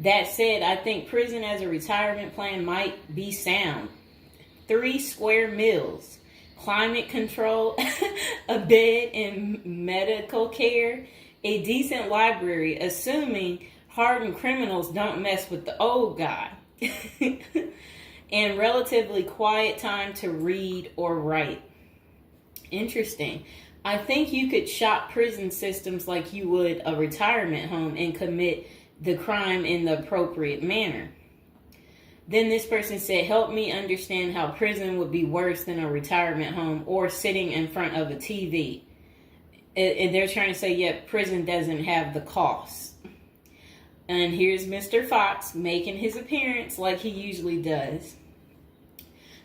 That said, I think prison as a retirement plan might be sound. 3 square meals, climate control, a bed and medical care, a decent library, assuming hardened criminals don't mess with the old guy, and relatively quiet time to read or write. Interesting. I think you could shop prison systems like you would a retirement home and commit the crime in the appropriate manner. Then this person said, help me understand how prison would be worse than a retirement home or sitting in front of a TV. And they're trying to say, yeah, prison doesn't have the costs. And here's Mr. Fox making his appearance like he usually does.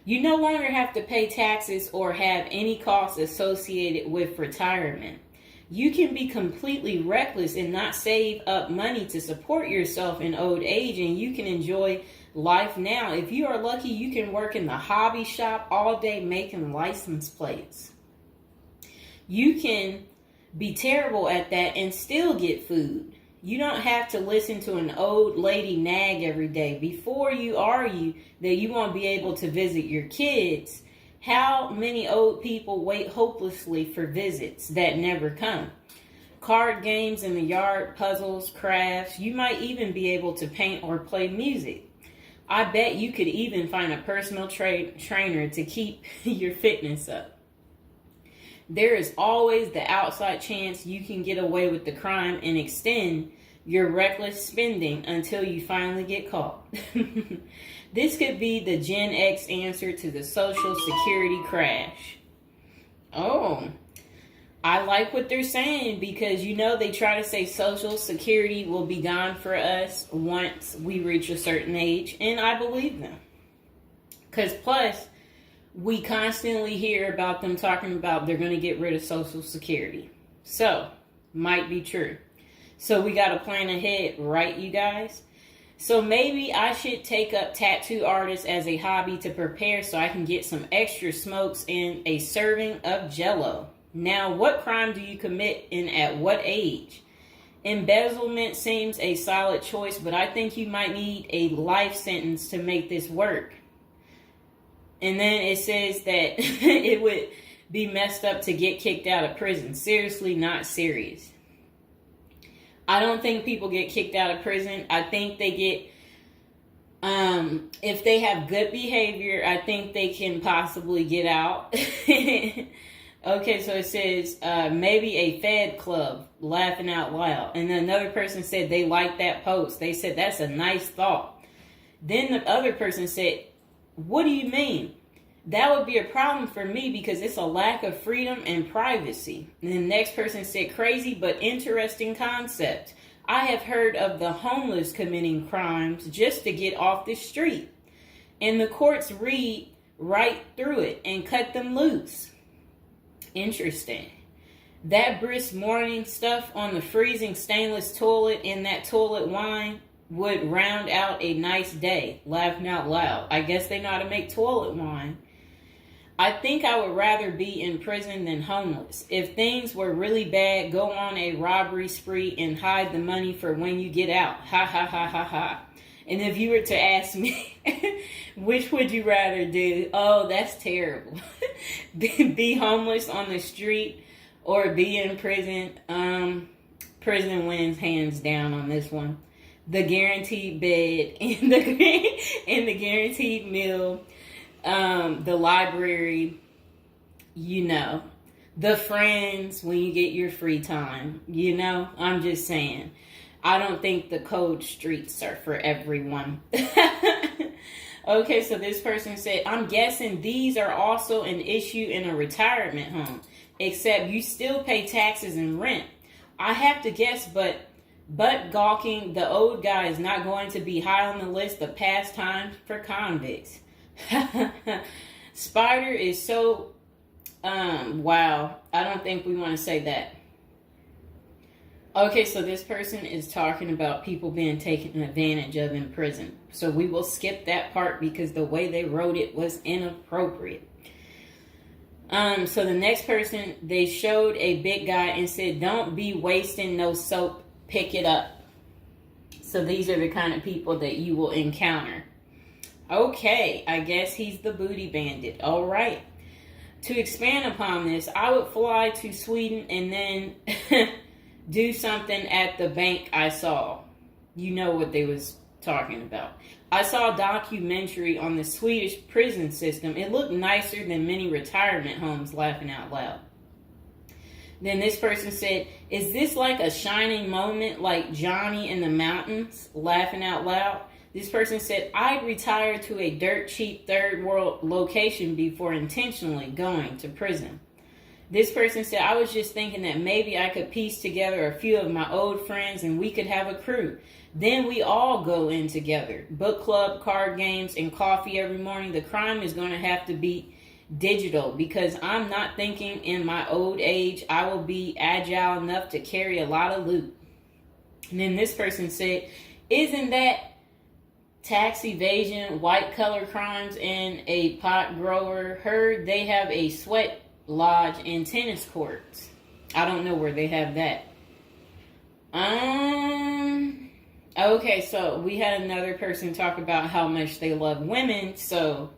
You no longer have to pay taxes or have any costs associated with retirement. You can be completely reckless and not save up money to support yourself in old age, and you can enjoy life now. If you are lucky, you can work in the hobby shop all day making license plates. You can be terrible at that and still get food. You don't have to listen to an old lady nag every day before you argue that you won't be able to visit your kids. How many old people wait hopelessly for visits that never come? Card games in the yard, puzzles, crafts. You might even be able to paint or play music. I bet you could even find a personal trainer to keep your fitness up. There is always the outside chance you can get away with the crime and extend your reckless spending until you finally get caught. This could be the Gen X answer to the Social Security crash. Oh, I like what they're saying because, you know, they try to say Social Security will be gone for us once we reach a certain age, and I believe them. Because plus, we constantly hear about them talking about they're going to get rid of Social Security. So, might be true. So we got to plan ahead, right, you guys? So maybe I should take up tattoo artists as a hobby to prepare so I can get some extra smokes and a serving of Jell-O. Now, what crime do you commit and at what age? Embezzlement seems a solid choice, but I think you might need a life sentence to make this work. And then it says that it would be messed up to get kicked out of prison. Seriously, not serious. I don't think people get kicked out of prison. I think they get, if they have good behavior, I think they can possibly get out. Okay, so it says, maybe a Fed club, laughing out loud. And then another person said they liked that post. They said, that's a nice thought. Then the other person said, what do you mean? That would be a problem for me because it's a lack of freedom and privacy. And the next person said, crazy but interesting concept. I have heard of the homeless committing crimes just to get off the street. And the courts read right through it and cut them loose. Interesting. That brisk morning stuff on the freezing stainless toilet and that toilet wine would round out a nice day. Laughing out loud. I guess they know how to make toilet wine. I think I would rather be in prison than homeless. If things were really bad, go on a robbery spree and hide the money for when you get out. Ha ha ha ha ha. And if you were to ask me, which would you rather do? Oh, that's terrible. Be homeless on the street or be in prison. Prison wins hands down on this one. The guaranteed bed and the guaranteed meal. The library, you know, the friends when you get your free time, you know, I'm just saying. I don't think the cold streets are for everyone. Okay, so this person said, I'm guessing these are also an issue in a retirement home, except you still pay taxes and rent. I have to guess, but gawking the old guy is not going to be high on the list of pastimes for convicts. Spider is so, wow. I don't think we want to say that. Okay, so this person is talking about people being taken advantage of in prison. So we will skip that part because the way they wrote it was inappropriate. So the next person, they showed a big guy and said, don't be wasting no soap, pick it up. So these are the kind of people that you will encounter. Okay, I guess he's the booty bandit. All right. To expand upon this, I would fly to Sweden and then do something at the bank I saw. You know what they was talking about. I saw a documentary on the Swedish prison system. It looked nicer than many retirement homes, laughing out loud. Then this person said, is this like a shining moment like Johnny in the Mountains, laughing out loud? This person said, I'd retire to a dirt cheap third world location before intentionally going to prison. This person said, I was just thinking that maybe I could piece together a few of my old friends and we could have a crew. Then we all go in together. Book club, card games, and coffee every morning. The crime is going to have to be digital because I'm not thinking in my old age I will be agile enough to carry a lot of loot. And then this person said, isn't that tax evasion, white collar crimes, and a pot grower? Heard they have a sweat lodge and tennis courts. I don't know where they have that. Okay, so we had another person talk about how much they love women. So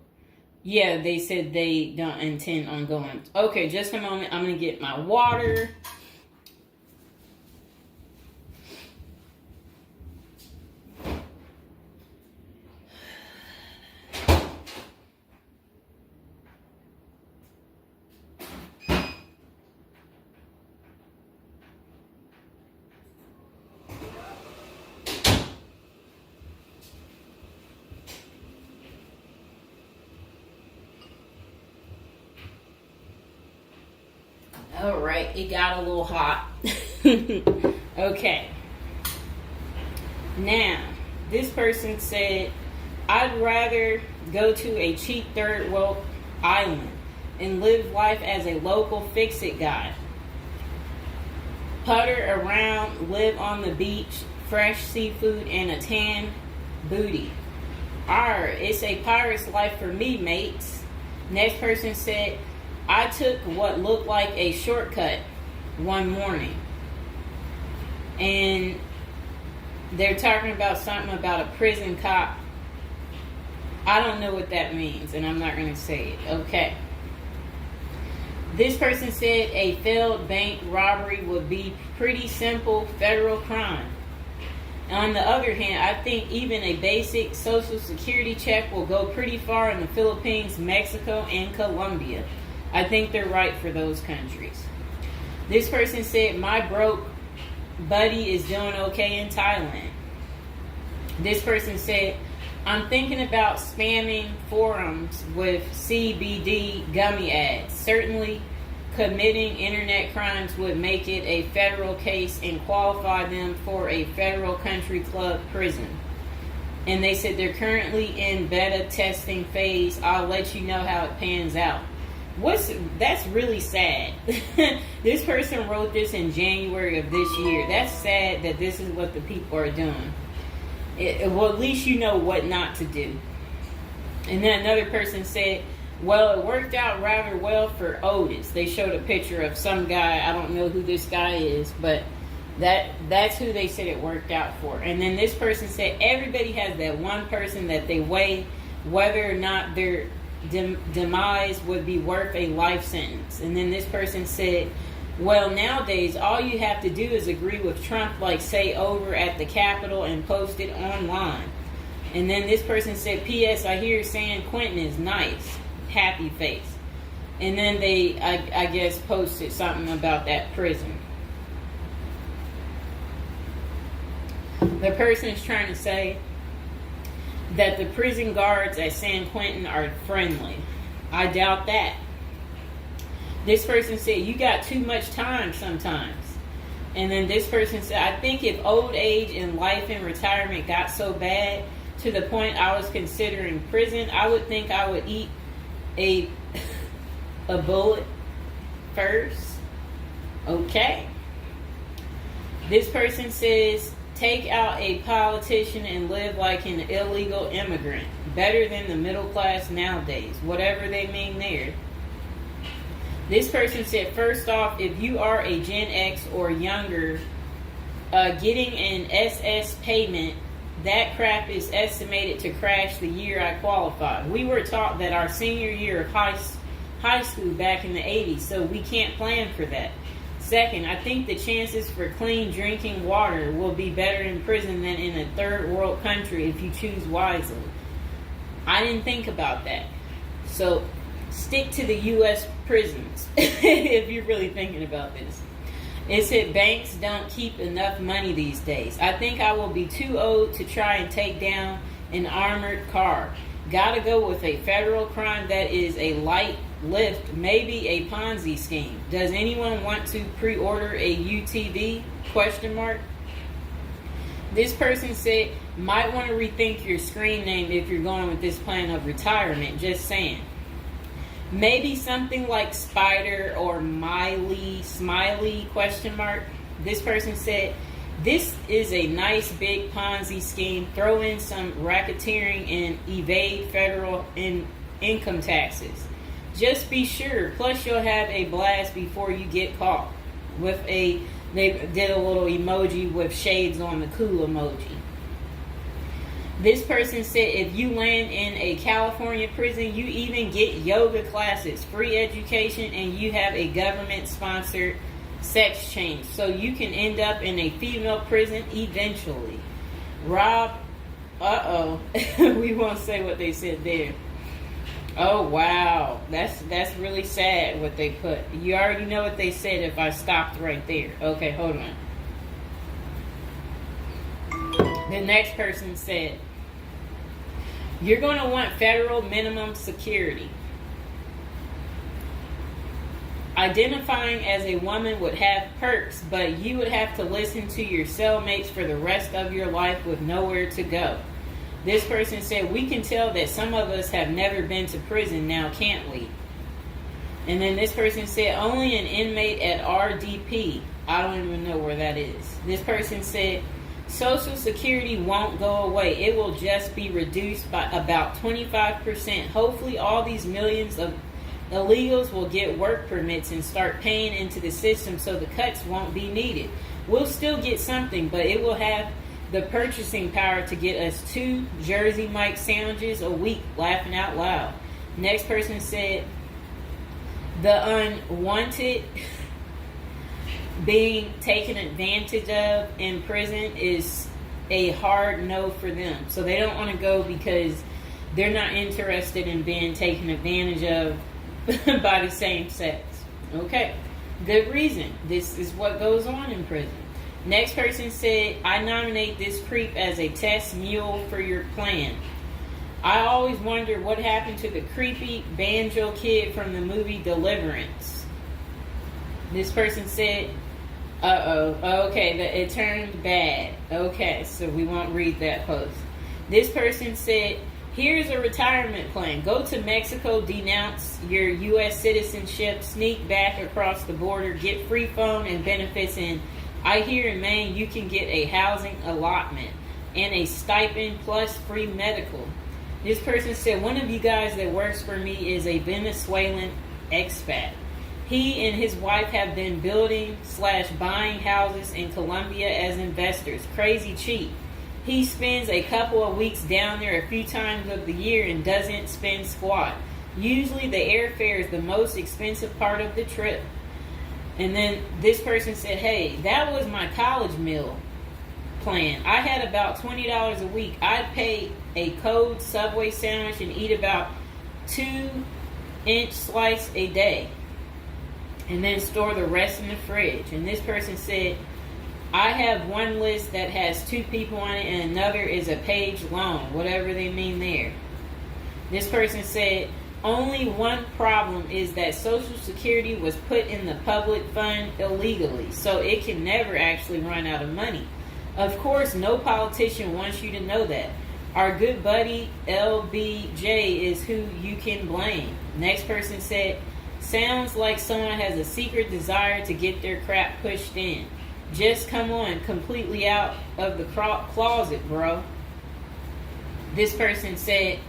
yeah, they said they don't intend on going. Okay, just a moment. I'm gonna get my water. All right, it got a little hot. Okay. Now, this person said, I'd rather go to a cheap third world island and live life as a local fix-it guy. Putter around, live on the beach, fresh seafood, and a tan booty. It's a pirate's life for me, mates. Next person said, I took what looked like a shortcut one morning. And they're talking about something about a prison cop. I don't know what that means, and I'm not going to say it. Okay. This person said a failed bank robbery would be pretty simple federal crime. On the other hand, I think even a basic social security check will go pretty far in the Philippines, Mexico, and Colombia. I think they're right for those countries. This person said, my broke buddy is doing okay in Thailand. This person said, I'm thinking about spamming forums with CBD gummy ads. Certainly, committing internet crimes would make it a federal case and qualify them for a federal country club prison. And they said they're currently in beta testing phase. I'll let you know how it pans out. That's really sad. This person wrote this in January of this year. That's sad that this is what the people are doing. Well, at least you know what not to do. And then another person said, well, it worked out rather well for Otis. They showed a picture of some guy. I don't know who this guy is, but that's who they said it worked out for. And then this person said everybody has that one person that they weigh whether or not their demise would be worth a life sentence. And then this person said, well, nowadays all you have to do is agree with Trump, like say over at the Capitol, and post it online. And then this person said, P.S. I hear San Quentin is nice, happy face. And then they I guess posted something about that prison. The person is trying to say that the prison guards at San Quentin are friendly. I doubt that. This person said, you got too much time sometimes. And then this person said, I think if old age and life in retirement got so bad to the point I was considering prison, I would think I would eat a bullet first. Okay. This person says, take out a politician and live like an illegal immigrant. Better than the middle class nowadays. Whatever they mean there. This person said, first off, if you are a Gen X or younger, getting an SS payment that crap is estimated to crash the year I qualified. We were taught that our senior year of high school back in the 80s, so we can't plan for that. Second, I think the chances for clean drinking water will be better in prison than in a third world country if you choose wisely. I didn't think about that. So stick to the U.S. prisons if you're really thinking about this. It said banks don't keep enough money these days. I think I will be too old to try and take down an armored car. Gotta go with a federal crime that is a light lift, maybe a Ponzi scheme. Does anyone want to pre-order a UTV? Question mark. This person said, might want to rethink your screen name if you're going with this plan of retirement. Just saying. Maybe something like Spider or Smiley, question mark. This person said, this is a nice big Ponzi scheme. Throw in some racketeering and evade federal income taxes. Just be sure. Plus, you'll have a blast before you get caught. They did a little emoji with shades on the cool emoji. This person said if you land in a California prison, you even get yoga classes, free education, and you have a government-sponsored sex change. So you can end up in a female prison eventually. Rob, we won't say what they said there. Oh, wow. That's really sad what they put. You already know what they said if I stopped right there. Okay, hold on. The next person said, you're going to want federal minimum security. Identifying as a woman would have perks, but you would have to listen to your cellmates for the rest of your life with nowhere to go. This person said, we can tell that some of us have never been to prison now, can't we? And then this person said, only an inmate at RDP. I don't even know where that is. This person said, Social Security won't go away. It will just be reduced by about 25%. Hopefully all these millions of illegals will get work permits and start paying into the system so the cuts won't be needed. We'll still get something, but it will have the purchasing power to get us 2 Jersey Mike sandwiches a week, laughing out loud. Next person said, the unwanted being taken advantage of in prison is a hard no for them. So they don't want to go because they're not interested in being taken advantage of by the same sex. Okay, good reason. This is what goes on in prison. Next person said, I nominate this creep as a test mule for your plan. I always wonder what happened to the creepy banjo kid from the movie Deliverance. This person said, okay, it turned bad. Okay, so we won't read that post. This person said, here's a retirement plan. Go to Mexico, denounce your U.S. citizenship, sneak back across the border, get free phone and benefits, and I hear in Maine you can get a housing allotment and a stipend plus free medical. This person said, one of you guys that works for me is a Venezuelan expat. He and his wife have been building/buying houses in Colombia as investors. Crazy cheap. He spends a couple of weeks down there a few times of the year and doesn't spend squat. Usually the airfare is the most expensive part of the trip. And then this person said, hey, that was my college meal plan. I had about $20 a week. I'd pay a cold Subway sandwich and eat about 2-inch slice a day. And then store the rest in the fridge. And this person said, I have one list that has 2 people on it and another is a page long, whatever they mean there. This person said, only one problem is that Social Security was put in the public fund illegally, so it can never actually run out of money. Of course, no politician wants you to know that. Our good buddy LBJ is who you can blame. Next person said, sounds like someone has a secret desire to get their crap pushed in. Just come on, completely out of the closet, bro. This person said,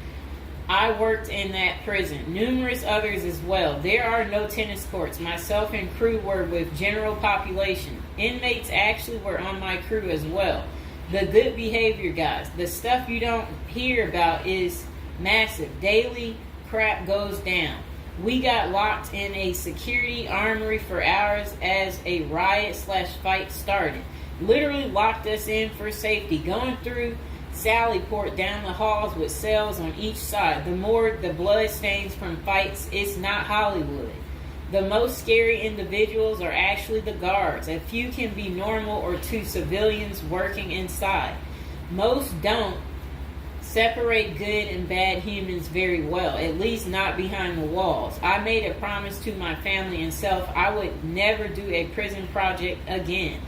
I worked in that prison. Numerous others as well. There are no tennis courts. Myself and crew were with general population. Inmates actually were on my crew as well. The good behavior, guys. The stuff you don't hear about is massive. Daily crap goes down. We got locked in a security armory for hours as a riot/fight started. Literally locked us in for safety. Going through Sallyport down the halls with cells on each side. The more the blood stains from fights, it's not Hollywood. The most scary individuals are actually the guards. A few can be normal or two civilians working inside. Most don't separate good and bad humans very well, at least not behind the walls. I made a promise to my family and self I would never do a prison project again.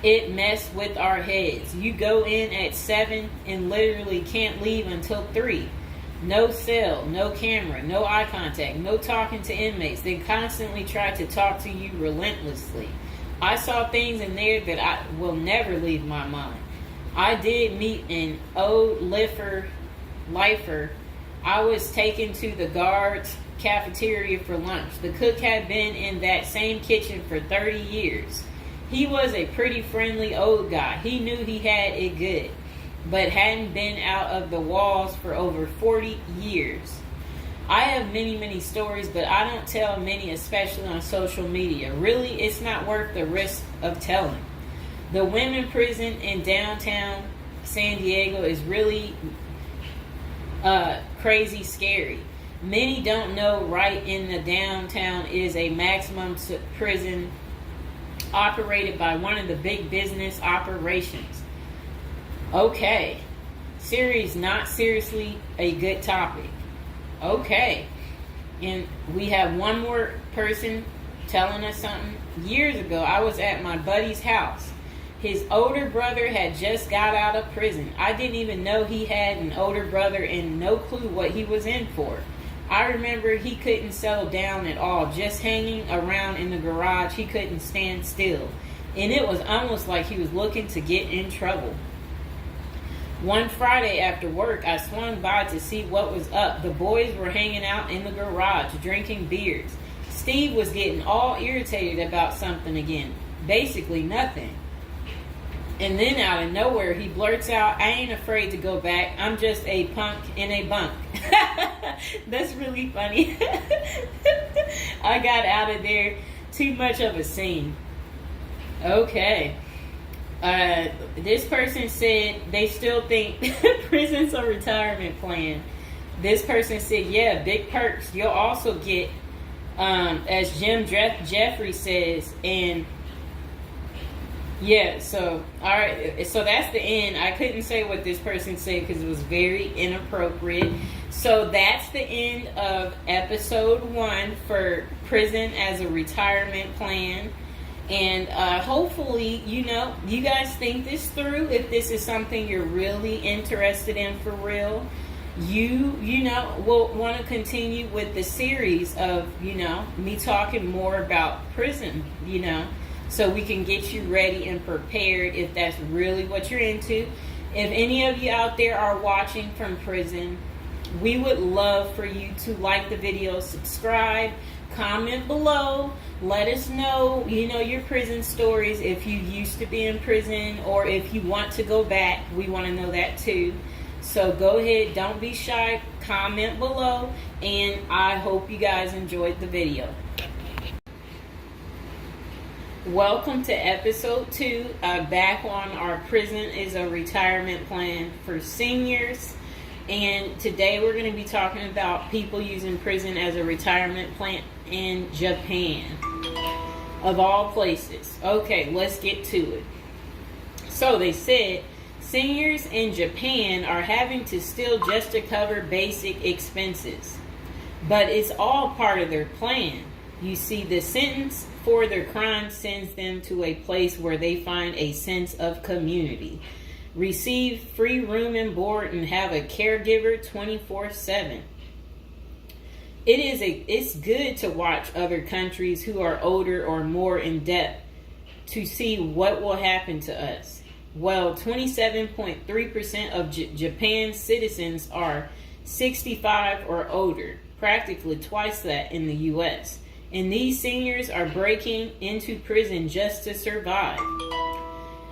It messed with our heads. You go in at 7 and literally can't leave until 3. No cell, no camera, no eye contact, no talking to inmates. They constantly try to talk to you relentlessly. I saw things in there that I will never leave my mind. I did meet an old lifer. I was taken to the guards' cafeteria for lunch. The cook had been in that same kitchen for 30 years. He was a pretty friendly old guy. He knew he had it good, but hadn't been out of the walls for over 40 years. I have many stories, but I don't tell many, especially on social media. Really, it's not worth the risk of telling. The women prison in downtown San Diego is really crazy scary. Many don't know right in the downtown is a maximum prison operated by one of the big business operations. Okay. Series not seriously a good topic. Okay. And we have one more person telling us something. Years ago, I was at my buddy's house. His older brother had just got out of prison. I didn't even know he had an older brother and no clue what he was in for. I remember he couldn't settle down at all, just hanging around in the garage. He couldn't stand still. And it was almost like he was looking to get in trouble. One Friday after work, I swung by to see what was up. The boys were hanging out in the garage, drinking beers. Steve was getting all irritated about something again. Basically nothing. And then out of nowhere, he blurts out, I ain't afraid to go back. I'm just a punk in a bunk. That's really funny. I got out of there. Too much of a scene. Okay. This person said they still think prison's a retirement plan. This person said, yeah, big perks. You'll also get, as Jim Jeffrey says, and yeah, so, all right, so that's the end. I couldn't say what this person said because it was very inappropriate. So that's the end of episode 1 for prison as a retirement plan. And hopefully, you guys think this through. If this is something you're really interested in for real, you will want to continue with the series of, me talking more about prison, so we can get you ready and prepared if that's really what you're into. If any of you out there are watching from prison, we would love for you to like the video, subscribe, comment below, let us know, your prison stories, if you used to be in prison or if you want to go back. We want to know that too. So go ahead, don't be shy, comment below, and I hope you guys enjoyed the video. Welcome to episode 2, back on our prison is a retirement plan for seniors. And today we're going to be talking about people using prison as a retirement plan in Japan, of all places. Okay, let's get to it. So they said seniors in Japan are having to steal just to cover basic expenses, but it's all part of their plan. You see, the sentence for their crime sends them to a place where they find a sense of community, receive free room and board, and have a caregiver 24/7. It's good to watch other countries who are older or more in depth to see what will happen to us. Well, 27.3% of Japan's citizens are 65 or older, practically twice that in the U.S. And these seniors are breaking into prison just to survive.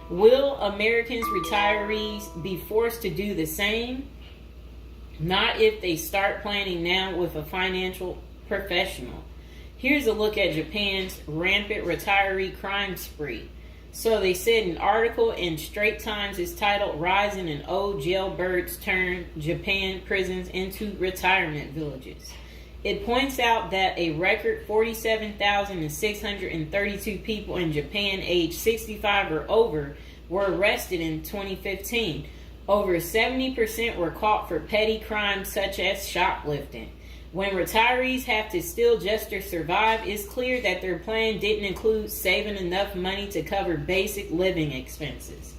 Will Americans retirees be forced to do the same? Not if they start planning now with a financial professional. Here's a look at Japan's rampant retiree crime spree. So they said an article in Straits Times is titled "Rising in Old Jailbirds Turn Japan Prisons into Retirement Villages." It points out that a record 47,632 people in Japan aged 65 or over were arrested in 2015. Over 70% were caught for petty crimes such as shoplifting. When retirees have to steal just to survive, it's clear that their plan didn't include saving enough money to cover basic living expenses.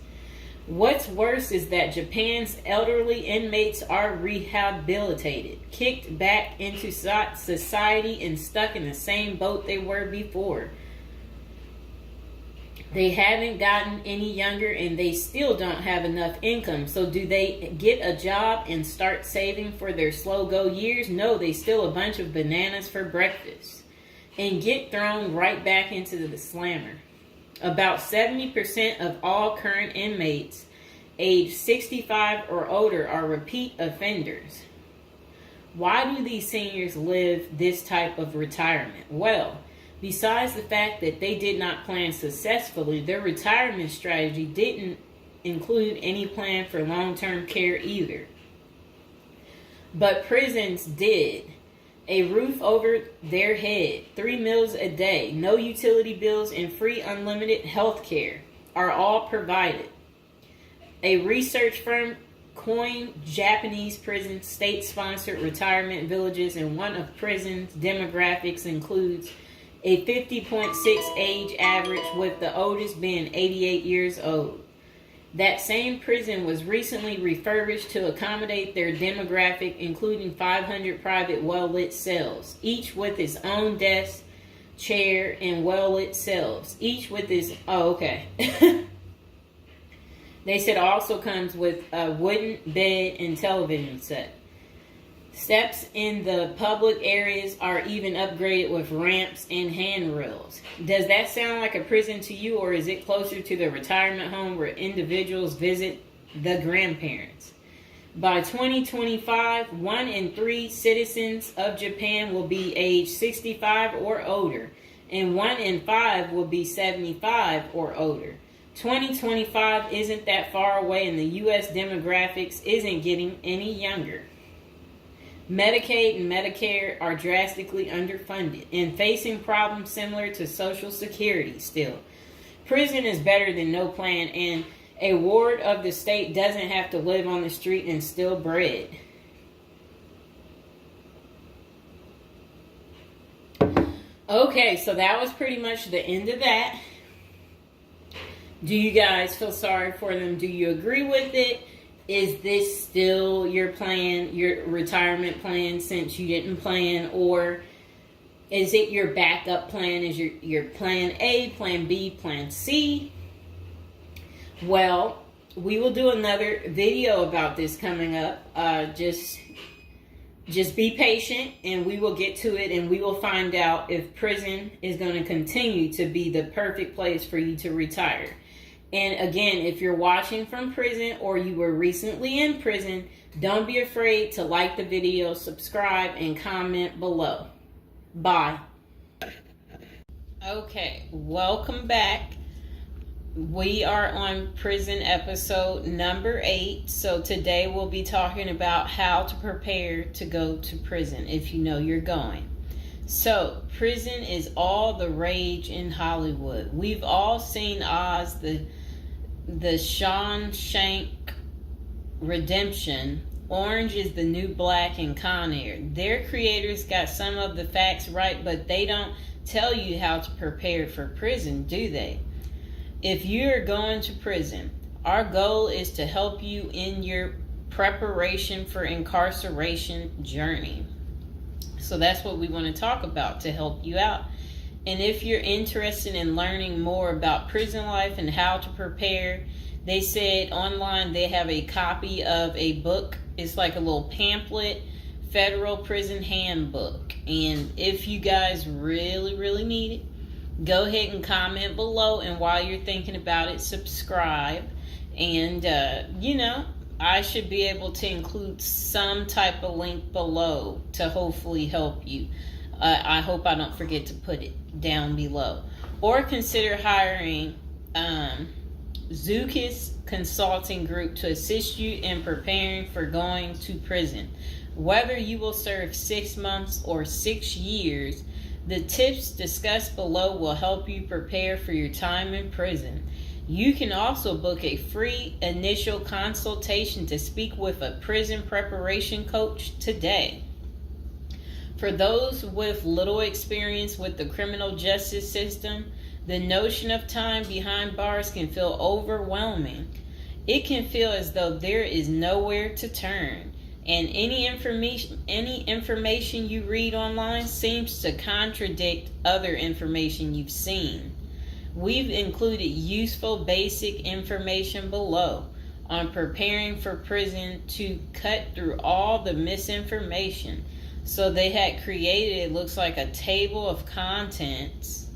What's worse is that Japan's elderly inmates are rehabilitated, kicked back into society, and stuck in the same boat they were before. They haven't gotten any younger, and they still don't have enough income. So do they get a job and start saving for their slow-go years? No, they steal a bunch of bananas for breakfast and get thrown right back into the slammer. About 70% of all current inmates age 65 or older are repeat offenders. Why do these seniors live this type of retirement? Well, besides the fact that they did not plan successfully, their retirement strategy didn't include any plan for long-term care either. But prisons did. A roof over their head, 3 meals a day, no utility bills, and free unlimited health care are all provided. A research firm coined Japanese prison state-sponsored retirement villages, and one of prisons' demographics includes a 50.6 age average, with the oldest being 88 years old. That same prison was recently refurbished to accommodate their demographic, including 500 private well-lit cells, each with its own desk, chair, and well-lit cells, each with its... Oh, okay. They said it also comes with a wooden bed and television set. Steps in the public areas are even upgraded with ramps and handrails. Does that sound like a prison to you, or is it closer to the retirement home where individuals visit the grandparents? By 2025, 1 in 3 citizens of Japan will be age 65 or older, and 1 in 5 will be 75 or older. 2025 isn't that far away, and the U.S. demographics isn't getting any younger. Medicaid and Medicare are drastically underfunded and facing problems similar to Social Security still. Prison is better than no plan, and a ward of the state doesn't have to live on the street and steal bread. Okay, so that was pretty much the end of that. Do you guys feel sorry for them? Do you agree with it? Is this still your plan, your retirement plan, since you didn't plan? Or is it your backup plan? Is your plan A, plan B, plan C? Well, we will do another video about this coming up. Just be patient, and we will get to it, and we will find out if prison is going to continue to be the perfect place for you to retire. And again, if you're watching from prison or you were recently in prison, don't be afraid to like the video, subscribe, and comment below. Bye. Okay, welcome back. We are on prison episode number 8. So today we'll be talking about how to prepare to go to prison if you know you're going. So, prison is all the rage in Hollywood. We've all seen Oz, the Shawshank Redemption, Orange is the New Black, and Con Air. Their creators got some of the facts right, but they don't tell you how to prepare for prison, do they? If you're going to prison, our goal is to help you in your preparation for incarceration journey. So that's what we want to talk about to help you out. And if you're interested in learning more about prison life and how to prepare, they said online they have a copy of a book. It's like a little pamphlet, Federal Prison Handbook. And if you guys really, really need it, Go ahead and comment below, and while you're thinking about it, subscribe. And I should be able to include some type of link below to hopefully help you. I hope I don't forget to put it down below. Or consider hiring Zukis Consulting Group to assist you in preparing for going to prison. Whether you will serve 6 months or 6 years, the tips discussed below will help you prepare for your time in prison. You can also book a free initial consultation to speak with a prison preparation coach today. For those with little experience with the criminal justice system, the notion of time behind bars can feel overwhelming. It can feel as though there is nowhere to turn, and any information you read online seems to contradict other information you've seen. We've included useful basic information below on preparing for prison to cut through all the misinformation. So they had created, it looks like, a table of contents.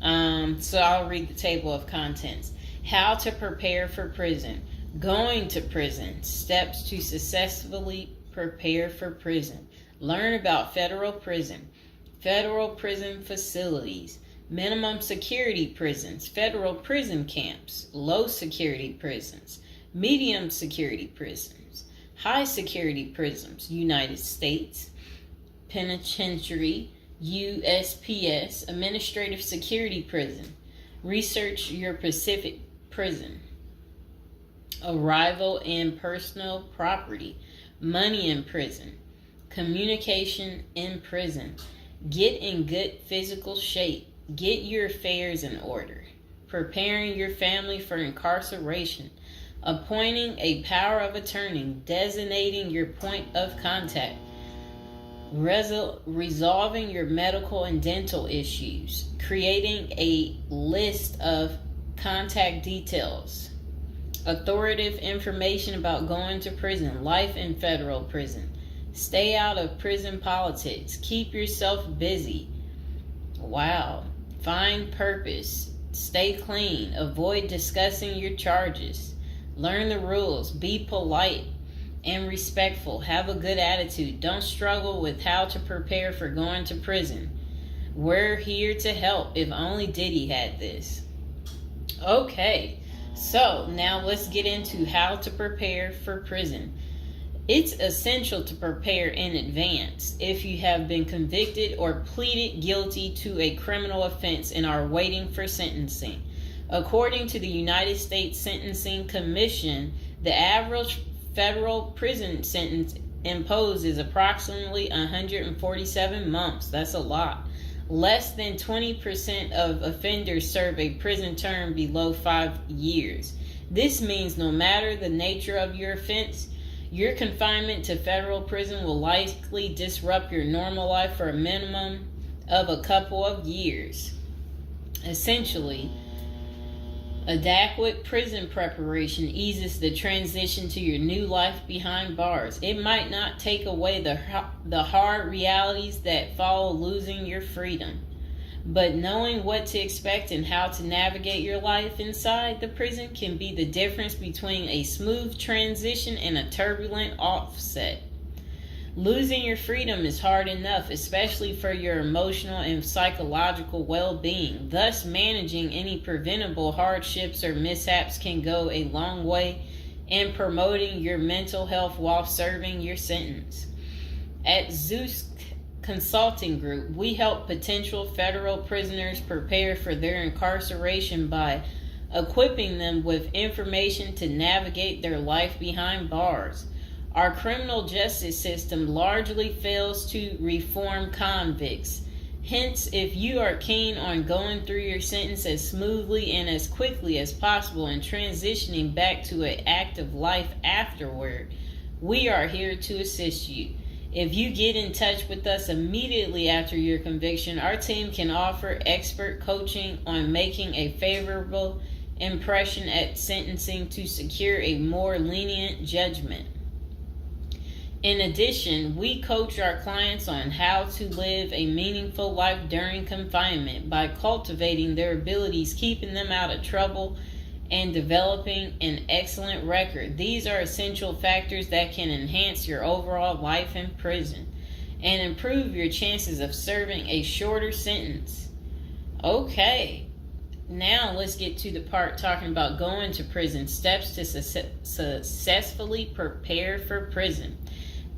So I'll read the table of contents. How to prepare for prison. Going to prison. Steps to successfully prepare for prison. Learn about federal prison. Federal prison facilities. Minimum security prisons. Federal prison camps. Low security prisons. Medium security prisons. High security prisons. United States Penitentiary. USPS, Administrative Security Prison. Research your Pacific Prison. Arrival and personal property. Money in prison. Communication in prison. Get in good physical shape. Get your affairs in order. Preparing your family for incarceration. Appointing a power of attorney. Designating your point of contact. Resolving your medical and dental issues. Creating a list of contact details. Authoritative information about going to prison. Life in federal prison. Stay out of prison politics. Keep yourself busy. Wow. Find purpose. Stay clean. Avoid discussing your charges. Learn the rules. Be polite and respectful. Have a good attitude. Don't struggle with how to prepare for going to prison. We're here to help. If only Diddy had this. Okay, so now let's get into how to prepare for prison. It's essential to prepare in advance if you have been convicted or pleaded guilty to a criminal offense and are waiting for sentencing. According to the United States Sentencing Commission, the average federal prison sentence imposed is approximately 147 months. That's a lot. Less than 20% of offenders serve a prison term below 5 years. This means no matter the nature of your offense, your confinement to federal prison will likely disrupt your normal life for a minimum of a couple of years. Essentially, adequate prison preparation eases the transition to your new life behind bars. It might not take away the hard realities that follow losing your freedom, but knowing what to expect and how to navigate your life inside the prison can be the difference between a smooth transition and a turbulent offset. Losing your freedom is hard enough, especially for your emotional and psychological well-being. Thus, managing any preventable hardships or mishaps can go a long way in promoting your mental health while serving your sentence. At Zeus Consulting Group, we help potential federal prisoners prepare for their incarceration by equipping them with information to navigate their life behind bars. Our criminal justice system largely fails to reform convicts. Hence, if you are keen on going through your sentence as smoothly and as quickly as possible and transitioning back to an active life afterward, we are here to assist you. If you get in touch with us immediately after your conviction, our team can offer expert coaching on making a favorable impression at sentencing to secure a more lenient judgment. In addition, we coach our clients on how to live a meaningful life during confinement by cultivating their abilities, keeping them out of trouble, and developing an excellent record. These are essential factors that can enhance your overall life in prison and improve your chances of serving a shorter sentence. Okay, now let's get to the part talking about going to prison, steps to successfully prepare for prison.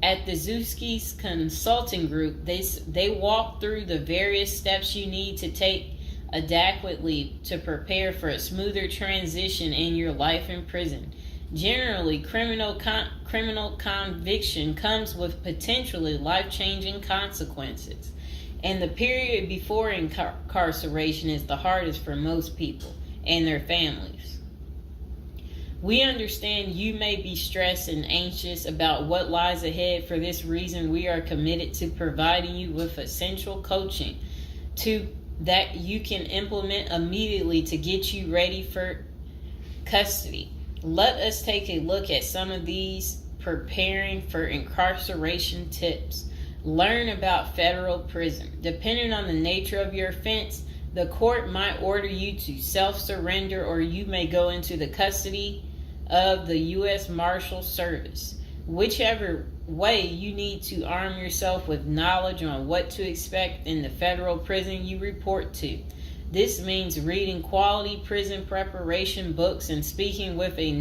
At the Zuski's Consulting Group, they walk through the various steps you need to take adequately to prepare for a smoother transition in your life in prison. Generally, criminal conviction comes with potentially life-changing consequences, and the period before incarceration is the hardest for most people and their families. We understand you may be stressed and anxious about what lies ahead. For this reason, we are committed to providing you with essential coaching that you can implement immediately to get you ready for custody. Let us take a look at some of these preparing for incarceration tips. Learn about federal prison. Depending on the nature of your offense, the court might order you to self-surrender, or you may go into the custody of the U.S. Marshal Service. Whichever way, you need to arm yourself with knowledge on what to expect in the federal prison you report to. This means reading quality prison preparation books and speaking with a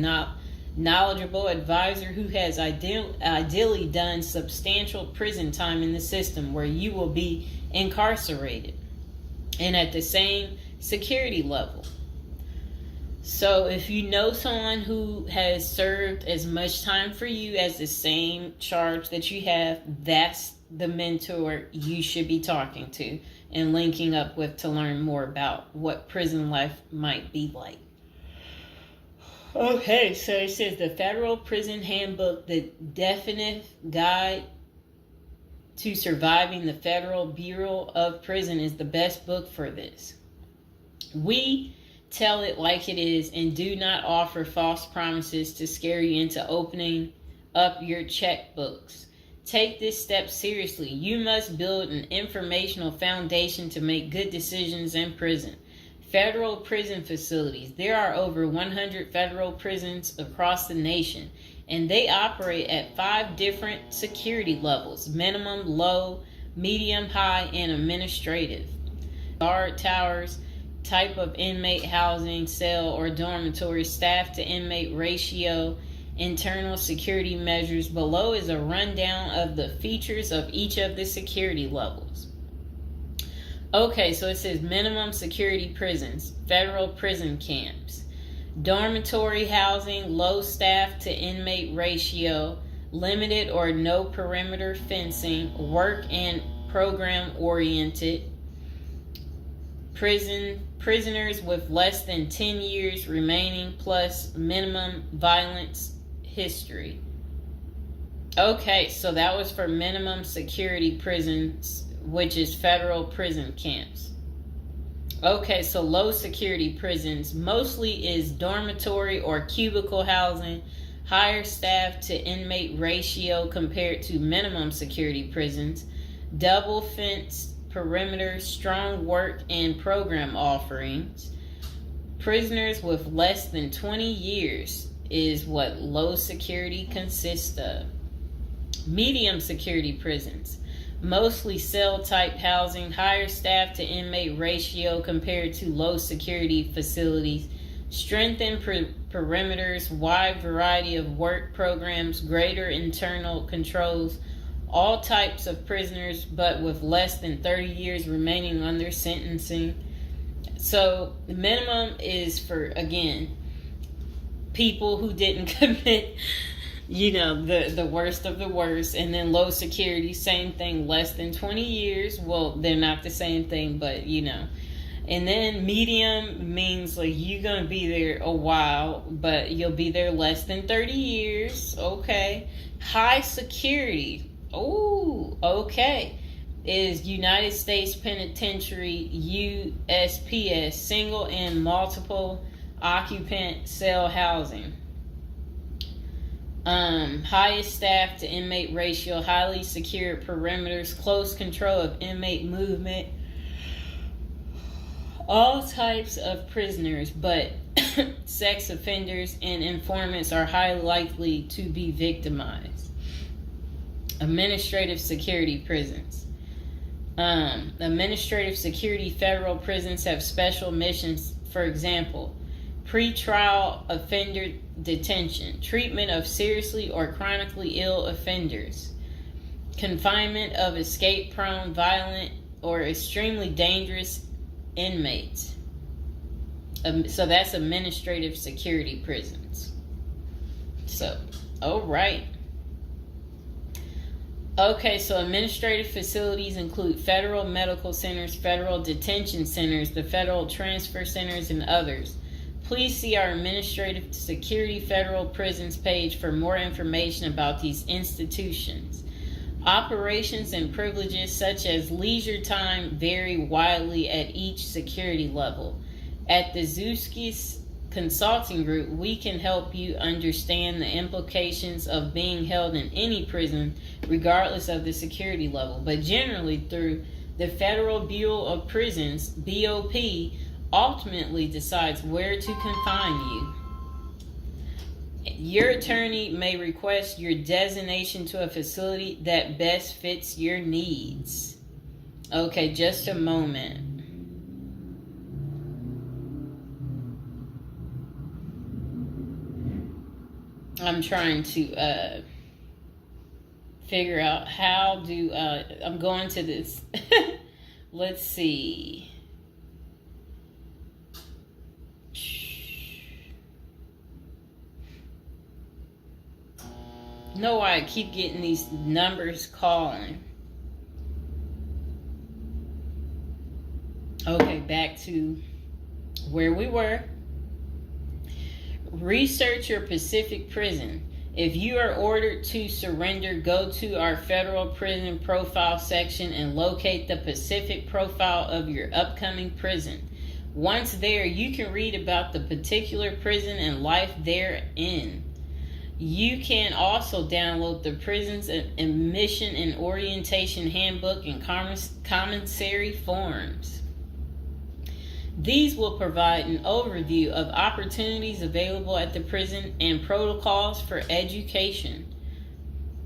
knowledgeable advisor who has ideally done substantial prison time in the system where you will be incarcerated and at the same security level. So if you know someone who has served as much time for you as the same charge that you have, that's the mentor you should be talking to and linking up with to learn more about what prison life might be like. Okay, so it says the Federal Prison Handbook, the definitive guide to surviving the Federal Bureau of Prison, is the best book for this. We tell it like it is and do not offer false promises to scare you into opening up your checkbooks. Take this step seriously. You must build an informational foundation to make good decisions in prison. Federal prison facilities. There are over 100 federal prisons across the nation, and they operate at 5 different security levels: minimum, low, medium, high, and administrative. Guard towers, type of inmate housing, cell or dormitory, staff to inmate ratio, internal security measures. Below is a rundown of the features of each of the security levels. Okay, so it says minimum security prisons, federal prison camps, dormitory housing, low staff to inmate ratio, limited or no perimeter fencing, work and program oriented, prisoners with less than 10 years remaining plus minimum violence history. Okay, so that was for minimum security prisons, which is federal prison camps. Okay, so low security prisons mostly is dormitory or cubicle housing, higher staff to inmate ratio compared to minimum security prisons, double fenced perimeter, strong work and program offerings. Prisoners with less than 20 years is what low security consists of. Medium security prisons, mostly cell type housing, higher staff to inmate ratio compared to low security facilities, strengthened perimeters, wide variety of work programs, greater internal controls, all types of prisoners but with less than 30 years remaining on their sentencing. So the minimum is for, again, people who didn't commit the worst of the worst. And then low security, same thing, less than 20 years. Well, they're not the same thing, but and then medium means like you're gonna be there a while, but you'll be there less than 30 years. Okay. High security, oh, okay, is United States Penitentiary, USPS, single and multiple occupant cell housing. Highest staff to inmate ratio, highly secure perimeters, close control of inmate movement, all types of prisoners, but sex offenders and informants are highly likely to be victimized. Administrative security prisons. Administrative security federal prisons have special missions. For example, pretrial offender detention, treatment of seriously or chronically ill offenders, confinement of escape-prone, violent, or extremely dangerous inmates. So that's administrative security prisons. So, all right. Okay, so administrative facilities include federal medical centers, federal detention centers, the federal transfer centers, and others. Please see our Administrative Security Federal Prisons page for more information about these institutions. Operations and privileges such as leisure time vary widely at each security level. At the Zuski Consulting Group, we can help you understand the implications of being held in any prison, regardless of the security level. But generally, through the Federal Bureau of Prisons, BOP, ultimately decides where to confine you. Your attorney may request your designation to a facility that best fits your needs. Okay, just a moment. I'm trying to figure out how do I'm going to this. Let's see. Know why I keep getting these numbers calling. Okay, back to where we were. Research your Pacific prison. If you are ordered to surrender, go to our federal prison profile section and locate the Pacific profile of your upcoming prison. Once there, you can read about the particular prison and life therein. You can also download the prison's admission and orientation handbook and commissary forms. These will provide an overview of opportunities available at the prison and protocols for education,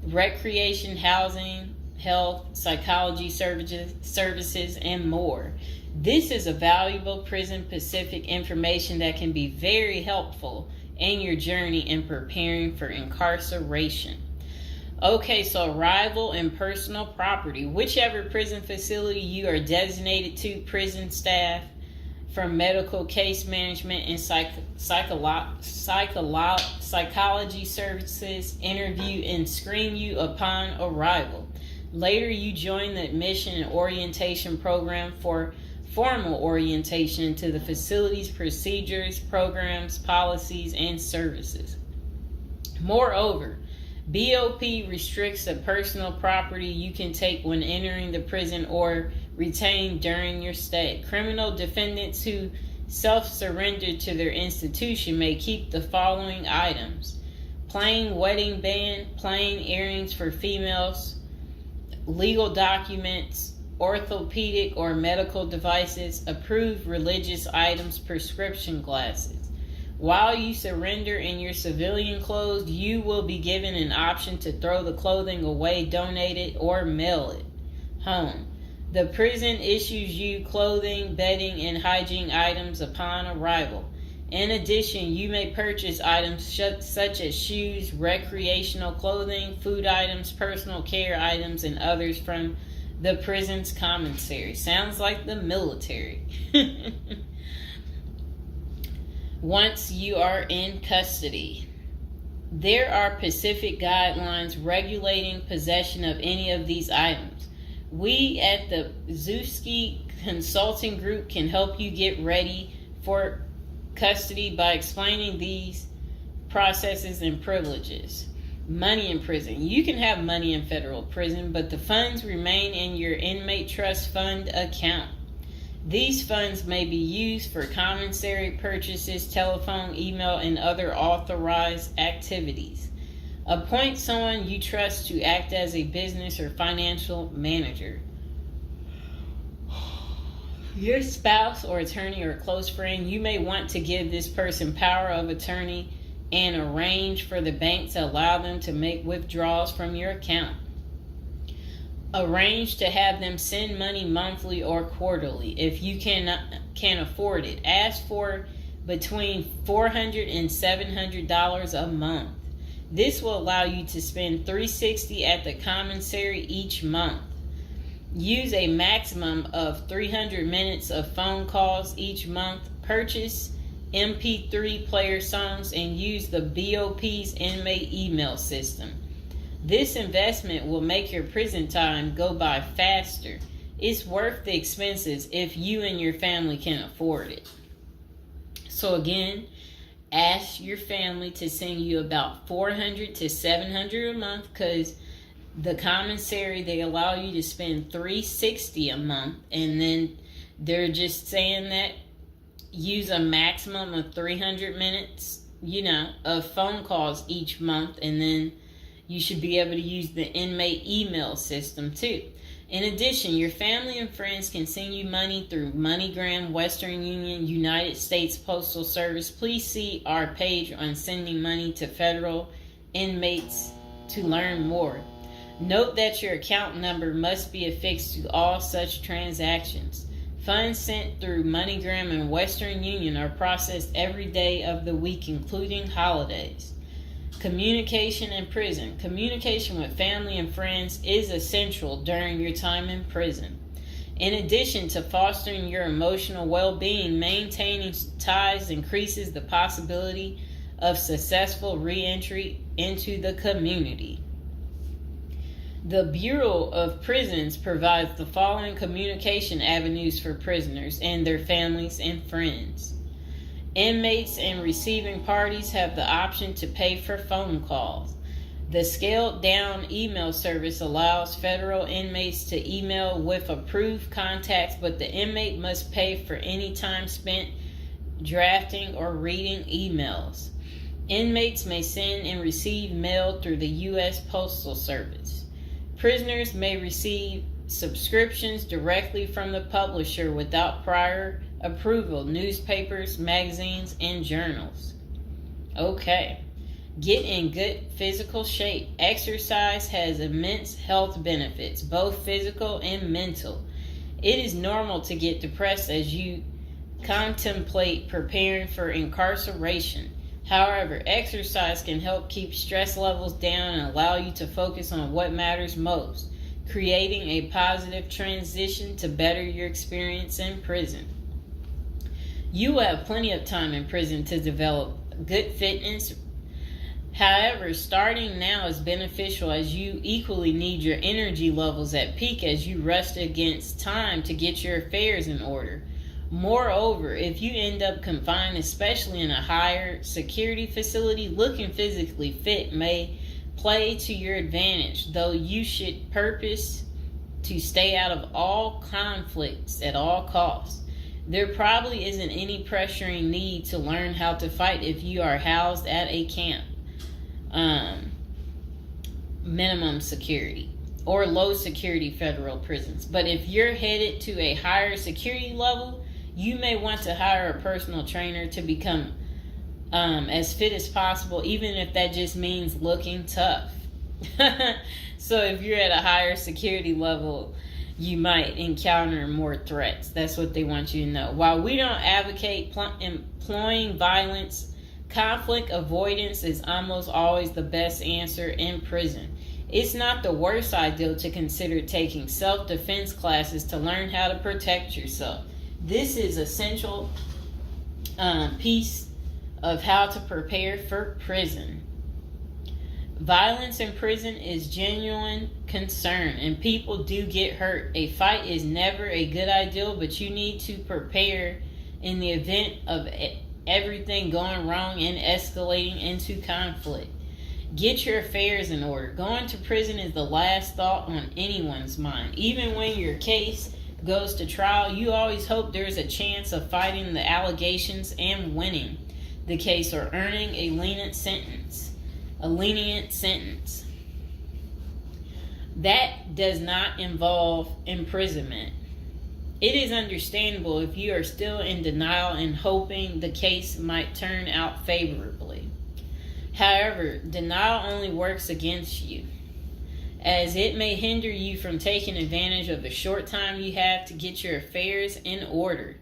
recreation, housing, health, psychology services, and more. This is a valuable Prison Pacific information that can be very helpful in your journey in preparing for incarceration. Okay, so arrival and personal property. Whichever prison facility you are designated to, prison staff from medical case management and psychology services interview and screen you upon arrival. Later, you join the admission and orientation program for formal orientation into the facility's procedures, programs, policies, and services. Moreover, BOP restricts the personal property you can take when entering the prison or retain during your stay. Criminal defendants who self-surrender to their institution may keep the following items: plain wedding band, plain earrings for females, legal documents, orthopedic or medical devices, approved religious items, prescription glasses. While you surrender in your civilian clothes, you will be given an option to throw the clothing away, donate it, or mail it home. The prison issues you clothing, bedding, and hygiene items upon arrival. In addition, you may purchase items such as shoes, recreational clothing, food items, personal care items, and others from the prison's commissary. Sounds like the military. Once you are in custody, there are Pacific guidelines regulating possession of any of these items. We at the Zuski Consulting Group can help you get ready for custody by explaining these processes and privileges. Money in prison. You can have money in federal prison, but the funds remain in your inmate trust fund account. These funds may be used for commissary purchases, telephone, email, and other authorized activities. Appoint someone you trust to act as a business or financial manager. Your spouse or attorney or close friend, you may want to give this person power of attorney and arrange for the bank to allow them to make withdrawals from your account. Arrange to have them send money monthly or quarterly if you can afford it. Ask for between $400 and $700 a month. This will allow you to spend $360 at the commissary each month. Use a maximum of 300 minutes of phone calls each month. Purchase MP3 player songs and use the BOP's inmate email system. This investment will make your prison time go by faster. It's worth the expenses if you and your family can afford it. So again, ask your family to send you about $400 to $700 a month, because the commissary, they allow you to spend $360 a month, and then they're just saying that use a maximum of 300 minutes, of phone calls each month, and then you should be able to use the inmate email system too. In addition, your family and friends can send you money through MoneyGram, Western Union, United States Postal Service. Please see our page on sending money to federal inmates to learn more. Note that your account number must be affixed to all such transactions. Funds sent through MoneyGram and Western Union are processed every day of the week, including holidays. Communication in prison. Communication with family and friends is essential during your time in prison. In addition to fostering your emotional well-being, maintaining ties increases the possibility of successful re-entry into the community. The Bureau of Prisons provides the following communication avenues for prisoners and their families and friends. Inmates and receiving parties have the option to pay for phone calls. The scaled-down email service allows federal inmates to email with approved contacts, but the inmate must pay for any time spent drafting or reading emails. Inmates may send and receive mail through the U.S. Postal Service. Prisoners may receive subscriptions directly from the publisher without prior approval, newspapers, magazines, and journals. Okay. Get in good physical shape. Exercise has immense health benefits, both physical and mental. It is normal to get depressed as you contemplate preparing for incarceration. However, exercise can help keep stress levels down and allow you to focus on what matters most, creating a positive transition to better your experience in prison. You will have plenty of time in prison to develop good fitness. However, starting now is beneficial as you equally need your energy levels at peak as you rush against time to get your affairs in order. Moreover, if you end up confined, especially in a higher security facility, looking physically fit may play to your advantage, though you should purpose to stay out of all conflicts at all costs. There probably isn't any pressuring need to learn how to fight if you are housed at a camp, minimum security, or low security federal prisons. But if you're headed to a higher security level, you may want to hire a personal trainer to become as fit as possible, even if that just means looking tough. So if you're at a higher security level, you might encounter more threats. That's what they want you to know. While we don't advocate employing violence, conflict avoidance is almost always the best answer in prison. It's not the worst idea to consider taking self-defense classes to learn how to protect yourself. This is essential piece of how to prepare for prison. Violence in prison is genuine concern, and people do get hurt. A fight is never a good idea, but you need to prepare in the event of everything going wrong and escalating into conflict. Get your affairs in order. Going to prison is the last thought on anyone's mind. Even when your case goes to trial, you always hope there's a chance of fighting the allegations and winning the case or earning a lenient sentence. a lenient sentence. That does not involve imprisonment. It is understandable if you are still in denial and hoping the case might turn out favorably. However, denial only works against you, as it may hinder you from taking advantage of the short time you have to get your affairs in order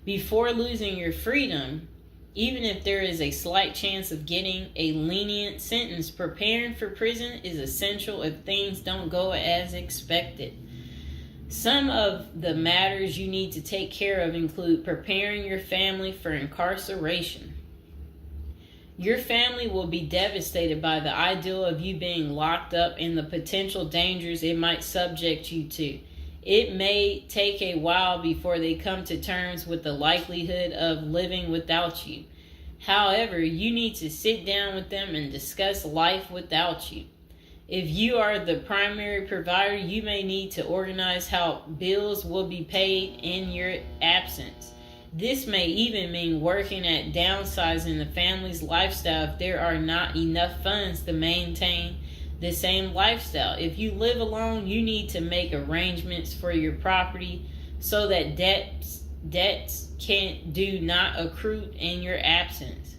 before losing your freedom. Even if there is a slight chance of getting a lenient sentence, preparing for prison is essential if things don't go as expected. Some of the matters you need to take care of include preparing your family for incarceration. Your family will be devastated by the idea of you being locked up and the potential dangers it might subject you to. It may take a while before they come to terms with the likelihood of living without you. However, you need to sit down with them and discuss life without you. If you are the primary provider, you may need to organize how bills will be paid in your absence. This may even mean working at downsizing the family's lifestyle if there are not enough funds to maintain the same lifestyle. If you live alone, you need to make arrangements for your property so that debts do not accrue in your absence.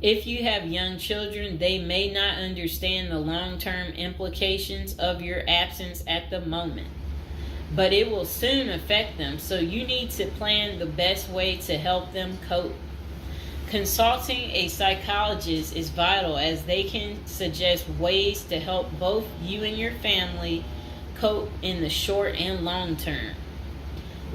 If you have young children, they may not understand the long-term implications of your absence at the moment, but it will soon affect them, so you need to plan the best way to help them cope. Consulting a psychologist is vital, as they can suggest ways to help both you and your family cope in the short and long term.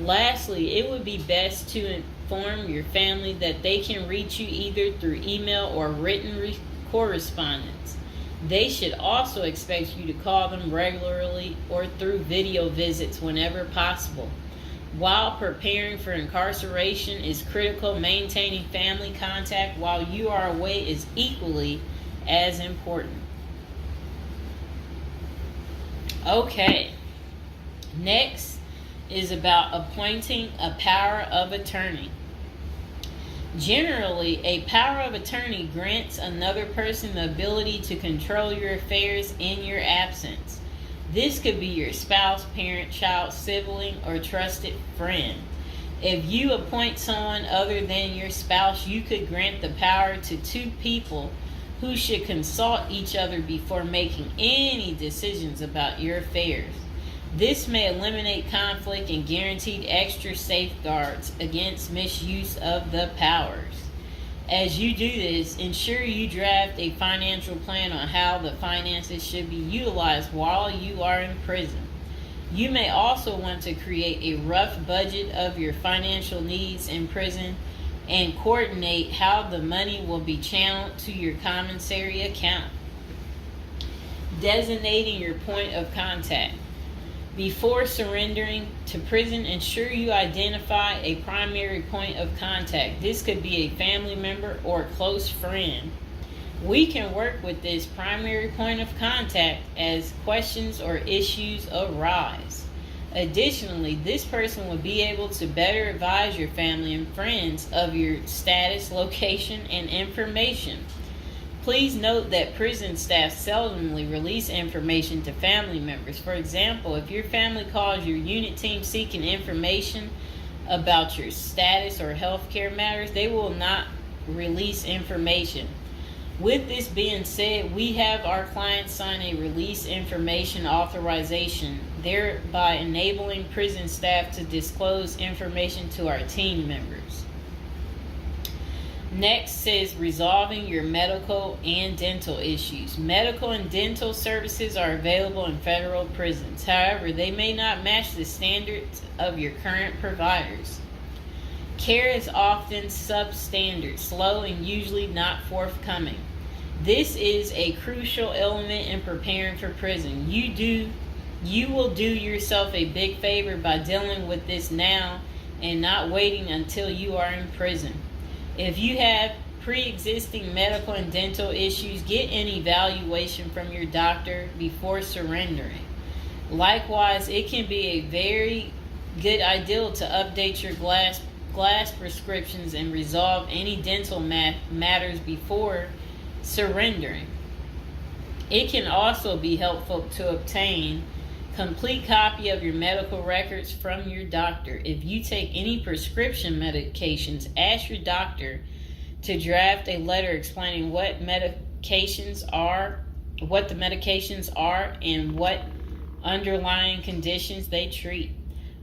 Lastly, it would be best to inform your family that they can reach you either through email or written correspondence. They should also expect you to call them regularly or through video visits whenever possible. While preparing for incarceration is critical, maintaining family contact while you are away is equally as important. Okay, next is about appointing a power of attorney. Generally, a power of attorney grants another person the ability to control your affairs in your absence. This could be your spouse, parent, child, sibling, or trusted friend. If you appoint someone other than your spouse, you could grant the power to two people who should consult each other before making any decisions about your affairs. This may eliminate conflict and guarantee extra safeguards against misuse of the powers. As you do this, ensure you draft a financial plan on how the finances should be utilized while you are in prison. You may also want to create a rough budget of your financial needs in prison and coordinate how the money will be channeled to your commissary account. Designating your point of contact. Before surrendering to prison, ensure you identify a primary point of contact. This could be a family member or a close friend. We can work with this primary point of contact as questions or issues arise. Additionally, this will be able to better advise your family and friends of your status, location, and information. Please note that prison staff seldomly release information to family members. For example, if your family calls your unit team seeking information about your status or healthcare matters, they will not release information. With this being said, we have our clients sign a release information authorization, thereby enabling prison staff to disclose information to our team members. Next is resolving your medical and dental issues. Medical and dental services are available in federal prisons. However, they may not match the standards of your current providers. Care is often substandard, slow, and usually not forthcoming. This is a crucial element in preparing for prison. You will do yourself a big favor by dealing with this now and not waiting until you are in prison. If you have pre-existing medical and dental issues, get an evaluation from your doctor before surrendering. Likewise, it can be a very good idea to update your glass prescriptions and resolve any dental matters before surrendering. It can also be helpful to obtain complete copy of your medical records from your doctor. If you take any prescription medications, ask your doctor to draft a letter explaining what the medications are, and what underlying conditions they treat.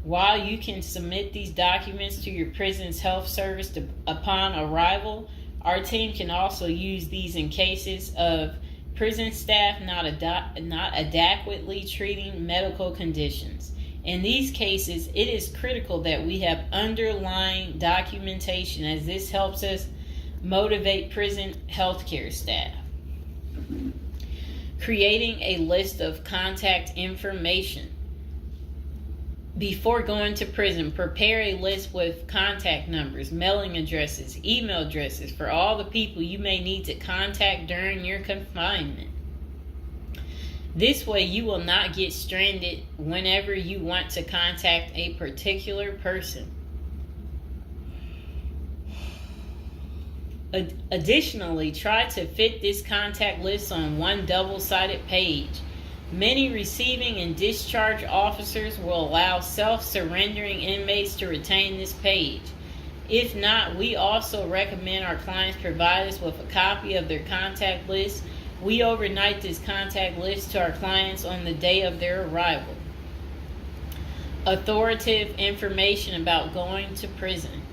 While you can submit these documents to your prison's health service upon arrival, our team can also use these in cases of prison staff not adequately treating medical conditions. In these cases, it is critical that we have underlying documentation, as this helps us motivate prison healthcare staff. Creating a list of contact information. Before going to prison, prepare a list with contact numbers, mailing addresses, email addresses for all the people you may need to contact during your confinement. This way, you will not get stranded whenever you want to contact a particular person. Additionally, try to fit this contact list on one double-sided page. Many receiving and discharge officers will allow self-surrendering inmates to retain this page. If not, we also recommend our clients provide us with a copy of their contact list. We overnight this contact list to our clients on the day of their arrival. Authoritative information about going to prison.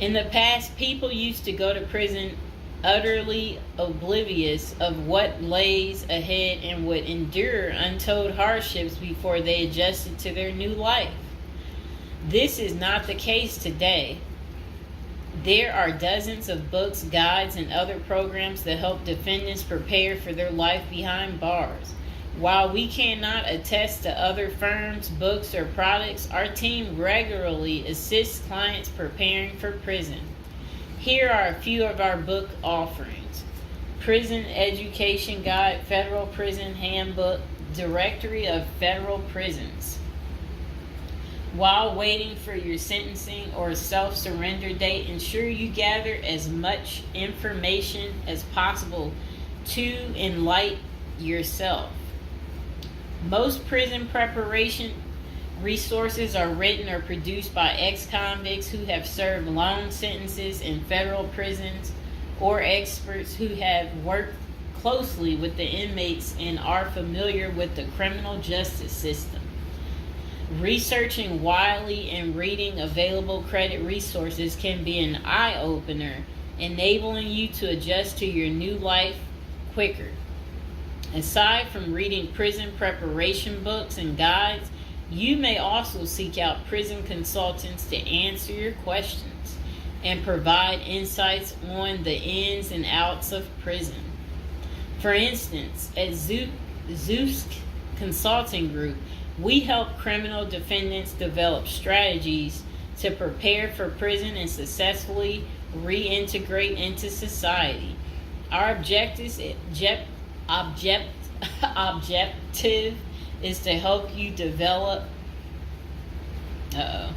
In the past, people used to go to prison utterly oblivious of what lays ahead and would endure untold hardships before they adjusted to their new life. This is not the case today. There are dozens of books, guides, and other programs that help defendants prepare for their life behind bars. While we cannot attest to other firms, books, or products, our team regularly assists clients preparing for prison. Here are a few of our book offerings: Prison Education Guide, Federal Prison Handbook, Directory of Federal Prisons. While waiting for your sentencing or self-surrender date, ensure you gather as much information as possible to enlighten yourself. Most prison preparation resources are written or produced by ex-convicts who have served long sentences in federal prisons, or experts who have worked closely with the inmates and are familiar with the criminal justice system. Researching widely and reading available credit resources can be an eye-opener, enabling you to adjust to your new life quicker. Aside from reading prison preparation books and guides, you may also seek out prison consultants to answer your questions and provide insights on the ins and outs of prison. For instance, at Zeus Consulting Group, we help criminal defendants develop strategies to prepare for prison and successfully reintegrate into society. Our objective is to help you develop an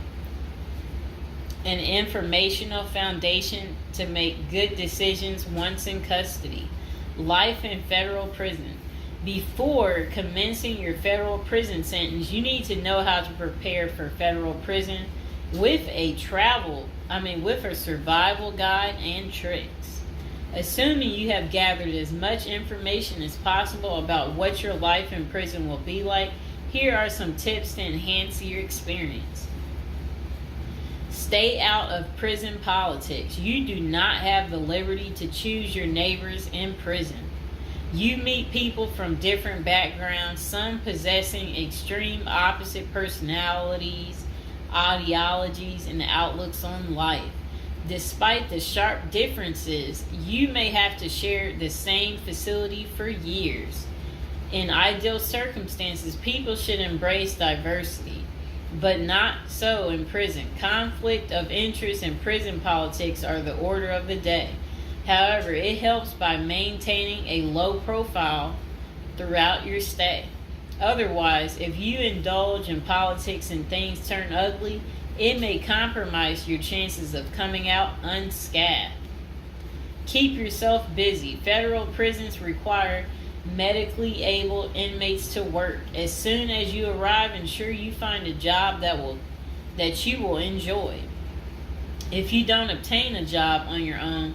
informational foundation to make good decisions once in custody. Life in federal prison. Before commencing your federal prison sentence, you need to know how to prepare for federal prison with a survival guide and tricks. Assuming you have gathered as much information as possible about what your life in prison will be like, here are some tips to enhance your experience. Stay out of prison politics. You do not have the liberty to choose your neighbors in prison. You meet people from different backgrounds, some possessing extreme opposite personalities, ideologies, and outlooks on life. Despite the sharp differences, you may have to share the same facility for years. In ideal circumstances, people should embrace diversity, but not so in prison. Conflict of interest and prison politics are the order of the day. However, it helps by maintaining a low profile throughout your stay. Otherwise, if you indulge in politics and things turn ugly, it may compromise your chances of coming out unscathed. Keep yourself busy. Federal prisons require medically able inmates to work. As soon as you arrive, ensure you find a job that you will enjoy. If you don't obtain a job on your own,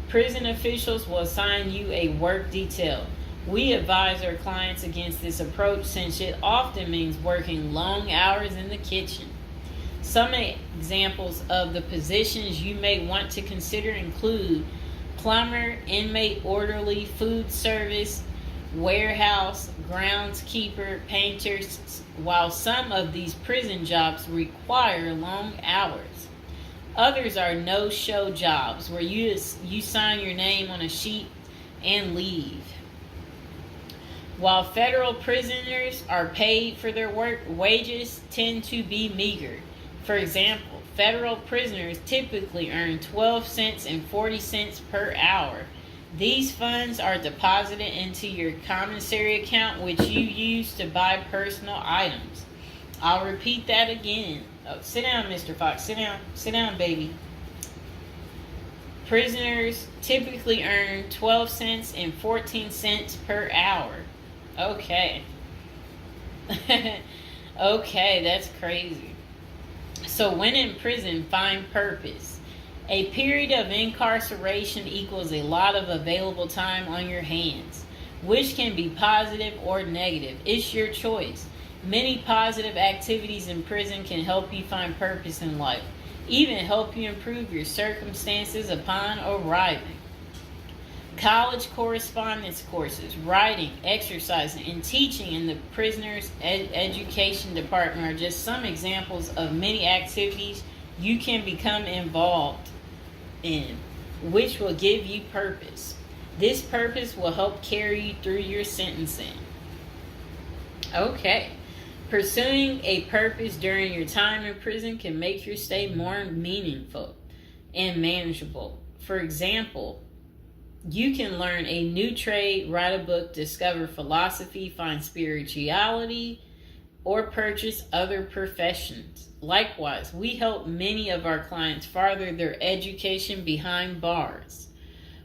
prison officials will assign you a work detail. We advise our clients against this approach since it often means working long hours in the kitchen. Some examples of the positions you may want to consider include plumber, inmate orderly, food service, warehouse, groundskeeper, painters, while some of these prison jobs require long hours. Others are no-show jobs where you sign your name on a sheet and leave. While federal prisoners are paid for their work, wages tend to be meager. For example, federal prisoners typically earn 12 cents and 40 cents per hour. These funds are deposited into your commissary account, which you use to buy personal items. I'll repeat that again. Oh, sit down, Mr. Fox. Sit down. Sit down, baby. Prisoners typically earn 12 cents and 14 cents per hour. Okay. Okay, that's crazy. So when in prison, find purpose. A period of incarceration equals a lot of available time on your hands, which can be positive or negative. It's your choice. Many positive activities in prison can help you find purpose in life, even help you improve your circumstances upon arriving. College correspondence courses, writing, exercising, and teaching in the prisoner's education department are just some examples of many activities you can become involved in, which will give you purpose. This purpose will help carry you through your sentencing. Okay. Pursuing a purpose during your time in prison can make your stay more meaningful and manageable. For example, you can learn a new trade, write a book, discover philosophy, find spirituality, or purchase other professions. Likewise, we help many of our clients further their education behind bars.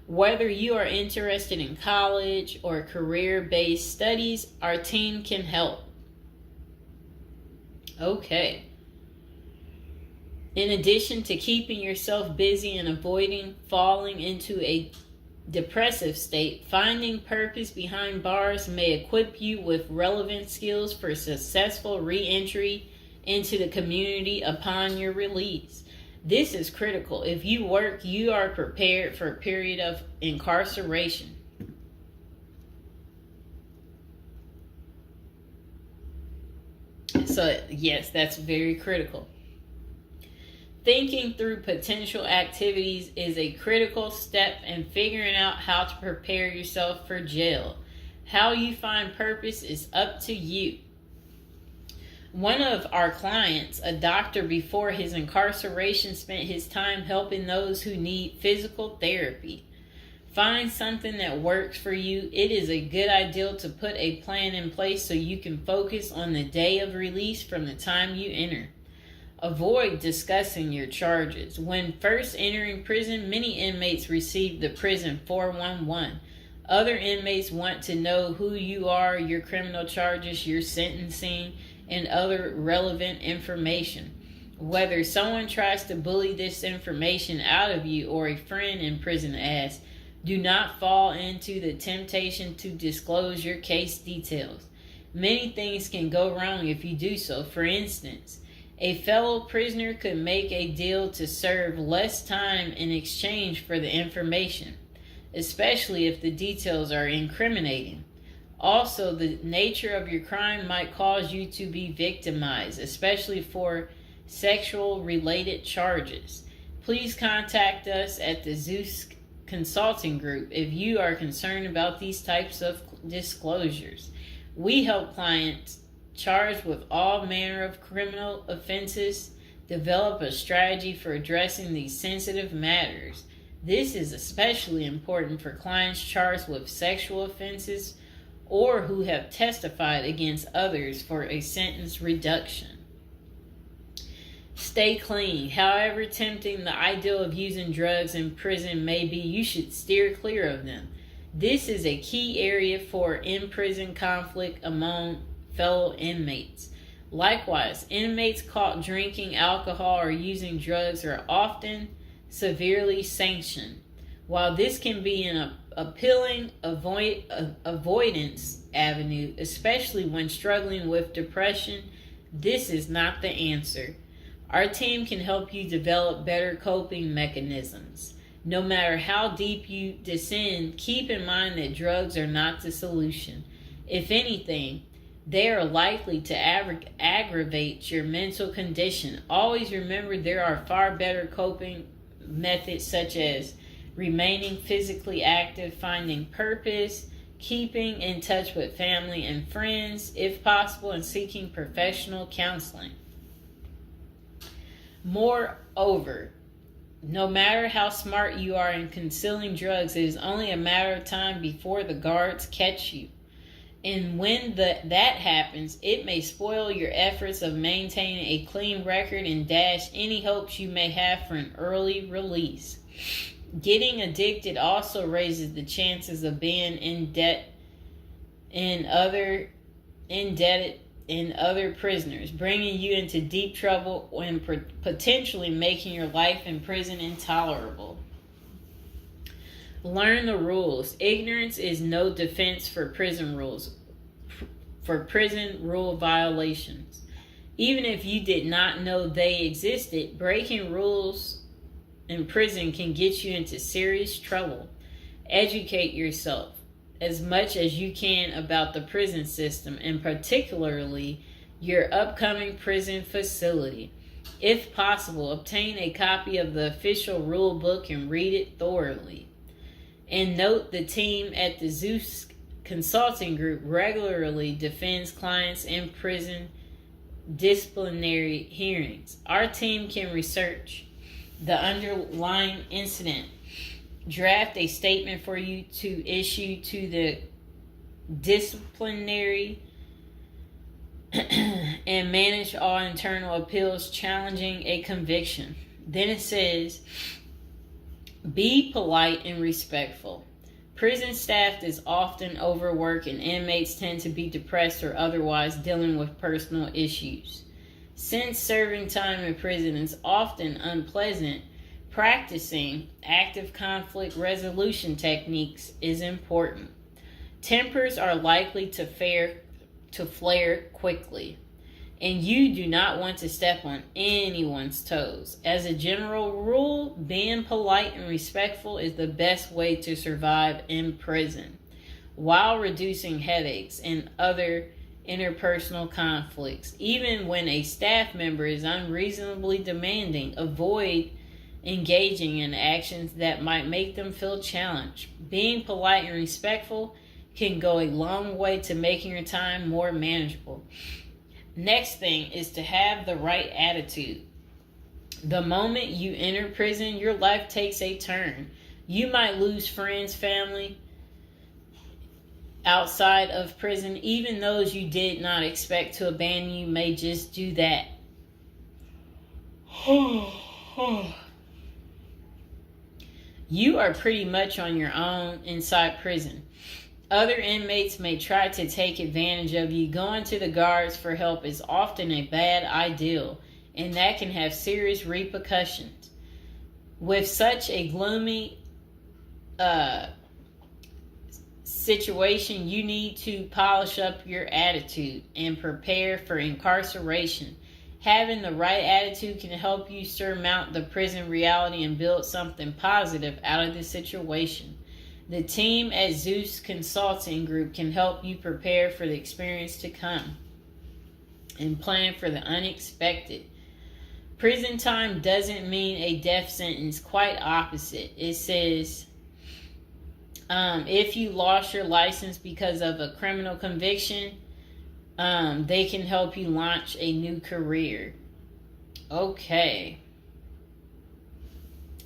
Whether you are interested in college or career-based studies, our team can help. Okay. In addition to keeping yourself busy and avoiding falling into a depressive state, finding purpose behind bars may equip you with relevant skills for successful re-entry into the community upon your release. This is critical. If you work, you are prepared for a period of incarceration. So, yes, that's very critical. Thinking through potential activities is a critical step in figuring out how to prepare yourself for jail. How you find purpose is up to you. One of our clients, a doctor before his incarceration, spent his time helping those who need physical therapy. Find something that works for you. It is a good idea to put a plan in place so you can focus on the day of release from the time you enter. Avoid discussing your charges. When first entering prison, many inmates receive the prison 411. Other inmates want to know who you are, your criminal charges, your sentencing, and other relevant information. Whether someone tries to bully this information out of you or a friend in prison asks, do not fall into the temptation to disclose your case details. Many things can go wrong if you do so. For instance, a fellow prisoner could make a deal to serve less time in exchange for the information, especially if the details are incriminating. Also, the nature of your crime might cause you to be victimized, especially for sexual-related charges. Please contact us at the Zeus Consulting Group if you are concerned about these types of disclosures. We help clients charged with all manner of criminal offenses develop a strategy for addressing these sensitive matters. This is especially important for clients charged with sexual offenses or who have testified against others for a sentence reduction. Stay clean. However tempting the ideal of using drugs in prison may be, you should steer clear of them. This is a key area for in-prison conflict among fellow inmates. Likewise, inmates caught drinking alcohol or using drugs are often severely sanctioned. While this can be an appealing avoidance avenue, especially when struggling with depression, this is not the answer. Our team can help you develop better coping mechanisms. No matter how deep you descend, keep in mind that drugs are not the solution. If anything, they are likely to aggravate your mental condition. Always remember there are far better coping methods such as remaining physically active, finding purpose, keeping in touch with family and friends, if possible, and seeking professional counseling. Moreover, no matter how smart you are in concealing drugs, it is only a matter of time before the guards catch you. And when that happens, it may spoil your efforts of maintaining a clean record and dash any hopes you may have for an early release. Getting addicted also raises the chances of being indebted in other prisoners, bringing you into deep trouble and potentially making your life in prison intolerable. Learn the rules. Ignorance is no defense for prison rule violations. Even if you did not know they existed, breaking rules in prison can get you into serious trouble. Educate yourself as much as you can about the prison system, and particularly your upcoming prison facility. If possible, obtain a copy of the official rule book and read it thoroughly. And note, the team at the Zeus Consulting Group regularly defends clients in prison disciplinary hearings. Our team can research the underlying incident, draft a statement for you to issue to the disciplinary, and manage all internal appeals challenging a conviction. Then it says, be polite and respectful. Prison staff is often overworked and inmates tend to be depressed or otherwise dealing with personal issues. Since serving time in prison is often unpleasant, practicing active conflict resolution techniques is important. Tempers are likely to flare quickly, and you do not want to step on anyone's toes. As a general rule, being polite and respectful is the best way to survive in prison, while reducing headaches and other interpersonal conflicts. Even when a staff member is unreasonably demanding, avoid engaging in actions that might make them feel challenged. Being polite and respectful can go a long way to making your time more manageable. Next thing is to have the right attitude. The moment you enter prison, your life takes a turn. You might lose friends, family outside of prison. Even those you did not expect to abandon you may just do that. You are pretty much on your own inside prison. Other inmates may try to take advantage of you. Going to the guards for help is often a bad idea, and that can have serious repercussions. With such a gloomy situation, you need to polish up your attitude and prepare for incarceration. Having the right attitude can help you surmount the prison reality and build something positive out of the situation. The team at Zeus Consulting Group can help you prepare for the experience to come and plan for the unexpected. Prison time doesn't mean a death sentence, quite opposite. It says, if you lost your license because of a criminal conviction, they can help you launch a new career. Okay.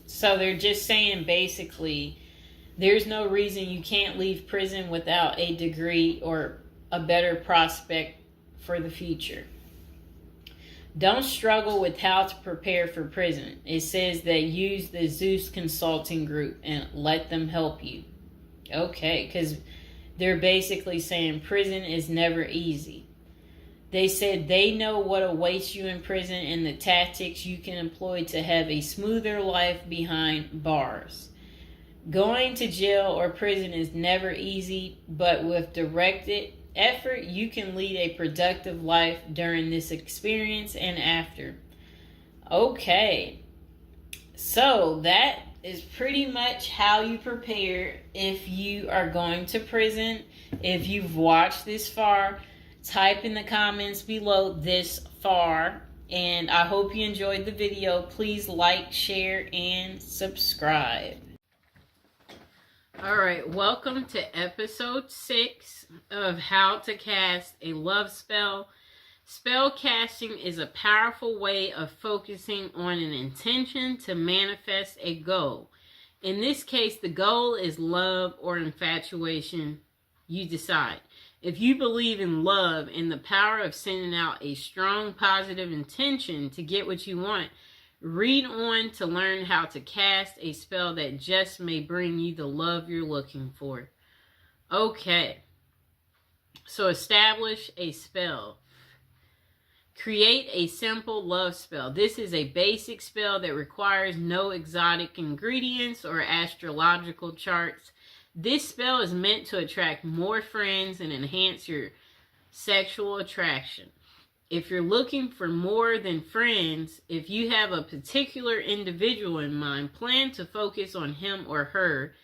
So they're just saying basically, there's no reason you can't leave prison without a degree or a better prospect for the future. Don't struggle with how to prepare for prison. It says that use the Zeus Consulting Group and let them help you. Okay, because they're basically saying prison is never easy. They said they know what awaits you in prison and the tactics you can employ to have a smoother life behind bars. Going to jail or prison is never easy, but with directed effort, you can lead a productive life during this experience and after. Okay, so that is pretty much how you prepare if you are going to prison. If you've watched this far, type in the comments below this far, and I hope you enjoyed the video. Please like, share, and subscribe. Alright, welcome to episode 6 of how to cast a love spell. Spell casting is a powerful way of focusing on an intention to manifest a goal. In this case, the goal is love or infatuation. You decide. If you believe in love and the power of sending out a strong positive intention to get what you want, read on to learn how to cast a spell that just may bring you the love you're looking for. Okay, so establish a spell. Create a simple love spell. This is a basic spell that requires no exotic ingredients or astrological charts. This spell is meant to attract more friends and enhance your sexual attraction. If you're looking for more than friends, if you have a particular individual in mind, plan to focus on him or her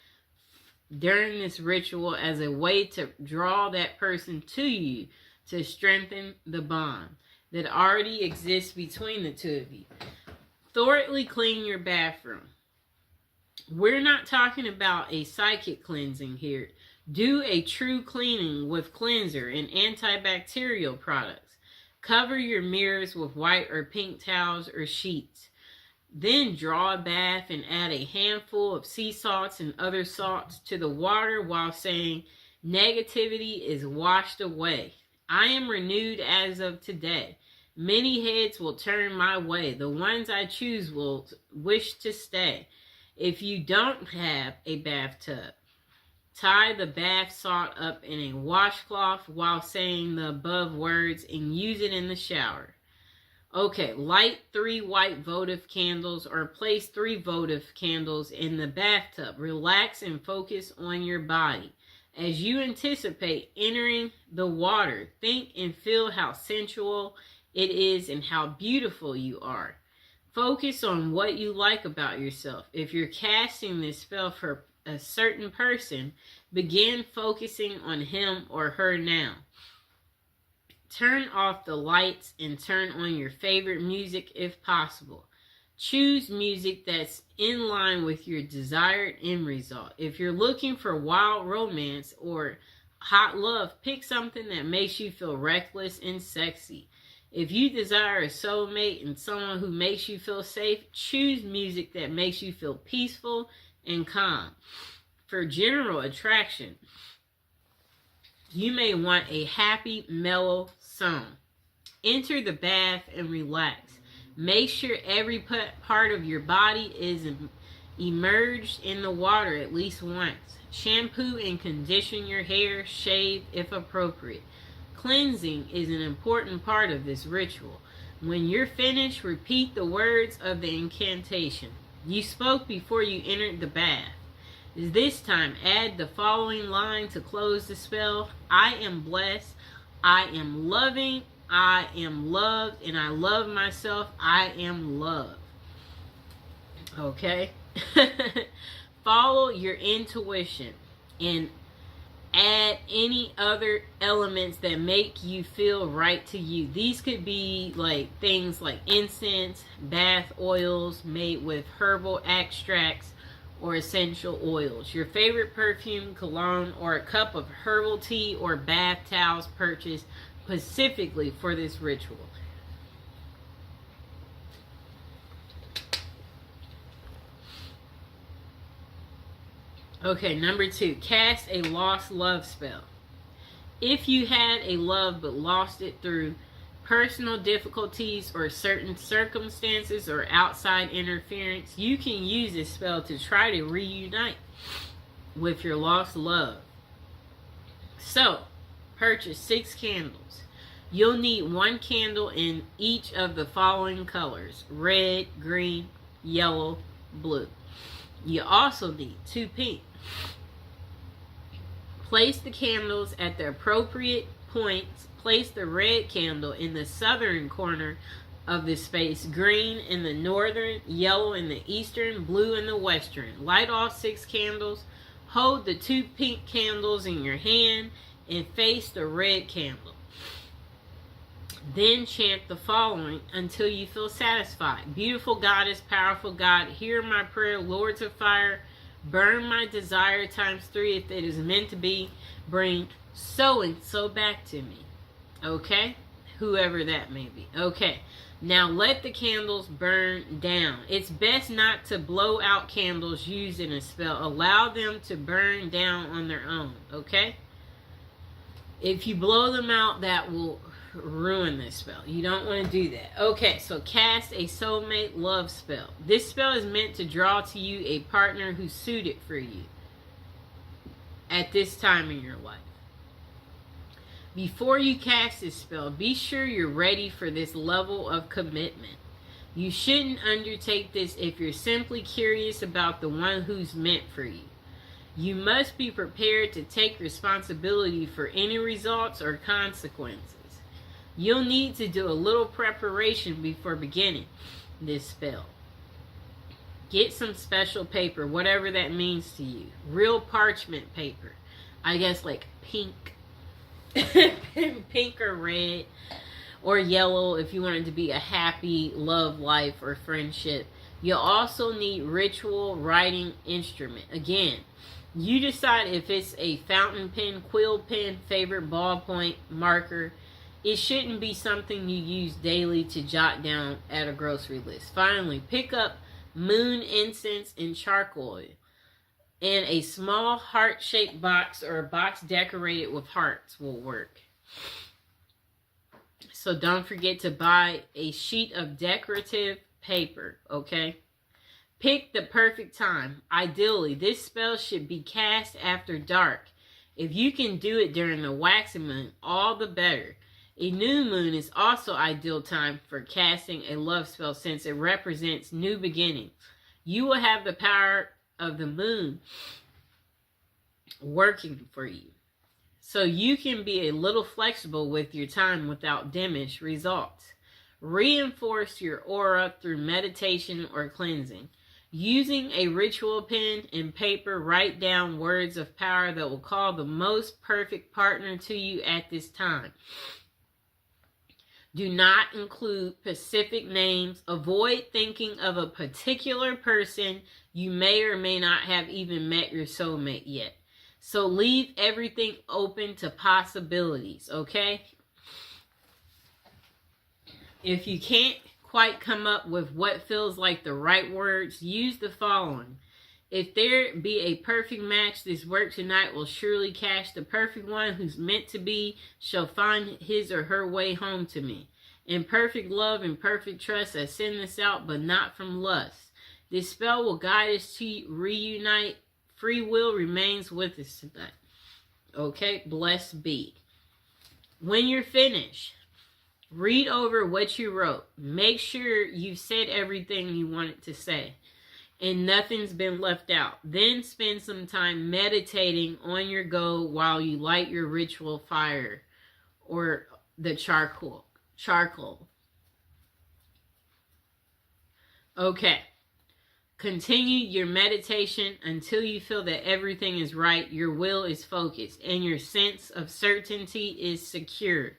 during this ritual as a way to draw that person to you to strengthen the bond that already exists between the two of you. Thoroughly clean your bathroom. We're not talking about a psychic cleansing here. Do a true cleaning with cleanser and antibacterial products. Cover your mirrors with white or pink towels or sheets. Then draw a bath and add a handful of sea salts and other salts to the water while saying, negativity is washed away. I am renewed as of today. Many heads will turn my way. The ones I choose will wish to stay. If you don't have a bathtub, tie the bath salt up in a washcloth while saying the above words and use it in the shower. Okay, light 3 white votive candles or place 3 votive candles in the bathtub. Relax and focus on your body. As you anticipate entering the water, think and feel how sensual it is and how beautiful you are. Focus on what you like about yourself. If you're casting this spell for a certain person, begin focusing on him or her now. Turn off the lights and turn on your favorite music if possible. Choose music that's in line with your desired end result. If you're looking for wild romance or hot love, pick something that makes you feel reckless and sexy. If you desire a soulmate and someone who makes you feel safe, choose music that makes you feel peaceful and calm. For general attraction, you may want a happy, mellow song. Enter the bath and relax. Make sure every part of your body is immersed in the water at least once. Shampoo and condition your hair, shave if appropriate. Cleansing is an important part of this ritual. When you're finished, repeat the words of the incantation you spoke before you entered the bath. This time, add the following line to close the spell. I am blessed. I am loving. I am loved. And I love myself. I am loved. Okay? Follow your intuition and add any other elements that make you feel right to you. These could be like things like incense, bath oils made with herbal extracts or essential oils, your favorite perfume, cologne, or a cup of herbal tea or bath towels purchased specifically for this ritual. Okay, number 2, cast a lost love spell. If you had a love but lost it through personal difficulties or certain circumstances or outside interference, you can use this spell to try to reunite with your lost love. So, purchase 6 candles. You'll need 1 candle in each of the following colors: red, green, yellow, blue. You also need 2 pink. Place the candles at the appropriate points. Place the red candle in the southern corner of the space, green in the northern, yellow in the eastern, blue in the western. Light all 6 candles. Hold the 2 pink candles in your hand and face the red candle. Then chant the following until you feel satisfied. Beautiful goddess, powerful God, hear my prayer. Lords of fire, burn my desire ×3 if it is meant to be. Bring so and so back to me. Okay? Whoever that may be. Okay. Now let the candles burn down. It's best not to blow out candles used in a spell. Allow them to burn down on their own. Okay? If you blow them out, that will ruin this spell. You don't want to do that. Okay, so cast a soulmate love spell. This spell is meant to draw to you a partner who's suited for you at this time in your life. Before you cast this spell, be sure you're ready for this level of commitment. You shouldn't undertake this if you're simply curious about the one who's meant for you. You must be prepared to take responsibility for any results or consequences. You'll need to do a little preparation before beginning this spell. Get some special paper, whatever that means to you. Real parchment paper. I guess like pink. Pink or red or yellow if you want it to be a happy love life or friendship. You'll also need ritual writing instrument. Again, you decide if it's a fountain pen, quill pen, favorite ballpoint, marker. It shouldn't be something you use daily to jot down at a grocery list. Finally, pick up moon incense and charcoal. And a small heart-shaped box or a box decorated with hearts will work. So don't forget to buy a sheet of decorative paper, okay? Pick the perfect time. Ideally, this spell should be cast after dark. If you can do it during the waxing moon, all the better. A new moon is also ideal time for casting a love spell since it represents new beginnings. You will have the power of the moon working for you, so you can be a little flexible with your time without diminished results. Reinforce your aura through meditation or cleansing. Using a ritual pen and paper, write down words of power that will call the most perfect partner to you at this time. Do not include specific names. Avoid thinking of a particular person. You may or may not have even met your soulmate yet. So leave everything open to possibilities, okay? If you can't quite come up with what feels like the right words, use the following. If there be a perfect match, this work tonight will surely catch the perfect one who's meant to be, shall find his or her way home to me. In perfect love and perfect trust, I send this out, but not from lust. This spell will guide us to reunite. Free will remains with us tonight. Okay, blessed be. When you're finished, read over what you wrote. Make sure you've said everything you wanted to say and nothing's been left out. Then spend some time meditating on your goal while you light your ritual fire or the charcoal. Okay. Continue your meditation until you feel that everything is right, your will is focused, and your sense of certainty is secure.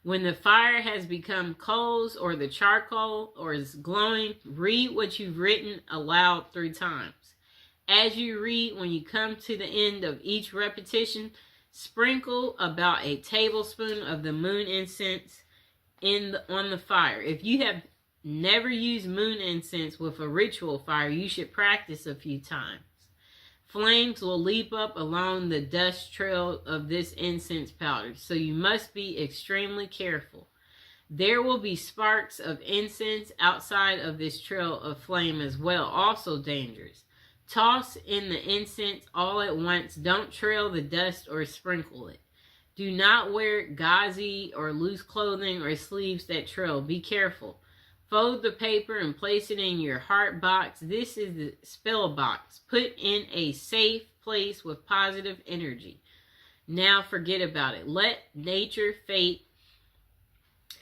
When the fire has become coals or the charcoal or is glowing, read what you've written aloud 3 times. As you read, when you come to the end of each repetition, sprinkle about a tablespoon of the moon incense on the fire. If you have never used moon incense with a ritual fire, you should practice a few times. Flames will leap up along the dust trail of this incense powder, so you must be extremely careful. There will be sparks of incense outside of this trail of flame as well, also dangerous. Toss in the incense all at once. Don't trail the dust or sprinkle it. Do not wear gauzy or loose clothing or sleeves that trail. Be careful. Fold the paper and place it in your heart box. This is the spell box. Put in a safe place with positive energy. Now forget about it. Let nature, fate,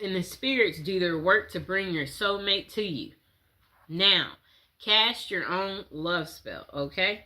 and the spirits do their work to bring your soulmate to you. Now, cast your own love spell, okay?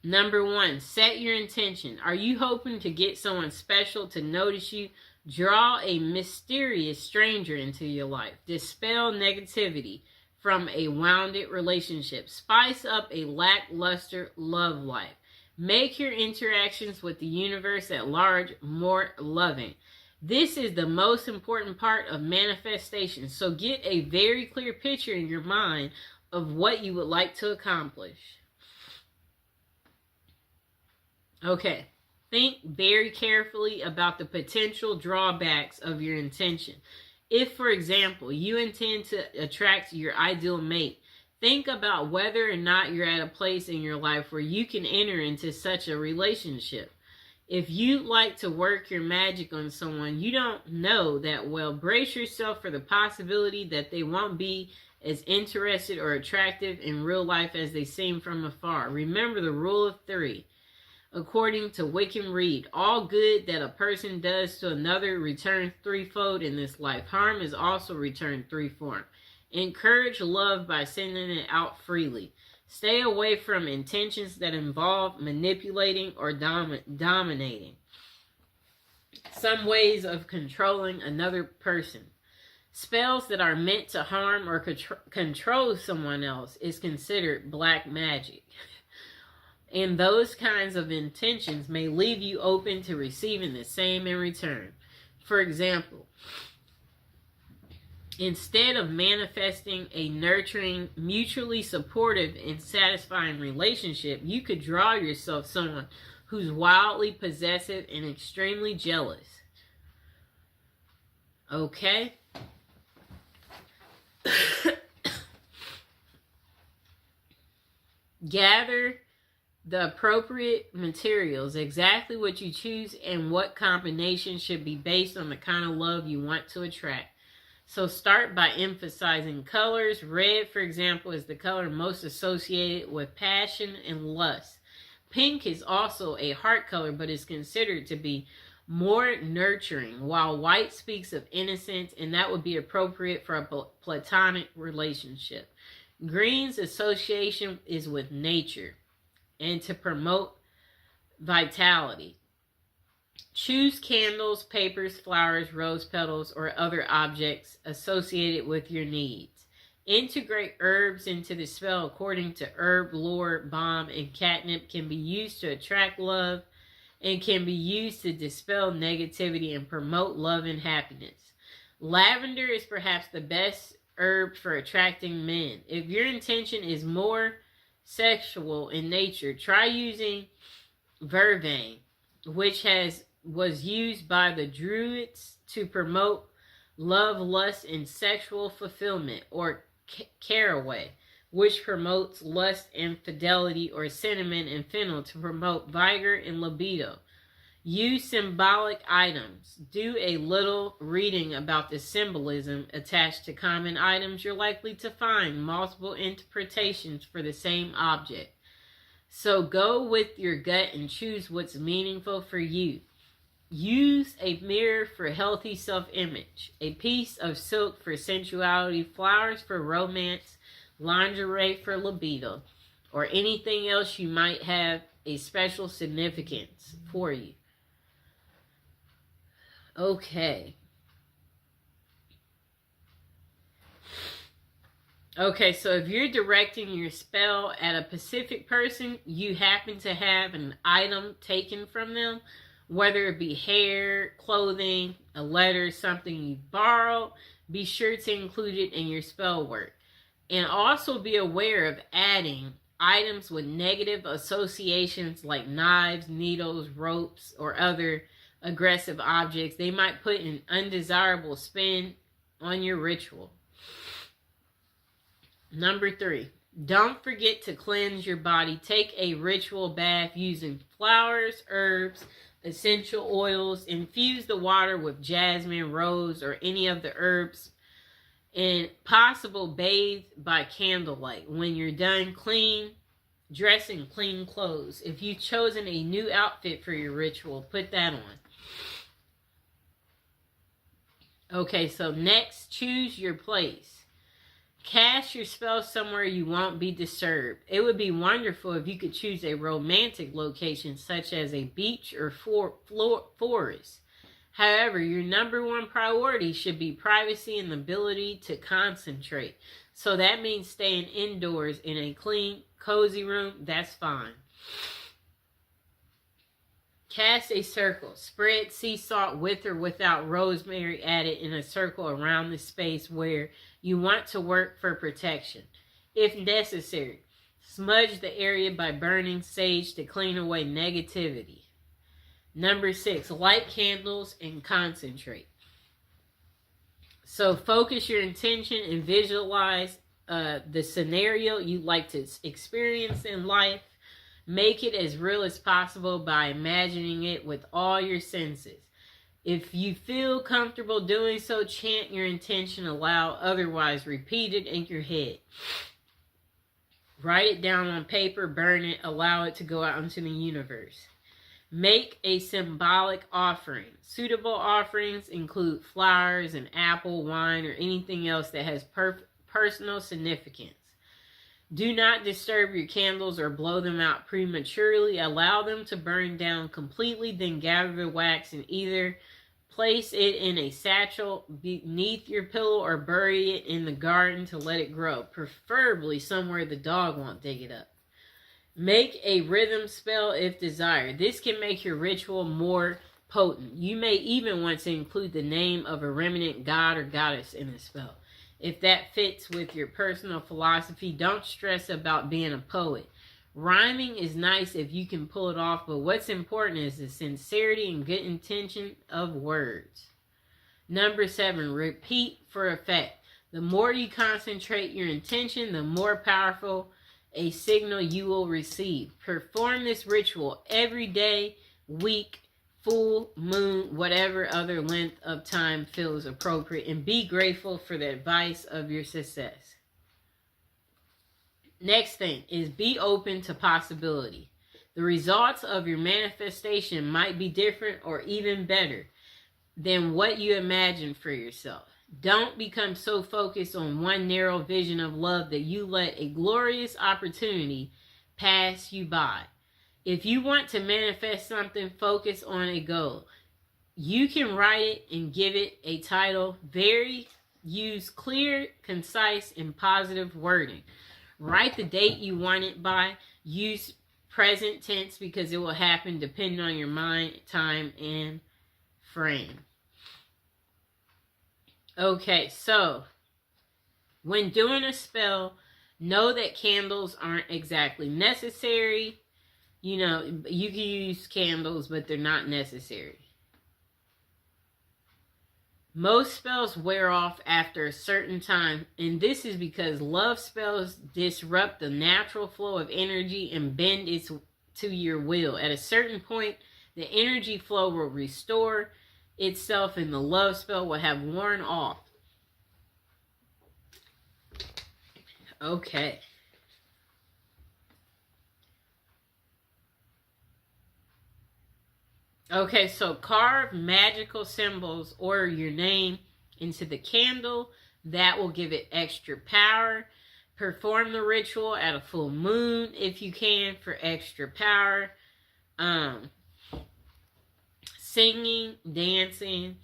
Number 1, set your intention. Are you hoping to get someone special to notice you? Draw a mysterious stranger into your life. Dispel negativity from a wounded relationship. Spice up a lackluster love life. Make your interactions with the universe at large more loving. This is the most important part of manifestation. So get a very clear picture in your mind of what you would like to accomplish. Okay. Think very carefully about the potential drawbacks of your intention. If, for example, you intend to attract your ideal mate, think about whether or not you're at a place in your life where you can enter into such a relationship. If you like to work your magic on someone you don't know that well, brace yourself for the possibility that they won't be as interested or attractive in real life as they seem from afar. Remember the rule of 3. According to Wickham Reed, all good that a person does to another returns threefold in this life. Harm is also returned threefold. Encourage love by sending it out freely. Stay away from intentions that involve manipulating or dominating. Some ways of controlling another person. Spells that are meant to harm or control someone else is considered black magic. And those kinds of intentions may leave you open to receiving the same in return. For example, instead of manifesting a nurturing, mutually supportive, and satisfying relationship, you could draw yourself someone who's wildly possessive and extremely jealous. Okay? Gather the appropriate materials, exactly what you choose and what combination should be based on the kind of love you want to attract. So start by emphasizing colors. Red, for example, is the color most associated with passion and lust. Pink is also a heart color, but is considered to be more nurturing, while white speaks of innocence, and that would be appropriate for a platonic relationship. Green's association is with nature and to promote vitality. Choose candles, papers, flowers, rose petals, or other objects associated with your needs. Integrate herbs into the spell according to herb lore. Balm and catnip can be used to attract love and can be used to dispel negativity and promote love and happiness. Lavender is perhaps the best herb for attracting men. If your intention is more sexual in nature, try using vervain, which was used by the Druids to promote love, lust, and sexual fulfillment, or caraway, which promotes lust and fidelity, or cinnamon and fennel to promote vigor and libido. Use symbolic items. Do a little reading about the symbolism attached to common items. You're likely to find multiple interpretations for the same object. So go with your gut and choose what's meaningful for you. Use a mirror for healthy self-image, a piece of silk for sensuality, flowers for romance, lingerie for libido, or anything else you might have a special significance for you. Okay. Okay, so if you're directing your spell at a specific person, you happen to have an item taken from them, whether it be hair, clothing, a letter, something you borrowed, be sure to include it in your spell work. And also be aware of adding items with negative associations like knives, needles, ropes, or other aggressive objects. They might put an undesirable spin on your ritual. Number 3, don't forget to cleanse your body. Take a ritual bath using flowers, herbs, essential oils. Infuse the water with jasmine, rose, or any of the herbs. And possible bathe by candlelight. When you're done, dress in clean clothes. If you've chosen a new outfit for your ritual, put that on. Okay, so next, choose your place. Cast your spell somewhere you won't be disturbed. It would be wonderful if you could choose a romantic location such as a beach or forest. However, your number one priority should be privacy and the ability to concentrate. So that means staying indoors in a clean, cozy room. That's fine. Cast a circle. Spread sea salt with or without rosemary added in a circle around the space where you want to work for protection. If necessary, smudge the area by burning sage to clean away negativity. Number 6, light candles and concentrate. So focus your intention and visualize the scenario you'd like to experience in life. Make it as real as possible by imagining it with all your senses. If you feel comfortable doing so, chant your intention aloud, otherwise repeat it in your head. Write it down on paper, burn it, allow it to go out into the universe. Make a symbolic offering. Suitable offerings include flowers, an apple, wine, or anything else that has personal significance. Do not disturb your candles or blow them out prematurely. Allow them to burn down completely, then gather the wax and either place it in a satchel beneath your pillow or bury it in the garden to let it grow, preferably somewhere the dog won't dig it up. Make a rhythm spell if desired. This can make your ritual more potent. You may even want to include the name of a remnant god or goddess in the spell. If that fits with your personal philosophy, don't stress about being a poet. Rhyming is nice if you can pull it off, but what's important is the sincerity and good intention of words. Number 7, repeat for effect. The more you concentrate your intention, the more powerful a signal you will receive. Perform this ritual every day, week, full moon, whatever other length of time feels appropriate, and be grateful for the advice of your success. Next thing is be open to possibility. The results of your manifestation might be different or even better than what you imagined for yourself. Don't become so focused on one narrow vision of love that you let a glorious opportunity pass you by. If you want to manifest something, focus on a goal. You can write it and give it a title. Use clear, concise, and positive wording. Write the date you want it by. Use present tense because it will happen depending on your mind, time, and frame. Okay, so when doing a spell, know that candles aren't exactly necessary. You know, you can use candles, but they're not necessary. Most spells wear off after a certain time, and this is because love spells disrupt the natural flow of energy and bend it to your will. At a certain point, the energy flow will restore itself and the love spell will have worn off. Okay. Okay, so carve magical symbols or your name into the candle. That will give it extra power. Perform the ritual at a full moon if you can for extra power. Singing, dancing,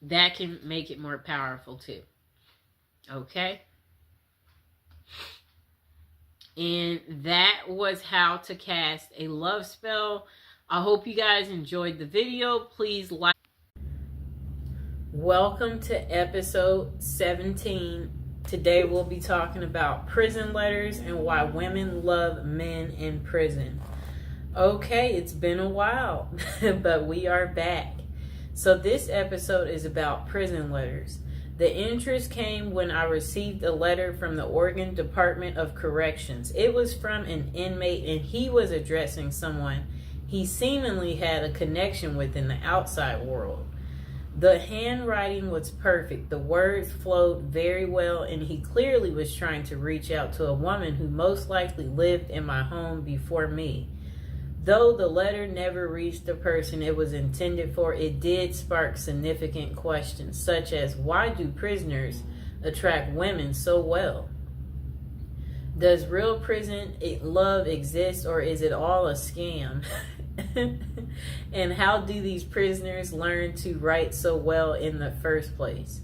that can make it more powerful too. Okay? And that was how to cast a love spell. I hope you guys enjoyed the video. Please like. Welcome to episode 17, Today we'll be talking about prison letters and why women love men in prison. Okay, it's been a while, but we are back. So this episode is about prison letters. The interest came when I received a letter from the Oregon Department of Corrections. It was from an inmate, and he was addressing someone he seemingly had a connection with in the outside world. The handwriting was perfect. The words flowed very well, and he clearly was trying to reach out to a woman who most likely lived in my home before me. Though the letter never reached the person it was intended for, it did spark significant questions, such as why do prisoners attract women so well? Does real prison love exist, or is it all a scam? And how do these prisoners learn to write so well in the first place?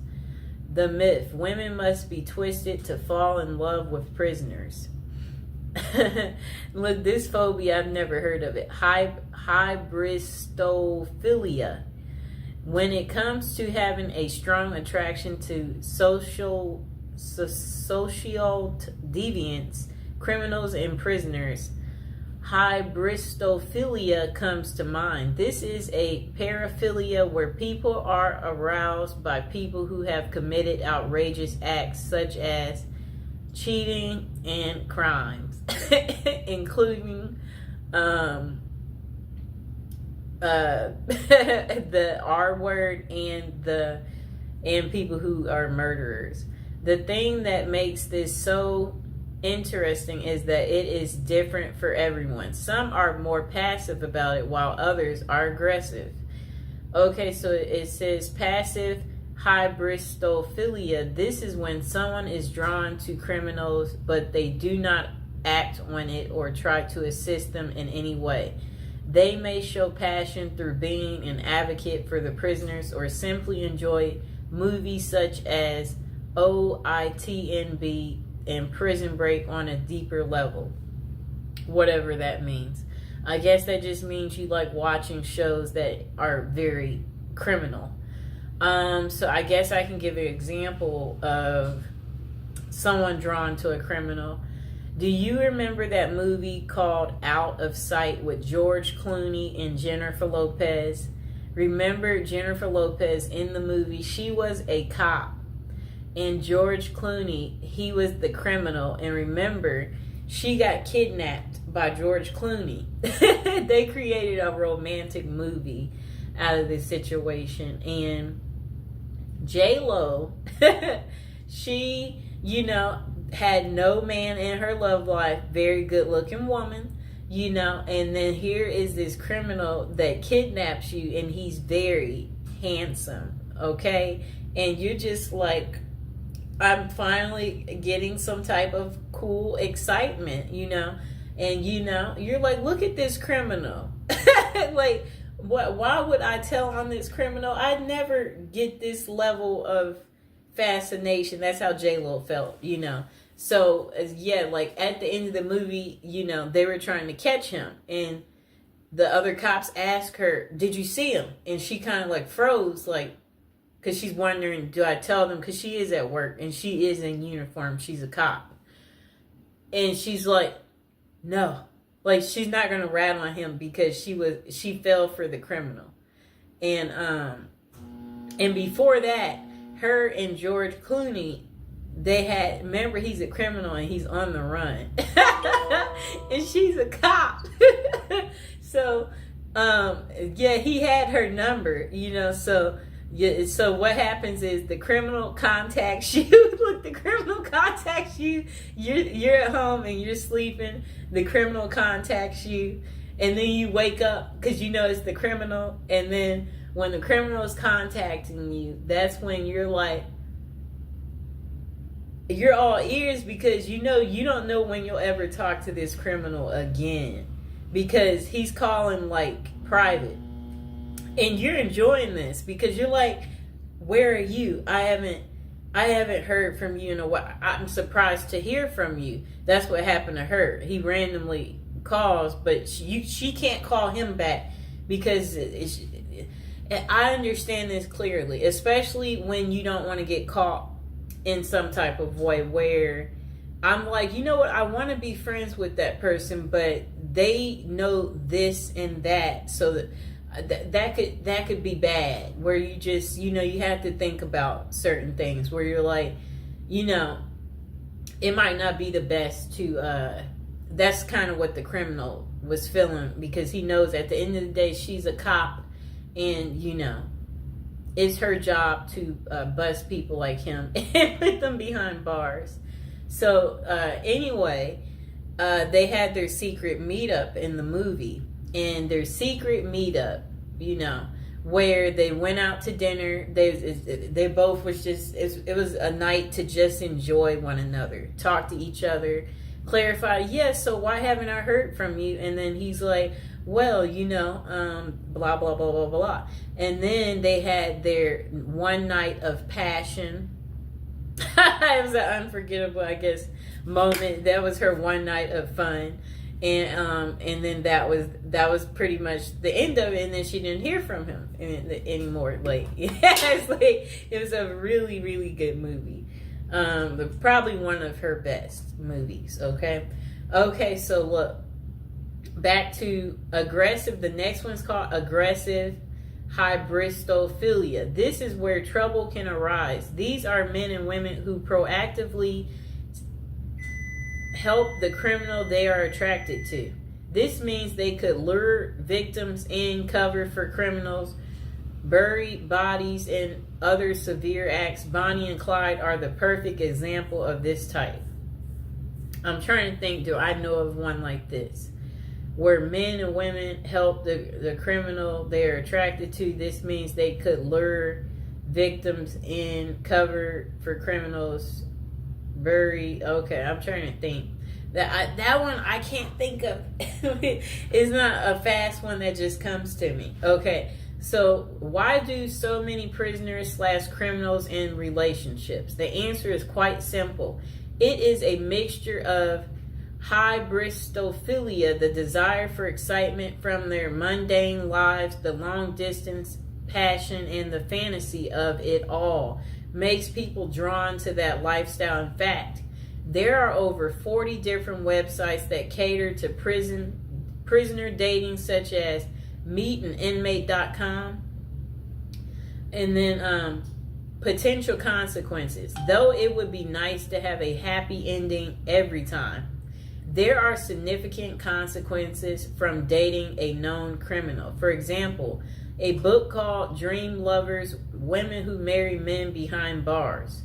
The myth: women must be twisted to fall in love with prisoners. Look, this phobia, I've never heard of it. Hybristophilia. When it comes to having a strong attraction to social deviants, criminals, and prisoners, hybristophilia comes to mind. This is a paraphilia where people are aroused by people who have committed outrageous acts such as cheating and crimes, including the R word and people who are murderers. The thing that makes this so interesting is that it is different for everyone. Some are more passive about it while others are aggressive. Okay, so it says passive hybristophilia. This is when someone is drawn to criminals, but they do not act on it or try to assist them in any way. They may show passion through being an advocate for the prisoners or simply enjoy movies such as OITNB and Prison Break on a deeper level. Whatever that means. I guess that just means you like watching shows that are very criminal. So I guess I can give an example of someone drawn to a criminal. Do you remember that movie called Out of Sight with George Clooney and Jennifer Lopez? Remember Jennifer Lopez in the movie? She was a cop. And George Clooney, he was the criminal. And remember, she got kidnapped by George Clooney. They created a romantic movie out of this situation. And J-Lo, she, had no man in her love life. Very good looking woman, and then here is this criminal that kidnaps you, and he's very handsome, okay? And you're just like, I'm finally getting some type of cool excitement, and you're like, look at this criminal. Like, why would I tell on this criminal? I'd never get this level of fascination. That's how J-Lo felt, So, yeah, like at the end of the movie, they were trying to catch him, and the other cops asked her, did you see him? And she kind of like froze, like, because she's wondering, do I tell them? Because she is at work and she is in uniform. She's a cop. And she's like, no. Like, she's not going to rat on him because she fell for the criminal. And before that, her and George Clooney, remember, he's a criminal and he's on the run. And she's a cop. So, he had her number, so... Yeah, so what happens is the criminal contacts you. Look, the criminal contacts you. You're at home and you're sleeping. The criminal contacts you, and then you wake up because it's the criminal. And then when the criminal is contacting you, that's when you're like, you're all ears because you don't know when you'll ever talk to this criminal again because he's calling like private. And you're enjoying this because you're like, where are you? I haven't heard from you in a while. I'm surprised to hear from you. That's what happened to her. He randomly calls, but she can't call him back because I understand this clearly, especially when you don't want to get caught in some type of way where I'm like, you know what, I want to be friends with that person, but they know this and that, so that could be bad, where you just, you know, you have to think about certain things where you're like, you know, it might not be the best to that's kind of what the criminal was feeling, because he knows at the end of the day she's a cop, and you know, it's her job to bust people like him and put them behind bars. So anyway, they had their secret meetup in the movie, and their secret meetup, you know, where they went out to dinner. They both was just, it was a night to just enjoy one another, talk to each other, clarify, yes, so why haven't I heard from you? And then he's like, well, you know, blah, blah, blah, blah, blah. And then they had their one night of passion. It was an unforgettable, I guess, moment. That was her one night of fun. And then that was pretty much the end of it. And then she didn't hear from him anymore. Like, it's like, it was a really, really good movie. Probably one of her best movies. Okay, so look, back to aggressive. The next one's called aggressive hybristophilia. This is where trouble can arise. These are men and women who proactively help the criminal they are attracted to. This means they could lure victims in, cover for criminals, bury bodies, and other severe acts. Bonnie and Clyde are the perfect example of this type. I'm trying to think, do I know of one like this? Where men and women help the criminal they're attracted to. This means they could lure victims in, cover for criminals, bury. Okay, I'm trying to think. That one I can't think of. It's not a fast one that just comes to me. Okay, so why do so many prisoners / criminals in relationships? The answer is quite simple. It is a mixture of hybristophilia, the desire for excitement from their mundane lives, the long distance passion, and the fantasy of it all makes people drawn to that lifestyle. In fact, there are over 40 different websites that cater to prisoner dating, such as meetaninmate.com. And then potential consequences. Though it would be nice to have a happy ending every time, there are significant consequences from dating a known criminal. For example, a book called Dream Lovers: Women Who Marry Men Behind Bars.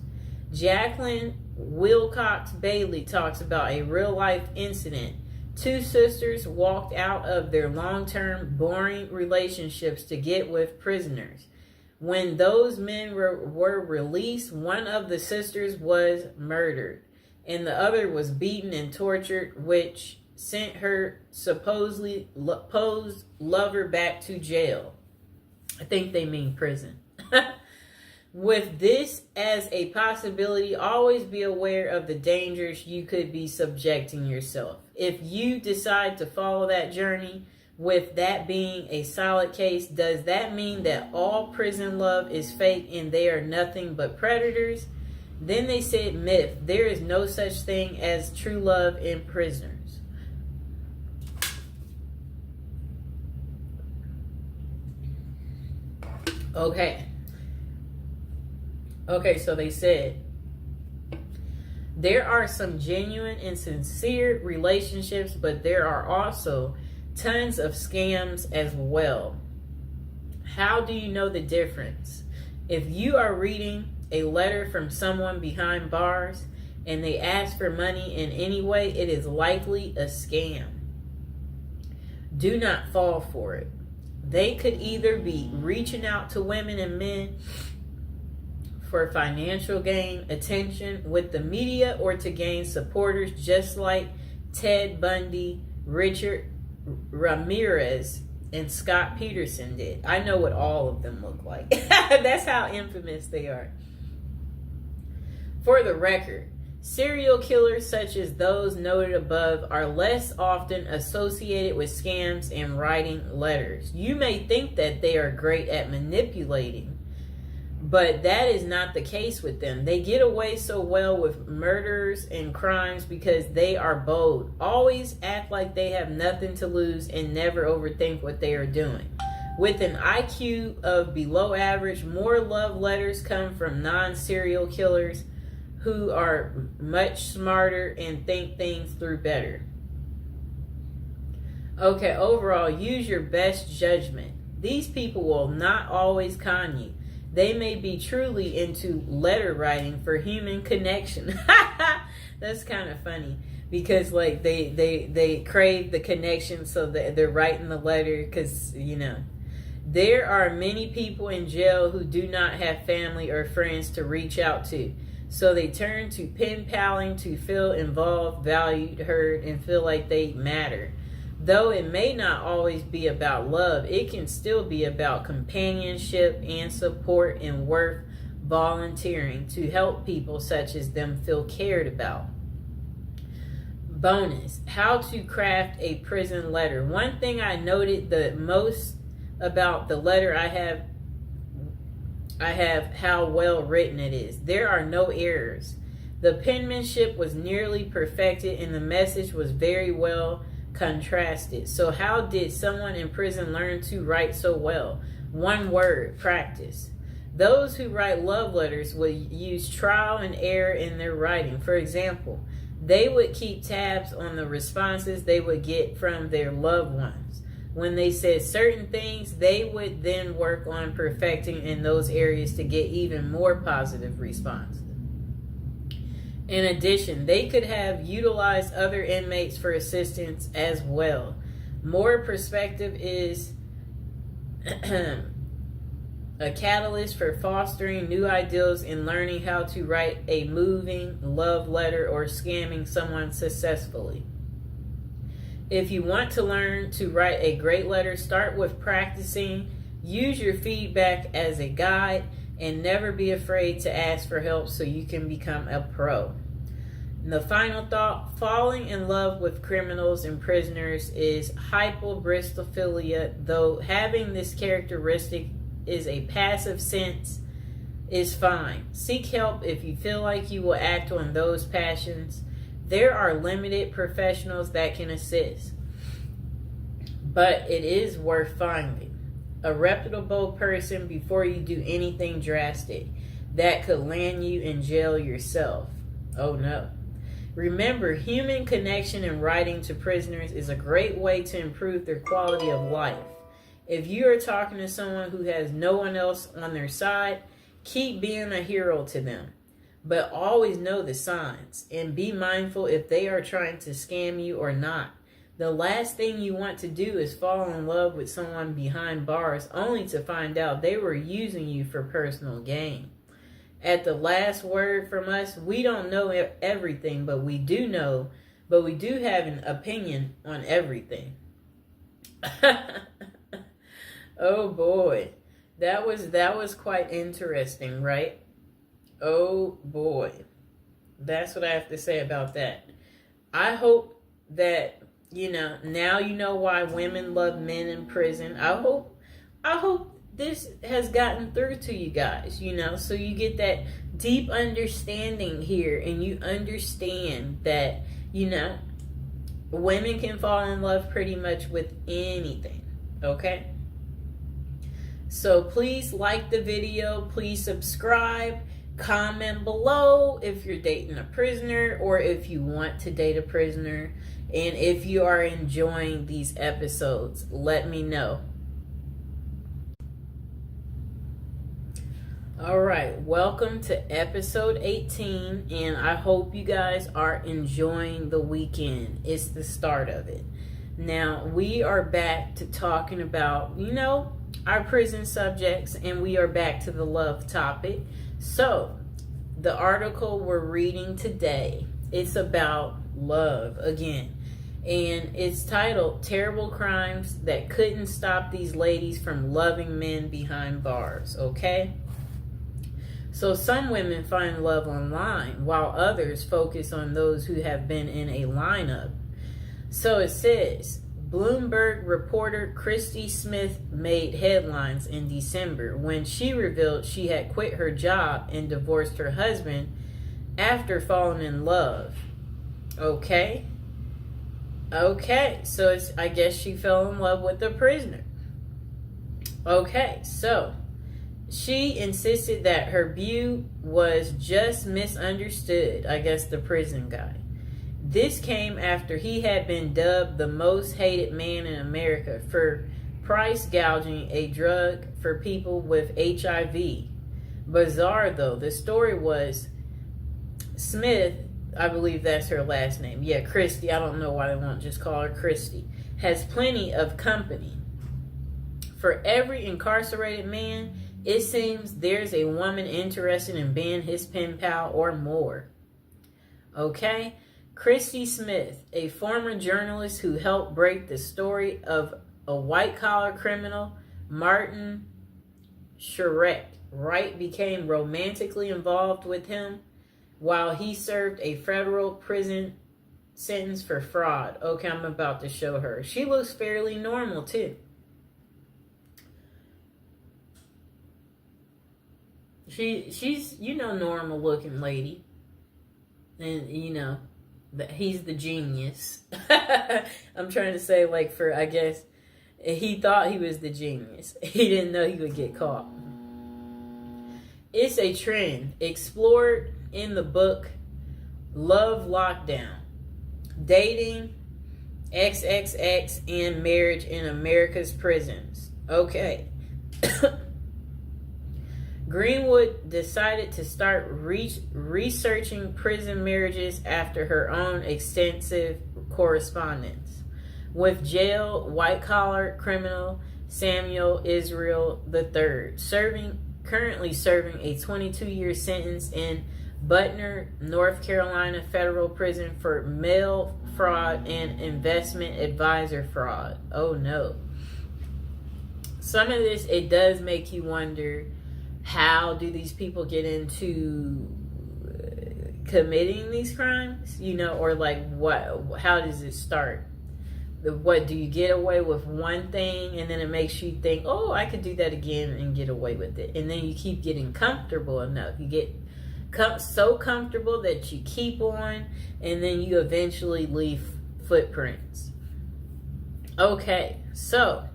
Jacqueline Wilcox Bailey talks about a real-life incident. Two sisters walked out of their long-term, boring relationships to get with prisoners. When those men were released, one of the sisters was murdered, and the other was beaten and tortured, which sent her supposedly posed lover back to jail. I think they mean prison. With this as a possibility, always be aware of the dangers you could be subjecting yourself. If you decide to follow that journey, with that being a solid case, does that mean that all prison love is fake and they are nothing but predators? Then they said myth. There is no such thing as true love in prisoners. Okay, so they said there are some genuine and sincere relationships, but there are also tons of scams as well. How do you know the difference? If you are reading a letter from someone behind bars and they ask for money in any way, it is likely a scam. Do not fall for it. They could either be reaching out to women and men for financial gain, attention with the media, or to gain supporters, just like Ted Bundy, Richard Ramirez, and Scott Peterson did. I know what all of them look like. That's how infamous they are. For the record, serial killers such as those noted above are less often associated with scams and writing letters. You may think that they are great at manipulating, But that is not the case with them. They get away so well with murders and crimes because they are bold. Always act like they have nothing to lose and never overthink what they are doing. With an IQ of below average, more love letters come from non-serial killers who are much smarter and think things through better. Okay, overall, use your best judgment. These people will not always con you. They may be truly into letter writing for human connection. That's kind of funny because like they crave the connection, so that they're writing the letter because, you know. There are many people in jail who do not have family or friends to reach out to. So they turn to pen paling to feel involved, valued, heard, and feel like they matter. Though it may not always be about love, it can still be about companionship and support and worth volunteering to help people such as them feel cared about. Bonus, how to craft a prison letter. One thing I noted the most about the letter I have how well written it is. There are no errors. The penmanship was nearly perfected and the message was very well contrasted. So how did someone in prison learn to write so well? One word: practice. Those who write love letters will use trial and error in their writing. For example, they would keep tabs on the responses they would get from their loved ones. When they said certain things, they would then work on perfecting in those areas to get even more positive responses. In addition, they could have utilized other inmates for assistance as well. More perspective is a catalyst for fostering new ideals and learning how to write a moving love letter or scamming someone successfully. If you want to learn to write a great letter, start with practicing. Use your feedback as a guide and never be afraid to ask for help so you can become a pro. And the final thought, falling in love with criminals and prisoners is hyperbristophilia. Though having this characteristic is a passive sense is fine. Seek help if you feel like you will act on those passions. There are limited professionals that can assist, but it is worth finding a reputable person before you do anything drastic that could land you in jail yourself. Oh no. Remember, human connection and writing to prisoners is a great way to improve their quality of life. If you are talking to someone who has no one else on their side, keep being a hero to them. But always know the signs and be mindful if they are trying to scam you or not. The last thing you want to do is fall in love with someone behind bars only to find out they were using you for personal gain. At the last word from us, we don't know everything, but we do have an opinion on everything. Oh boy. That was quite interesting, right? Oh boy. That's what I have to say about that. I hope that, now you know why women love men in prison. I hope this has gotten through to you guys, so you get that deep understanding here and you understand that, women can fall in love pretty much with anything, okay? So please like the video, please subscribe, comment below if you're dating a prisoner or if you want to date a prisoner. And if you are enjoying these episodes, let me know. Alright, welcome to episode 18, and I hope you guys are enjoying the weekend. It's the start of it. Now, we are back to talking about, our prison subjects, and we are back to the love topic. So, the article we're reading today, it's about love again. And it's titled, Terrible Crimes That Couldn't Stop These Ladies from Loving Men Behind Bars, okay? So some women find love online, while others focus on those who have been in a lineup. So it says, Bloomberg reporter Christy Smith made headlines in December when she revealed she had quit her job and divorced her husband after falling in love. Okay, so I guess she fell in love with the prisoner. Okay, so she insisted that her view was just misunderstood, I guess the prison guy. This came after he had been dubbed the most hated man in America for price gouging a drug for people with HIV. Bizarre though, the story was Smith, I believe that's her last name. Yeah, Christy. I don't know why they won't just call her Christy. Has plenty of company. For every incarcerated man, it seems there's a woman interested in being his pen pal or more. Okay? Christy Smith, a former journalist who helped break the story of a white-collar criminal, Martin Charette, Wright became romantically involved with him while he served a federal prison sentence for fraud. Okay, I'm about to show her. She looks fairly normal, too. She's, normal looking lady. And, he's the genius. I'm trying to say, I guess, he thought he was the genius. He didn't know he would get caught. It's a trend explored in the book Love Lockdown, Dating, XXX, and Marriage in America's Prisons. Okay. Greenwood decided to start researching prison marriages after her own extensive correspondence with jail white-collar criminal Samuel Israel III, currently serving a 22-year sentence in Butner, North Carolina federal prison for mail fraud and investment advisor fraud. Oh no. Some of this, it does make you wonder, how do these people get into committing these crimes? Or what? How does it start? What do you get away with one thing, and then it makes you think, oh, I could do that again and get away with it, and then you keep getting comfortable enough. You get so comfortable that you keep on, and then you eventually leave footprints. Okay, so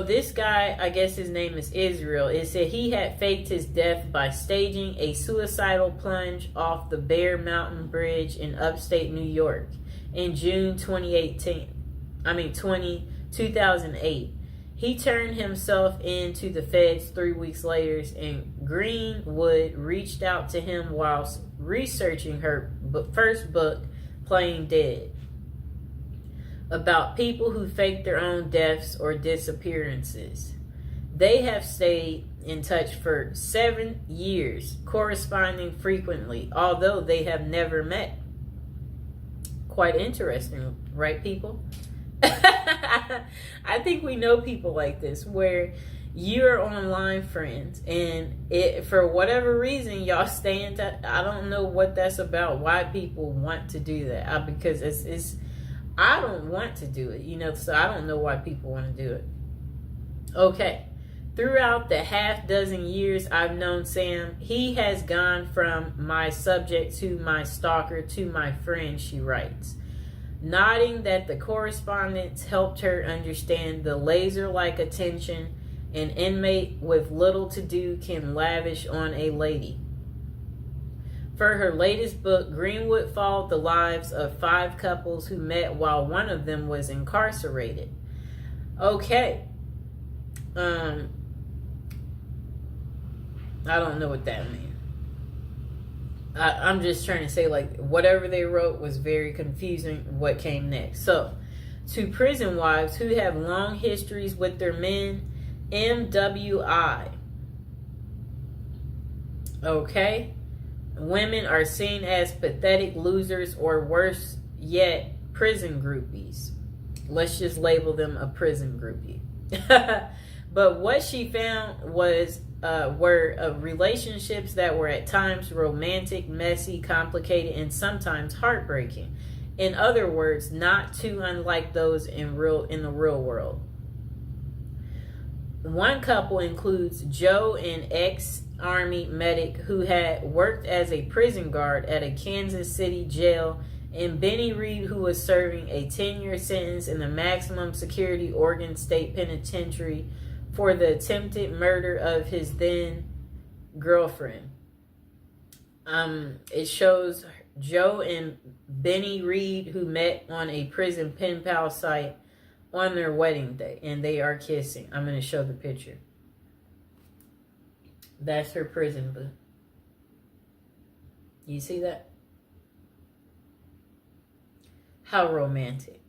this guy, I guess his name is Israel, it said he had faked his death by staging a suicidal plunge off the Bear Mountain Bridge in upstate New York in June 2008. He turned himself in to the feds 3 weeks later, and Greenwood reached out to him whilst researching her first book, Playing Dead, about people who fake their own deaths or disappearances. They have stayed in touch for 7 years, corresponding frequently, although they have never met. Quite interesting, right, people? I think we know people like this, where you're online friends, and for whatever reason, y'all stay in touch. I don't know what that's about, why people want to do that. Because it's I don't want to do it, so I don't know why people want to do it. Okay. Throughout the half dozen years I've known Sam, he has gone from my subject to my stalker to my friend, she writes, nodding that the correspondence helped her understand the laser-like attention an inmate with little to do can lavish on a lady. For her latest book, Greenwood followed the lives of 5 couples who met while one of them was incarcerated. Okay. I don't know what that means. I'm just trying to say, whatever they wrote was very confusing. What came next? So, to prison wives who have long histories with their men, MWI. Okay? Women are seen as pathetic losers, or worse yet, prison groupies. Let's just label them a prison groupie. But what she found were relationships that were at times romantic, messy, complicated, and sometimes heartbreaking. In other words, not too unlike those in the real world. One couple includes Joe, an ex-Army medic who had worked as a prison guard at a Kansas City jail, and Benny Reed, who was serving a 10-year sentence in the maximum security Oregon State Penitentiary for the attempted murder of his then girlfriend. It shows Joe and Benny Reed, who met on a prison pen pal site, on their wedding day, and they are kissing. I'm going to show the picture. That's her prison boo. You see that? How romantic.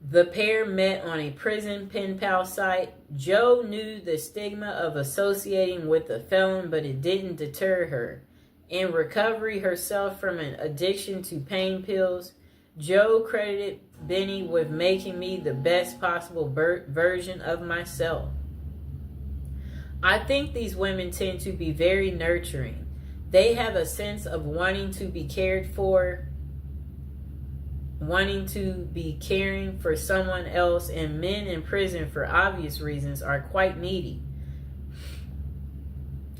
The pair met on a prison pen pal site. Joe knew the stigma of associating with a felon, but it didn't deter her. In recovery herself from an addiction to pain pills, Joe credited Benny with making me the best possible version of myself. I think these women tend to be very nurturing. They have a sense of wanting to be cared for, wanting to be caring for someone else, and men in prison, for obvious reasons, are quite needy.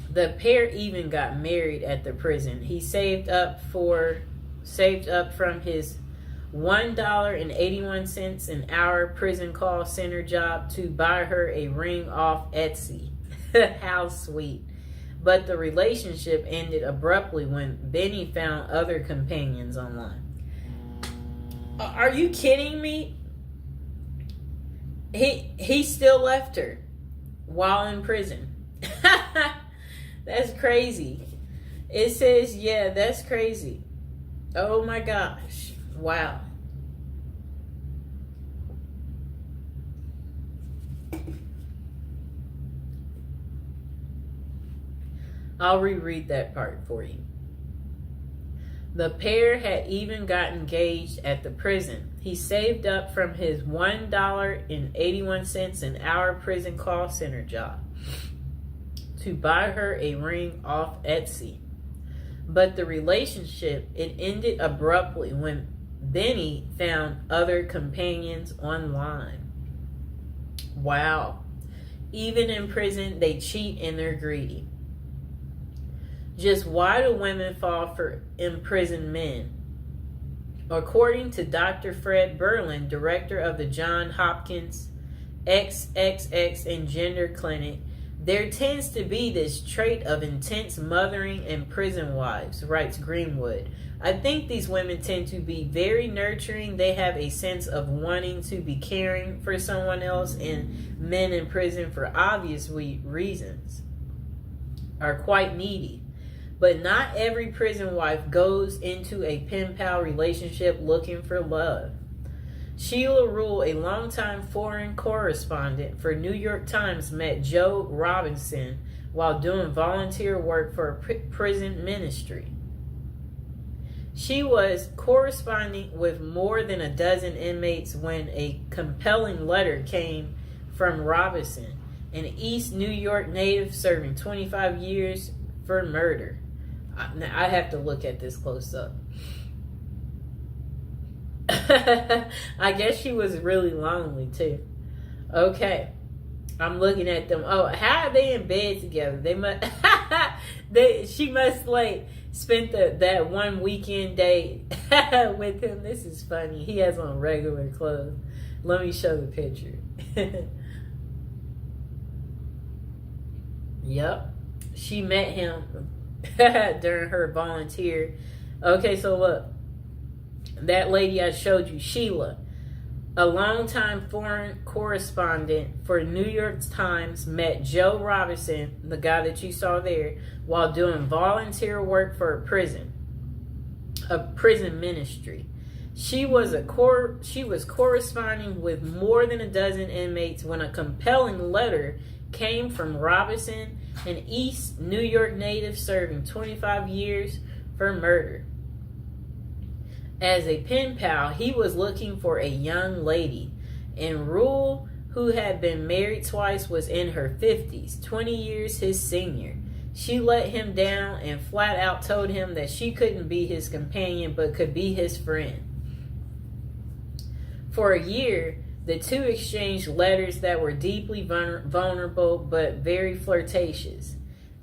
The pair even got married at the prison. He saved up from his $1.81 an hour prison call center job to buy her a ring off Etsy. How sweet. But the relationship ended abruptly when Benny found other companions online. Are you kidding me? He still left her while in prison. That's crazy. It says, yeah, that's crazy. Oh my gosh. Wow. I'll reread that part for you. The pair had even got engaged at the prison. He saved up from his $1.81 an hour prison call center job to buy her a ring off Etsy. But the relationship, it ended abruptly when Benny found other companions online. Wow. Even in prison, they cheat and they're greedy. Just why do women fall for imprisoned men? According to Dr. Fred Berlin, director of the Johns Hopkins XXX and Gender Clinic, there tends to be this trait of intense mothering in prison wives, writes Greenwood. I think these women tend to be very nurturing. They have a sense of wanting to be caring for someone else, and men in prison, for obvious reasons, are quite needy. But not every prison wife goes into a pen pal relationship looking for love. Sheila Rule, a longtime foreign correspondent for New York Times, met Joe Robinson while doing volunteer work for a prison ministry. She was corresponding with more than a dozen inmates when a compelling letter came from Robinson, an East New York native serving 25 years for murder. Now, I have to look at this close up. I guess she was really lonely too. Okay, I'm looking at them. Oh, how are they in bed together? They must. She must spent that one weekend day with him. This is funny. He has on regular clothes. Let me show the picture. Yep, she met him during her volunteer. Okay, so look. That lady I showed you, Sheila, a longtime foreign correspondent for New York Times, met Joe Robinson, the guy that you saw there, while doing volunteer work for a prison ministry. She was corresponding with more than a dozen inmates when a compelling letter came from Robinson, an East New York native serving 25 years for murder. As a pen pal, he was looking for a young lady, and Rule, who had been married twice, was in her 50s, 20 years his senior. She let him down and flat out told him that she couldn't be his companion but could be his friend. For a year, the two exchanged letters that were deeply vulnerable but very flirtatious.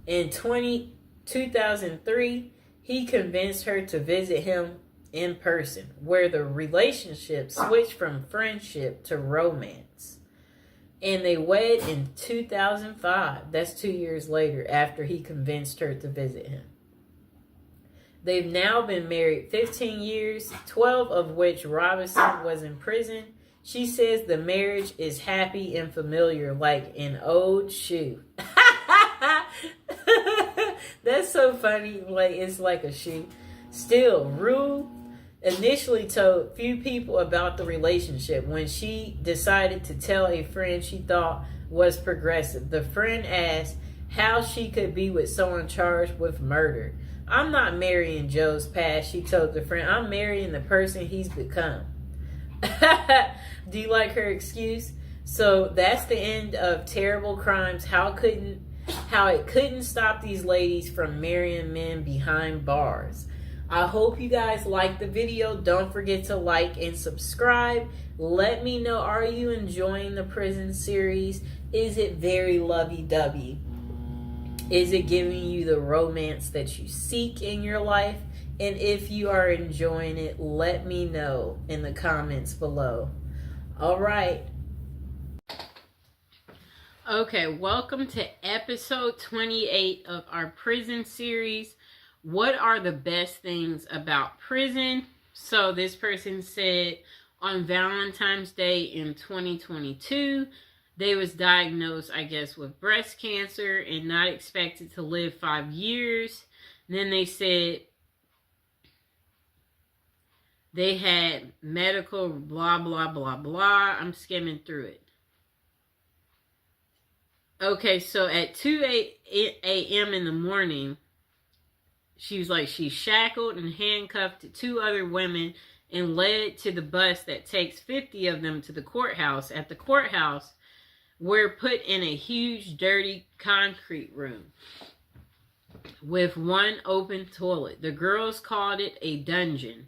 In 2003, he convinced her to visit him in person, where the relationship switched from friendship to romance. And they wed in 2005. That's 2 years later after he convinced her to visit him. They've now been married 15 years, 12 of which Robinson was in prison. She says the marriage is happy and familiar like an old shoe. That's so funny. Like, it's like a shoe. Still, Rue initially told few people about the relationship. When she decided to tell a friend she thought was progressive, the friend asked how she could be with someone charged with murder. I'm not marrying Joe's past, she told the friend. I'm marrying the person he's become. Do you like her excuse? So that's the end of Terrible Crimes. How it couldn't stop these ladies from marrying men behind bars. I hope you guys liked the video. Don't forget to like and subscribe. Let me know, are you enjoying the prison series? Is it very lovey-dovey? Is it giving you the romance that you seek in your life? And if you are enjoying it, let me know in the comments below. All right. Okay, welcome to episode 28 of our prison series. What are the best things about prison? So this person said on Valentine's Day in 2022, they was diagnosed, I guess, with breast cancer and not expected to live 5 years. Then they said they had medical blah, blah, blah, blah. I'm skimming through it. Okay, so at 2 a.m. in the morning, she was like, she's shackled and handcuffed to 2 other women and led to the bus that takes 50 of them to the courthouse. At the courthouse, we're put in a huge, dirty concrete room with one open toilet. The girls called it a dungeon.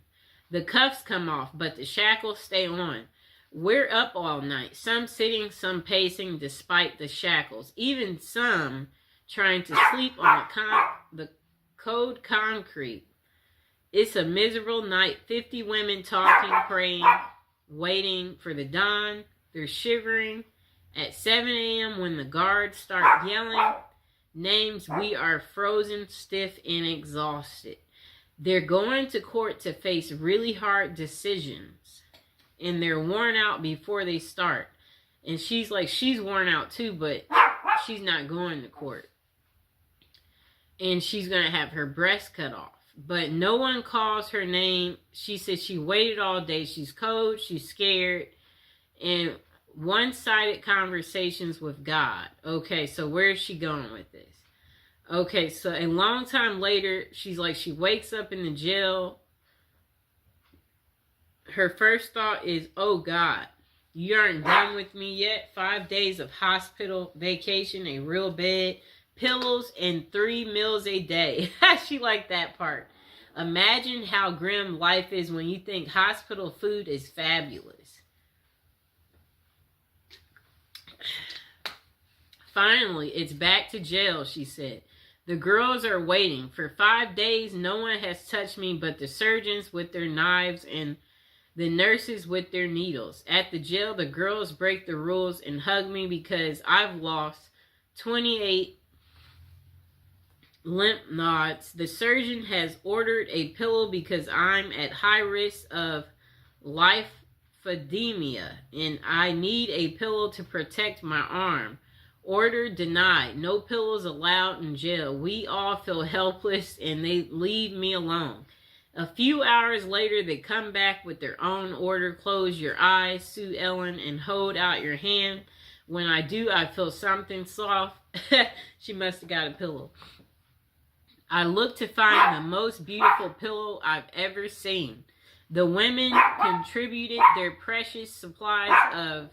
The cuffs come off, but the shackles stay on. We're up all night, some sitting, some pacing despite the shackles, even some trying to sleep on the cold concrete. It's a miserable night. 50 women talking, praying, waiting for the dawn. They're shivering. At 7 a.m. when the guards start yelling names, we are frozen, stiff, and exhausted. They're going to court to face really hard decisions, and they're worn out before they start. And she's like, she's worn out too, but she's not going to court. And she's going to have her breast cut off. But no one calls her name. She said she waited all day. She's cold. She's scared. And one-sided conversations with God. Okay, so where is she going with this? Okay, so a long time later, she's like, she wakes up in the jail. Her first thought is, oh God, you aren't done with me yet. 5 days of hospital vacation, a real bed, pillows, and 3 meals a day. She liked that part. Imagine how grim life is when you think hospital food is fabulous. Finally, it's back to jail, she said. The girls are waiting. For 5 days, no one has touched me but the surgeons with their knives and the nurses with their needles. At the jail, the girls break the rules and hug me because I've lost 28 lymph nodes. The surgeon has ordered a pillow because I'm at high risk of lymphedema and I need a pillow to protect my arm. Order denied. No pillows allowed in jail. We all feel helpless and they leave me alone. A few hours later, they come back with their own order. Close your eyes, Sue Ellen, and hold out your hand. When I do, I feel something soft. She must have got a pillow. I look to find the most beautiful pillow I've ever seen. The women contributed their precious supplies of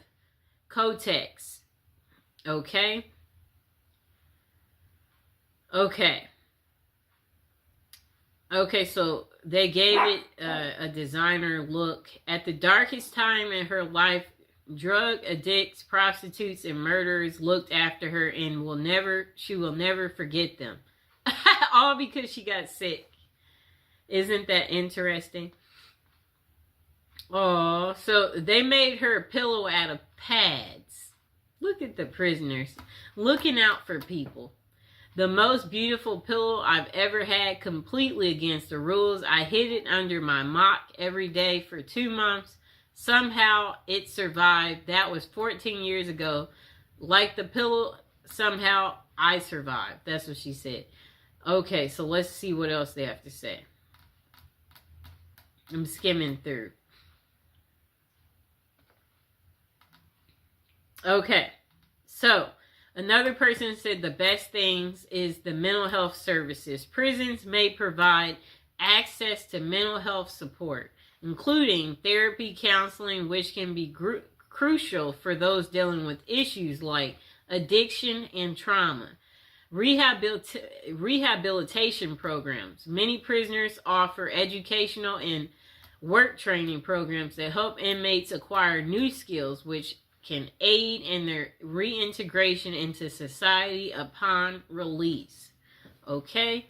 Kotex. Okay. Okay. Okay, so they gave it a designer look. At the darkest time in her life, drug addicts, prostitutes, and murderers looked after her and she will never forget them. All because she got sick. Isn't that interesting? Oh, so they made her a pillow out of pads. Look at the prisoners looking out for people. The most beautiful pillow I've ever had, completely against the rules. I hid it under my mock every day for 2 months. Somehow it survived. That was 14 years ago. Like the pillow, somehow I survived. That's what she said. Okay, so let's see what else they have to say. I'm skimming through. Okay, so another person said the best things is the mental health services. Prisons may provide access to mental health support, including therapy, counseling, which can be crucial for those dealing with issues like addiction and trauma. Rehabilitation programs. Many prisoners offer educational and work training programs that help inmates acquire new skills, which can aid in their reintegration into society upon release. Okay,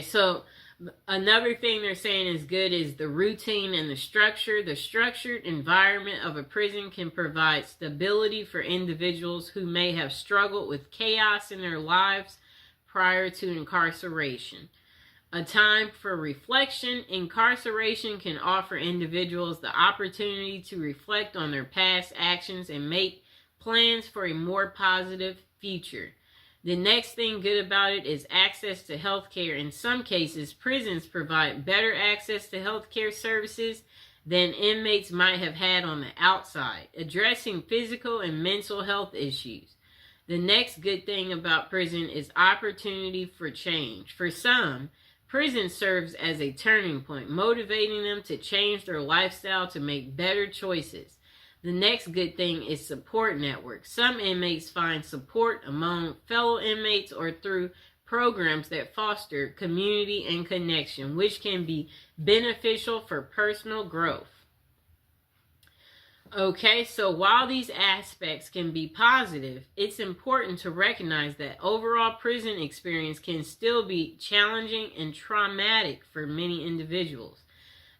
so another thing they're saying is good is the routine and the structure. The structured environment of a prison can provide stability for individuals who may have struggled with chaos in their lives prior to incarceration. A time for reflection. Incarceration can offer individuals the opportunity to reflect on their past actions and make plans for a more positive future. The next thing good about it is access to health care. In some cases, prisons provide better access to health care services than inmates might have had on the outside, addressing physical and mental health issues. The next good thing about prison is opportunity for change. For some, prison serves as a turning point, motivating them to change their lifestyle to make better choices. The next good thing is support networks. Some inmates find support among fellow inmates or through programs that foster community and connection, which can be beneficial for personal growth. Okay, so while these aspects can be positive, it's important to recognize that overall prison experience can still be challenging and traumatic for many individuals.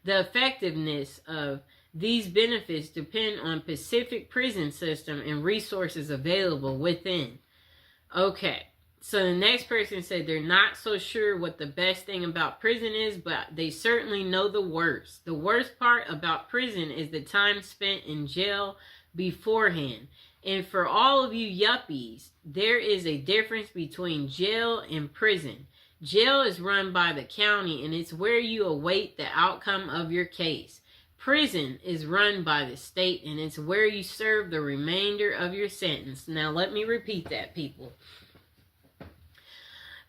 The effectiveness of these benefits depend on specific prison system and resources available within. Okay, so the next person said they're not so sure what the best thing about prison is, but they certainly know the worst. The worst part about prison is the time spent in jail beforehand. And for all of you yuppies, there is a difference between jail and prison. Jail is run by the county and it's where you await the outcome of your case. Prison is run by the state and it's where you serve the remainder of your sentence. Now let me repeat that, people.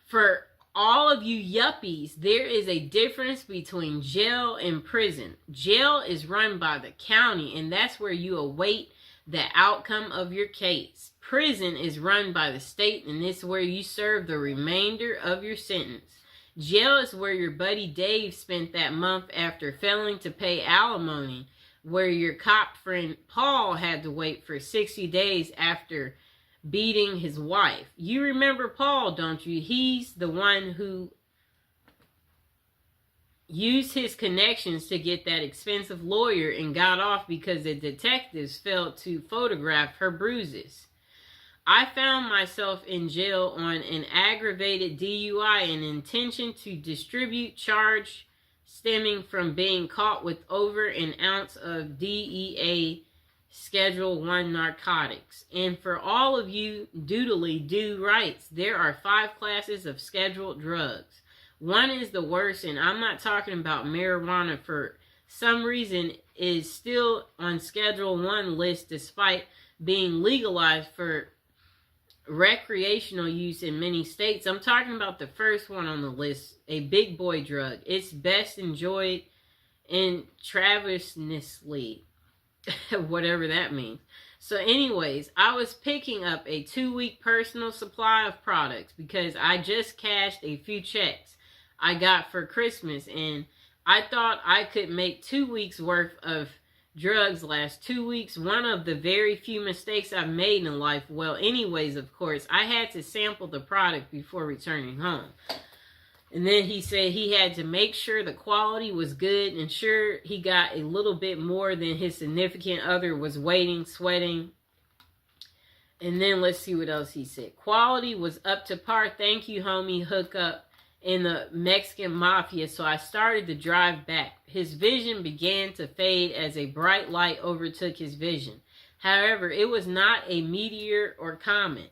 For all of you yuppies, there is a difference between jail and prison. Jail is run by the county and that's where you await the outcome of your case. Prison is run by the state and it's where you serve the remainder of your sentence. Jail is where your buddy Dave spent that month after failing to pay alimony, where your cop friend Paul had to wait for 60 days after beating his wife. You remember Paul, don't you? He's the one who used his connections to get that expensive lawyer and got off because the detectives failed to photograph her bruises. I found myself in jail on an aggravated DUI and intention to distribute charge stemming from being caught with over an ounce of DEA Schedule 1 narcotics. And for all of you doodly do rights, there are 5 classes of scheduled drugs. One is the worst, and I'm not talking about marijuana. For some reason is still on Schedule 1 list despite being legalized for recreational use in many states. I'm talking about the first one on the list, a big boy drug. It's best enjoyed intravenously, whatever that means. So anyways, I was picking up a 2-week personal supply of products because I just cashed a few checks I got for Christmas, and I thought I could make 2 weeks worth of drugs last 2 weeks. One of the very few mistakes I've made in life. Well, anyways, of course, I had to sample the product before returning home. And then he said he had to make sure the quality was good and sure he got a little bit more than his significant other was waiting, sweating. And then let's see what else he said. Quality was up to par. Thank you, homie. Hook up in the Mexican mafia. So I started to drive back. His vision began to fade as a bright light overtook his vision. However, it was not a meteor or comet,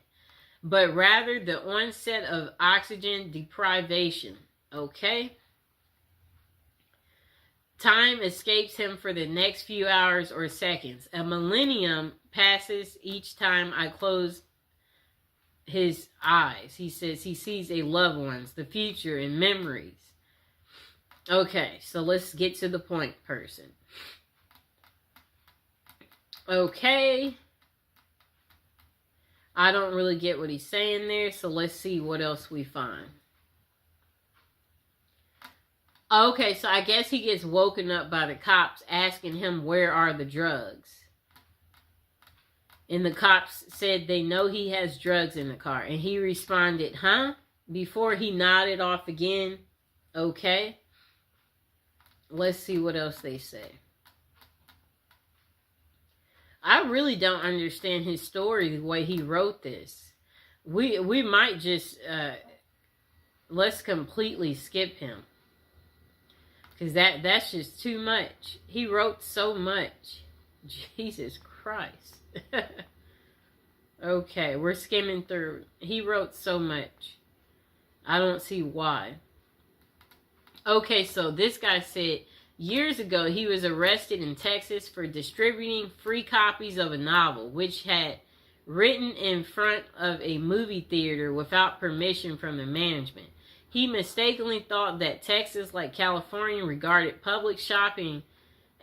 but rather the onset of oxygen deprivation. Okay? Time escapes him for the next few hours or seconds. A millennium passes each time I close his eyes. He says he sees a loved ones, the future, and memories. Okay, so let's get to the point, person. Okay. I don't really get what he's saying there, so let's see what else we find. Okay, so I guess he gets woken up by the cops asking him where are the drugs. And the cops said they know he has drugs in the car. And he responded, huh? Before he nodded off again. Okay. Let's see what else they say. I really don't understand his story the way he wrote this. We might just let's completely skip him, because that's just too much. He wrote so much. Jesus Christ. Okay, we're skimming through. He wrote so much. I don't see why. Okay, so this guy said years ago, he was arrested in Texas for distributing free copies of a novel, which had written in front of a movie theater without permission from the management. He mistakenly thought that Texas, like California, regarded public shopping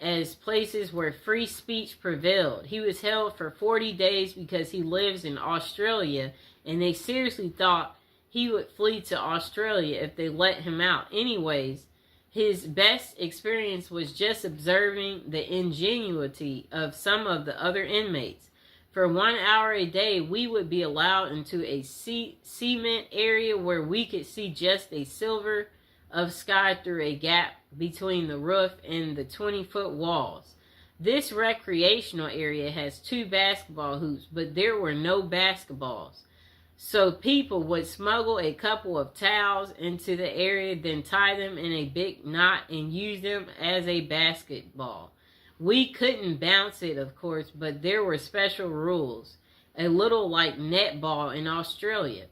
as places where free speech prevailed. He was held for 40 days because he lives in Australia, and they seriously thought he would flee to Australia if they let him out. Anyways, his best experience was just observing the ingenuity of some of the other inmates. For 1 hour a day, we would be allowed into a cement area where we could see just a silver of sky through a gap between the roof and the 20-foot walls. This recreational area has 2 basketball hoops, but there were no basketballs. So people would smuggle a couple of towels into the area, then tie them in a big knot and use them as a basketball. We couldn't bounce it, of course, but there were special rules, a little like netball in Australia.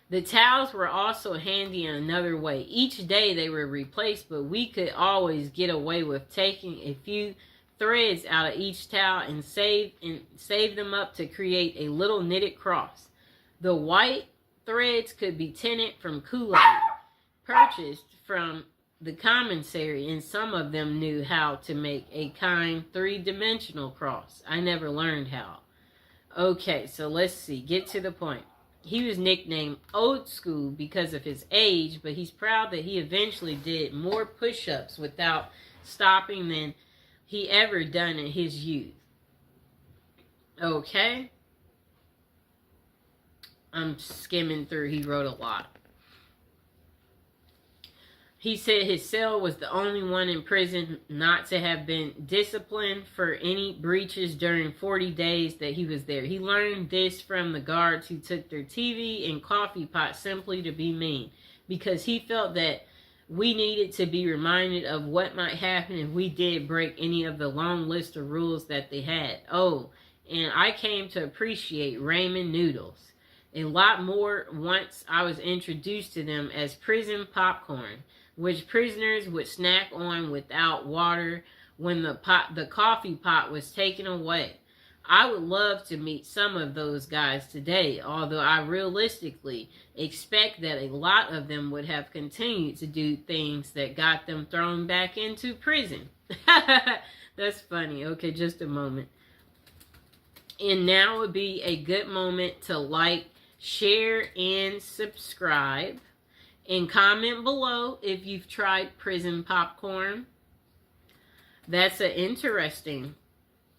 The towels were also handy in another way. Each day they were replaced, but we could always get away with taking a few threads out of each towel and save them up to create a little knitted cross. The white threads could be tinted from Kool-Aid, purchased from the commissary, and some of them knew how to make a kind 3-dimensional cross. I never learned how. Okay, so let's see. Get to the point. He was nicknamed Old School because of his age, but he's proud that he eventually did more push-ups without stopping than he ever done in his youth. Okay. I'm skimming through. He wrote a lot. He said his cell was the only one in prison not to have been disciplined for any breaches during 40 days that he was there. He learned this from the guards who took their TV and coffee pot simply to be mean, because he felt that we needed to be reminded of what might happen if we did break any of the long list of rules that they had. Oh, and I came to appreciate ramen noodles a lot more once I was introduced to them as prison popcorn, which prisoners would snack on without water when the coffee pot was taken away. I would love to meet some of those guys today, although I realistically expect that a lot of them would have continued to do things that got them thrown back into prison. That's funny. Okay, just a moment. And now would be a good moment to like, share, and subscribe. And comment below if you've tried prison popcorn. That's an interesting,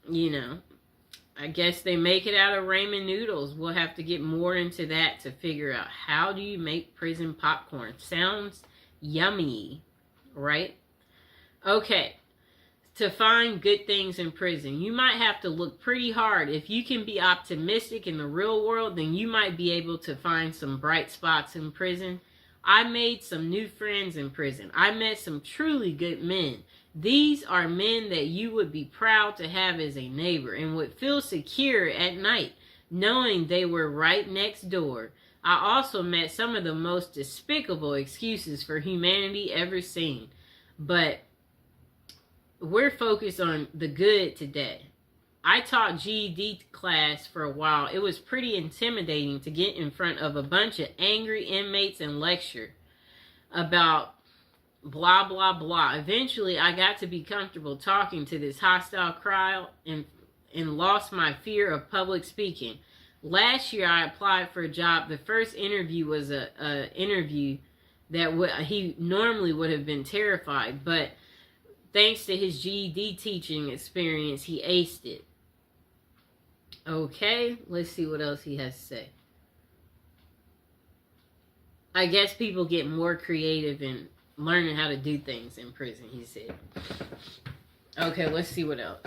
I guess they make it out of ramen noodles. We'll have to get more into that to figure out how do you make prison popcorn. Sounds yummy, right? Okay. To find good things in prison, you might have to look pretty hard. If you can be optimistic in the real world, then you might be able to find some bright spots in prison. I made some new friends in prison. I met some truly good men. These are men that you would be proud to have as a neighbor and would feel secure at night, knowing they were right next door. I also met some of the most despicable excuses for humanity ever seen. But we're focused on the good today. I taught GED class for a while. It was pretty intimidating to get in front of a bunch of angry inmates and lecture about blah, blah, blah. Eventually, I got to be comfortable talking to this hostile crowd and lost my fear of public speaking. Last year, I applied for a job. The first interview was a interview that he normally would have been terrified, but thanks to his GED teaching experience, he aced it. Okay, let's see what else he has to say. I guess people get more creative in learning how to do things in prison, he said. Okay, let's see what else.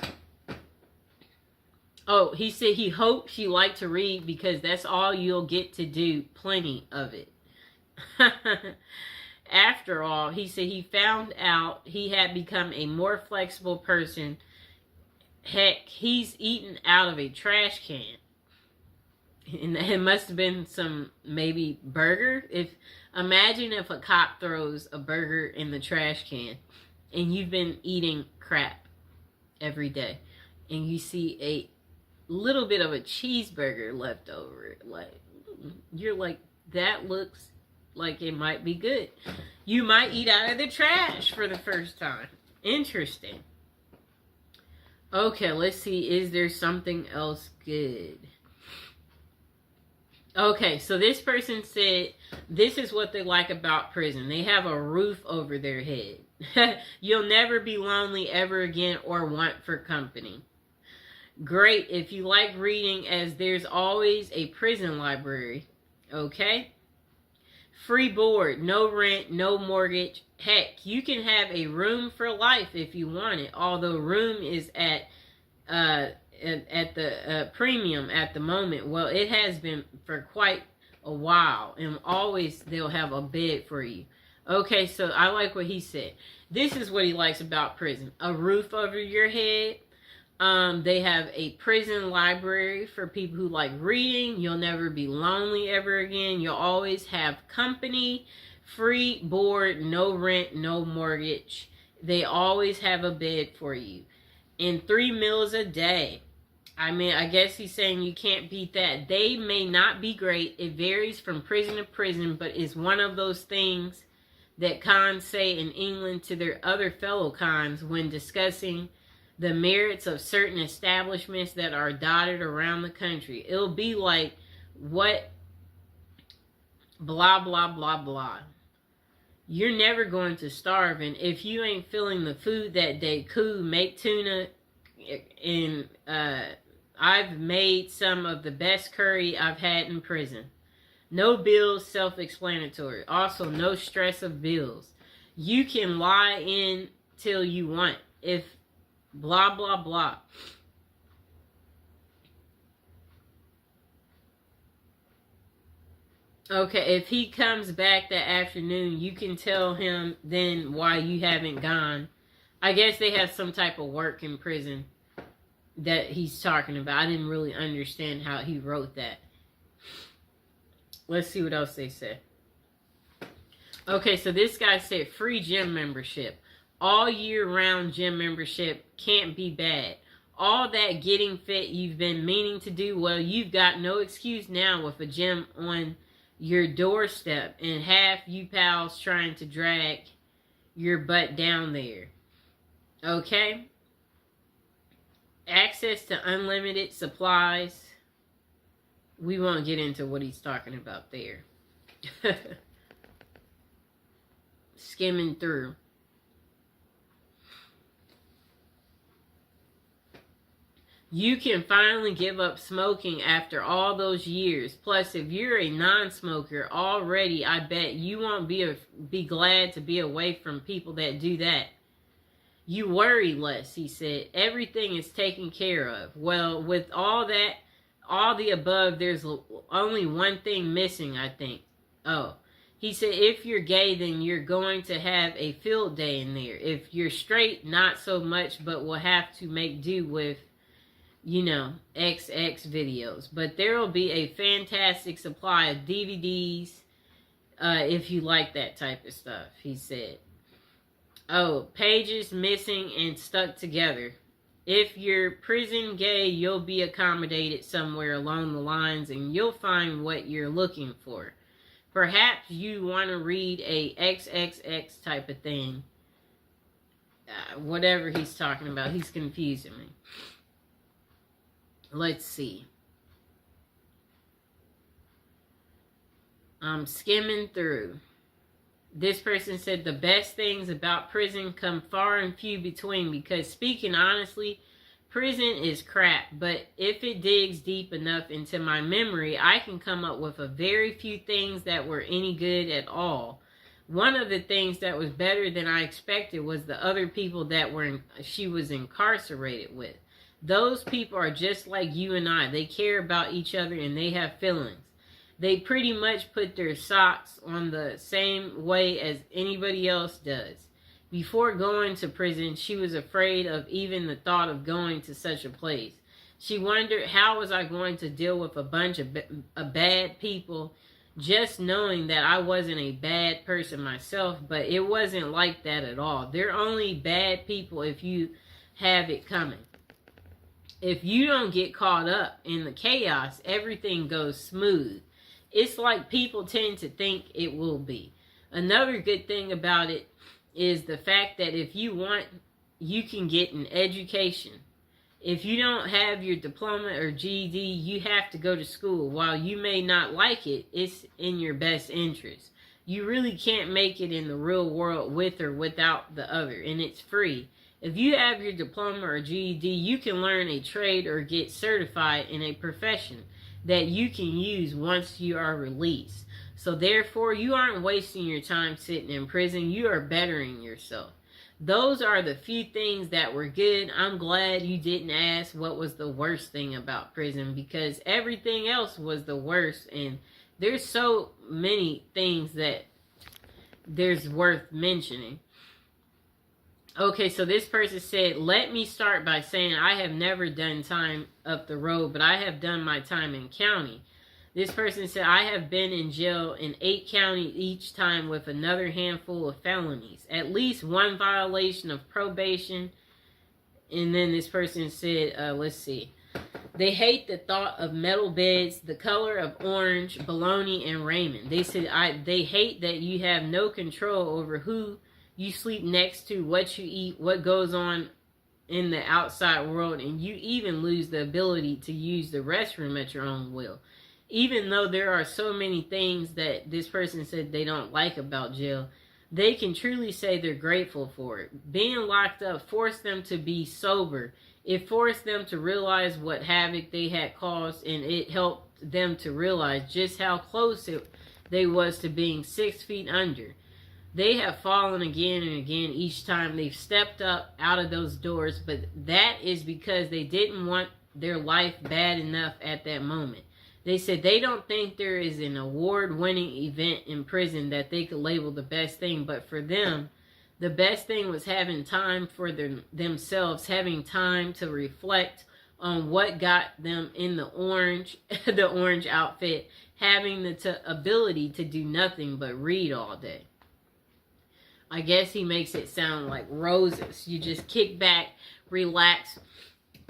Oh, he said he hopes you like to read because that's all you'll get to do. Plenty of it. After all, he said he found out he had become a more flexible person. Heck, he's eaten out of a trash can. And it must have been some, maybe, burger. Imagine if a cop throws a burger in the trash can and you've been eating crap every day and you see a little bit of a cheeseburger left over. You're like, that looks like it might be good. You might eat out of the trash for the first time. Interesting. Okay, let's see. Is there something else good? Okay, so this person said, this is what they like about prison. They have a roof over their head. You'll never be lonely ever again or want for company. Great if you like reading, as there's always a prison library. Okay? Free board, no rent, no mortgage. Heck, you can have a room for life if you want it. Although room is at the premium at the moment. Well, it has been for quite a while, and always they'll have a bed for you. Okay, so I like what he said. This is what he likes about prison: a roof over your head. They have a prison library for people who like reading. You'll never be lonely ever again. You'll always have company. Free board, no rent, no mortgage. They always have a bed for you. And 3 meals a day. I mean, I guess he's saying you can't beat that. They may not be great. It varies from prison to prison, but it's one of those things that cons say in England to their other fellow cons when discussing the merits of certain establishments that are dotted around the country. It'll be like, what? Blah, blah, blah, blah. You're never going to starve, and if you ain't feeling the food that day, cool, make tuna. And I've made some of the best curry I've had in prison. No bills, self-explanatory. Also, no stress of bills. You can lie in till you want. If blah, blah, blah. Okay, if he comes back that afternoon, you can tell him then why you haven't gone. I guess they have some type of work in prison that he's talking about. I didn't really understand how he wrote that. Let's see what else they say. Okay, so this guy said free gym membership. All year round gym membership can't be bad. All that getting fit you've been meaning to do, well, you've got no excuse now with a gym on your doorstep and half you pals trying to drag your butt down there. Okay? access to unlimited supplies. We won't get into what he's talking about there. Skimming through. You can finally give up smoking after all those years. Plus, if you're a non-smoker already, I bet you won't be glad to be away from people that do that. You worry less, he said. Everything is taken care of. Well, with all that, all the above, there's only one thing missing, I think. Oh, he said, if you're gay, then you're going to have a field day in there. If you're straight, not so much, but we'll have to make do with, you know, XX videos. But there will be a fantastic supply of DVDs if you like that type of stuff, he said. Oh, pages missing and stuck together. If you're prison gay, you'll be accommodated somewhere along the lines and you'll find what you're looking for. Perhaps you want to read a XXX type of thing. Whatever he's talking about, he's confusing me. Let's see. I'm skimming through. This person said the best things about prison come far and few between because, speaking honestly, prison is crap. But if it digs deep enough into my memory, I can come up with a very few things that were any good at all. One of the things that was better than I expected was the other people that she was incarcerated with. Those people are just like you and I. They care about each other and they have feelings. They pretty much put their socks on the same way as anybody else does. Before going to prison, she was afraid of even the thought of going to such a place. She wondered, how was I going to deal with a bunch of bad people, just knowing that I wasn't a bad person myself, but it wasn't like that at all. They're only bad people if you have it coming. If you don't get caught up in the chaos, everything goes smooth. It's like people tend to think it will be. Another good thing about it is the fact that if you want, you can get an education. If you don't have your diploma or GED, you have to go to school. While you may not like it, it's in your best interest. You really can't make it in the real world with or without the other, and it's free. If you have your diploma or GED, you can learn a trade or get certified in a profession that you can use once you are released. So therefore, you aren't wasting your time sitting in prison. You are bettering yourself. Those are the few things that were good. I'm glad you didn't ask what was the worst thing about prison, because everything else was the worst. And there's so many things that there's worth mentioning. Okay, so this person said, let me start by saying I have never done time up the road, but I have done my time in county. This person said, I have been in jail in 8 counties each time with another handful of felonies. At least one violation of probation. And then this person said, let's see. They hate the thought of metal beds, the color of orange, bologna, and ramen. They said, they hate that you have no control over who you sleep next to, what you eat, what goes on in the outside world, and you even lose the ability to use the restroom at your own will. Even though there are so many things that this person said they don't like about jail, they can truly say they're grateful for it. Being locked up forced them to be sober. It forced them to realize what havoc they had caused, and it helped them to realize just how close they was to being 6 feet under. They have fallen again and again each time they've stepped up out of those doors, but that is because they didn't want their life bad enough at that moment. They said they don't think there is an award-winning event in prison that they could label the best thing, but for them, the best thing was having time for themselves, having time to reflect on what got them in the orange outfit, having the ability to do nothing but read all day. I guess he makes it sound like roses. You just kick back, relax,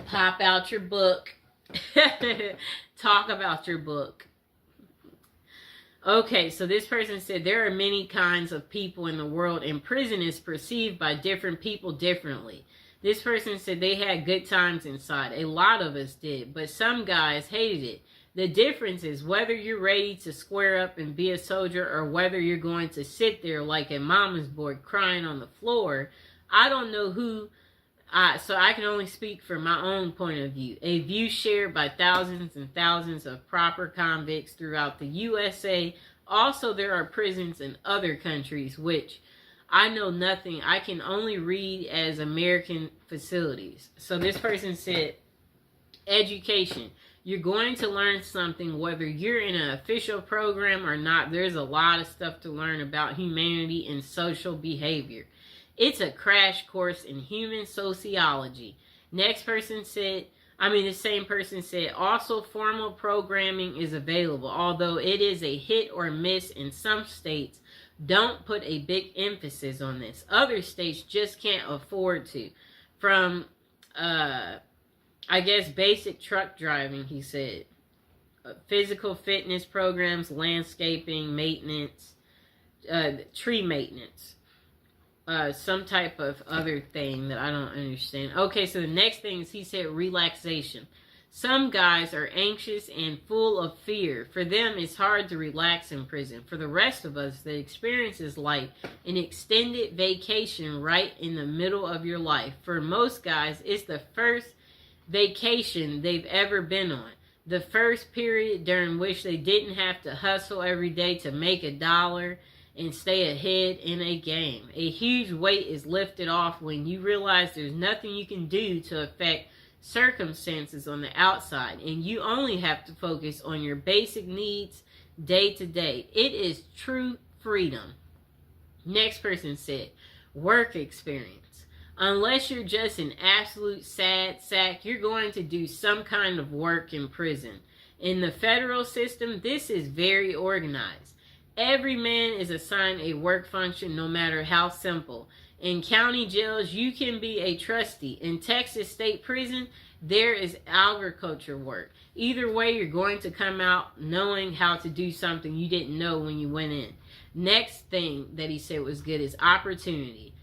pop out your book, talk about your book. Okay, so this person said there are many kinds of people in the world, and prison is perceived by different people differently. This person said they had good times inside. A lot of us did, but some guys hated it. The difference is whether you're ready to square up and be a soldier or whether you're going to sit there like a mama's boy crying on the floor. I don't know who, so I can only speak from my own point of view. A view shared by thousands and thousands of proper convicts throughout the USA. Also, there are prisons in other countries, which I know nothing. I can only read as American facilities. So this person said, education. You're going to learn something whether you're in an official program or not. There's a lot of stuff to learn about humanity and social behavior. It's a crash course in human sociology. Next person said, the same person said, also formal programming is available, although it is a hit or miss in some states. Don't put a big emphasis on this. Other states just can't afford to. From, basic truck driving, he said. Physical fitness programs, landscaping, maintenance, tree maintenance. Some type of other thing that I don't understand. Okay, so the next thing is he said relaxation. Some guys are anxious and full of fear. For them, it's hard to relax in prison. For the rest of us, the experience is like an extended vacation right in the middle of your life. For most guys, it's the first vacation they've ever been on. The first period during which they didn't have to hustle every day to make $1 and stay ahead in a game. A huge weight is lifted off when you realize there's nothing you can do to affect circumstances on the outside, and you only have to focus on your basic needs day to day. It is true freedom. Next person said, work experience. Unless you're just an absolute sad sack, you're going to do some kind of work in prison. In the federal system, this is very organized. Every man is assigned a work function, no matter how simple. In county jails, you can be a trustee. In Texas State Prison, there is agriculture work. Either way, you're going to come out knowing how to do something you didn't know when you went in. Next thing that he said was good is opportunity.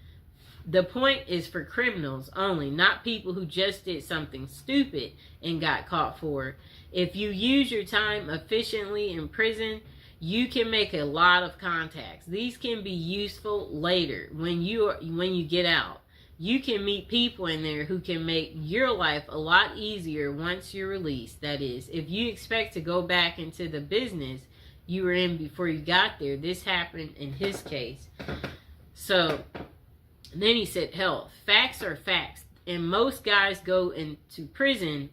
The point is for criminals only, not people who just did something stupid and got caught for it. If you use your time efficiently in prison, you can make a lot of contacts. These can be useful later when you get out. You can meet people in there who can make your life a lot easier once you're released. That is, if you expect to go back into the business you were in before you got there, this happened in his case. So then he said health. Facts are facts. And most guys go into prison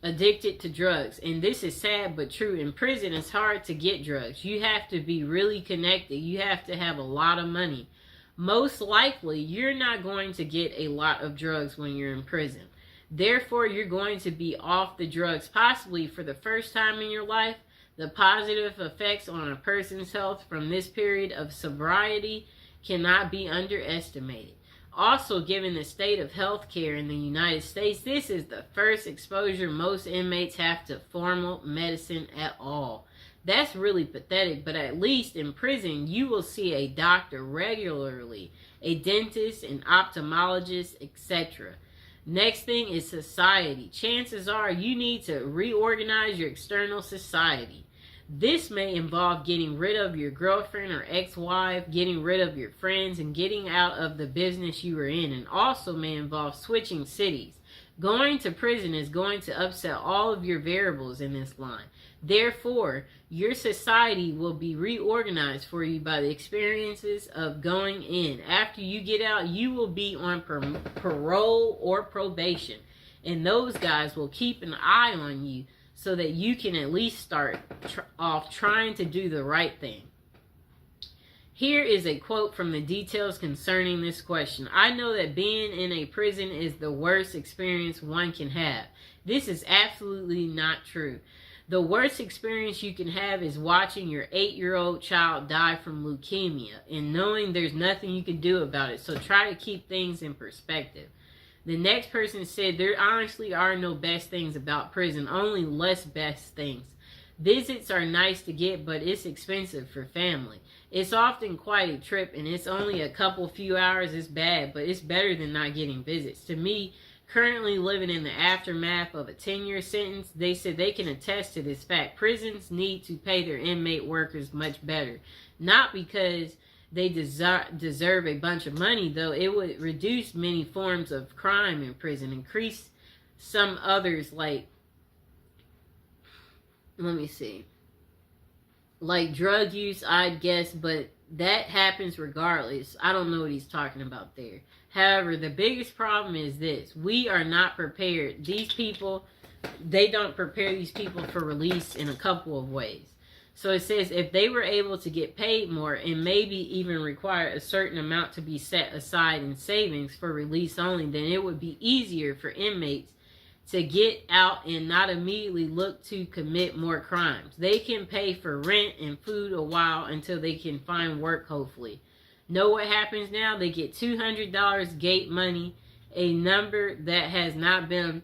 addicted to drugs, and this is sad but true. In prison, it's hard to get drugs. You have to be really connected. You have to have a lot of money. Most likely, you're not going to get a lot of drugs when you're in prison. Therefore, you're going to be off the drugs possibly for the first time in your life. The positive effects on a person's health from this period of sobriety cannot be underestimated. Also, given the state of health care in the United States, this is the first exposure most inmates have to formal medicine at all. That's really pathetic, but at least in prison, you will see a doctor regularly, a dentist, an ophthalmologist, etc. Next thing is society. Chances are you need to reorganize your external society. This may involve getting rid of your girlfriend or ex-wife, getting rid of your friends, and getting out of the business you were in, and also may involve switching cities. Going to prison is going to upset all of your variables in this line. Therefore, your society will be reorganized for you by the experiences of going in. After you get out, you will be on parole or probation, and those guys will keep an eye on you so that you can at least start off trying to do the right thing. Here is a quote from the details concerning this question. I know that being in a prison is the worst experience one can have. This is absolutely not true. The worst experience you can have is watching your 8-year-old child die from leukemia and knowing there's nothing you can do about it. So try to keep things in perspective. The next person said, there honestly are no best things about prison, only less best things. Visits are nice to get, but it's expensive for family. It's often quite a trip, and it's only a couple few hours. It's bad, but it's better than not getting visits. To me, currently living in the aftermath of a 10-year sentence, they said they can attest to this fact. Prisons need to pay their inmate workers much better. Not because they deserve a bunch of money, though. It would reduce many forms of crime in prison, increase some others, like, let me see, like drug use, I'd guess, but that happens regardless. I don't know what he's talking about there. However, the biggest problem is this: we are not prepared. These people, they don't prepare these people for release in a couple of ways. So it says if they were able to get paid more and maybe even require a certain amount to be set aside in savings for release only, then it would be easier for inmates to get out and not immediately look to commit more crimes. They can pay for rent and food a while until they can find work, hopefully. Know what happens now? They get $200 gate money, a number that has not been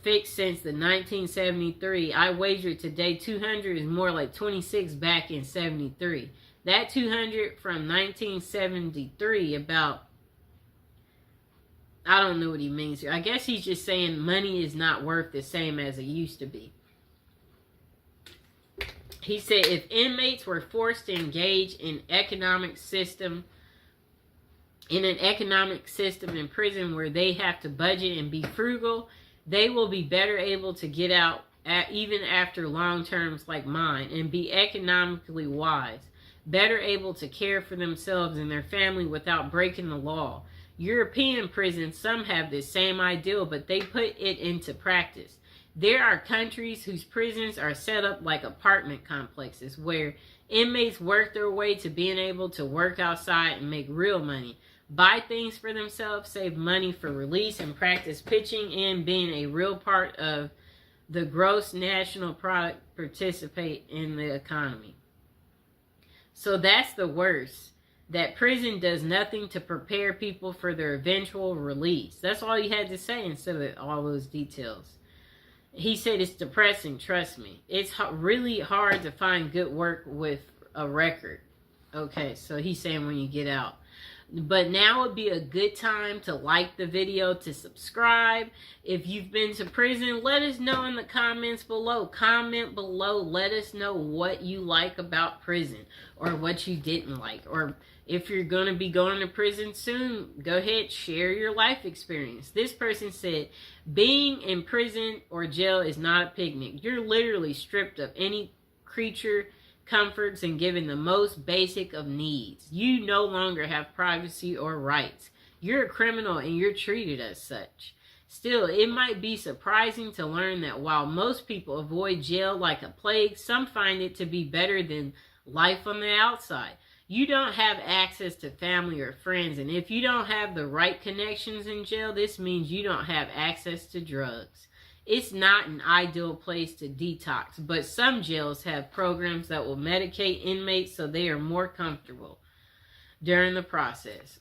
fixed since the 1973. I wager today 200 is more like 26 back in 73. That 200 from 1973, about, I don't know what he means here. I guess he's just saying money is not worth the same as it used to be. He said if inmates were forced to engage in an economic system in prison where they have to budget and be frugal, they will be better able to get out even after long terms like mine and be economically wise, better able to care for themselves and their family without breaking the law. European prisons, some have this same ideal, but they put it into practice. There are countries whose prisons are set up like apartment complexes where inmates work their way to being able to work outside and make real money, buy things for themselves, save money for release, and practice pitching in being a real part of the gross national product, participate in the economy. So that's the worst. That prison does nothing to prepare people for their eventual release. That's all he had to say instead of all those details. He said it's depressing, trust me. It's really hard to find good work with a record. Okay, so he's saying when you get out. But now would be a good time to like the video, to subscribe. If you've been to prison, let us know in the comments below. Comment below. Let us know what you like about prison or what you didn't like. Or if you're going to be going to prison soon, go ahead, share your life experience. This person said, being in prison or jail is not a picnic. You're literally stripped of any creature comforts and given the most basic of needs. You no longer have privacy or rights. You're a criminal and you're treated as such. Still, it might be surprising to learn that while most people avoid jail like a plague, some find it to be better than life on the outside. You don't have access to family or friends, and if you don't have the right connections in jail, this means you don't have access to drugs. It's not an ideal place to detox, but some jails have programs that will medicate inmates so they are more comfortable during the process.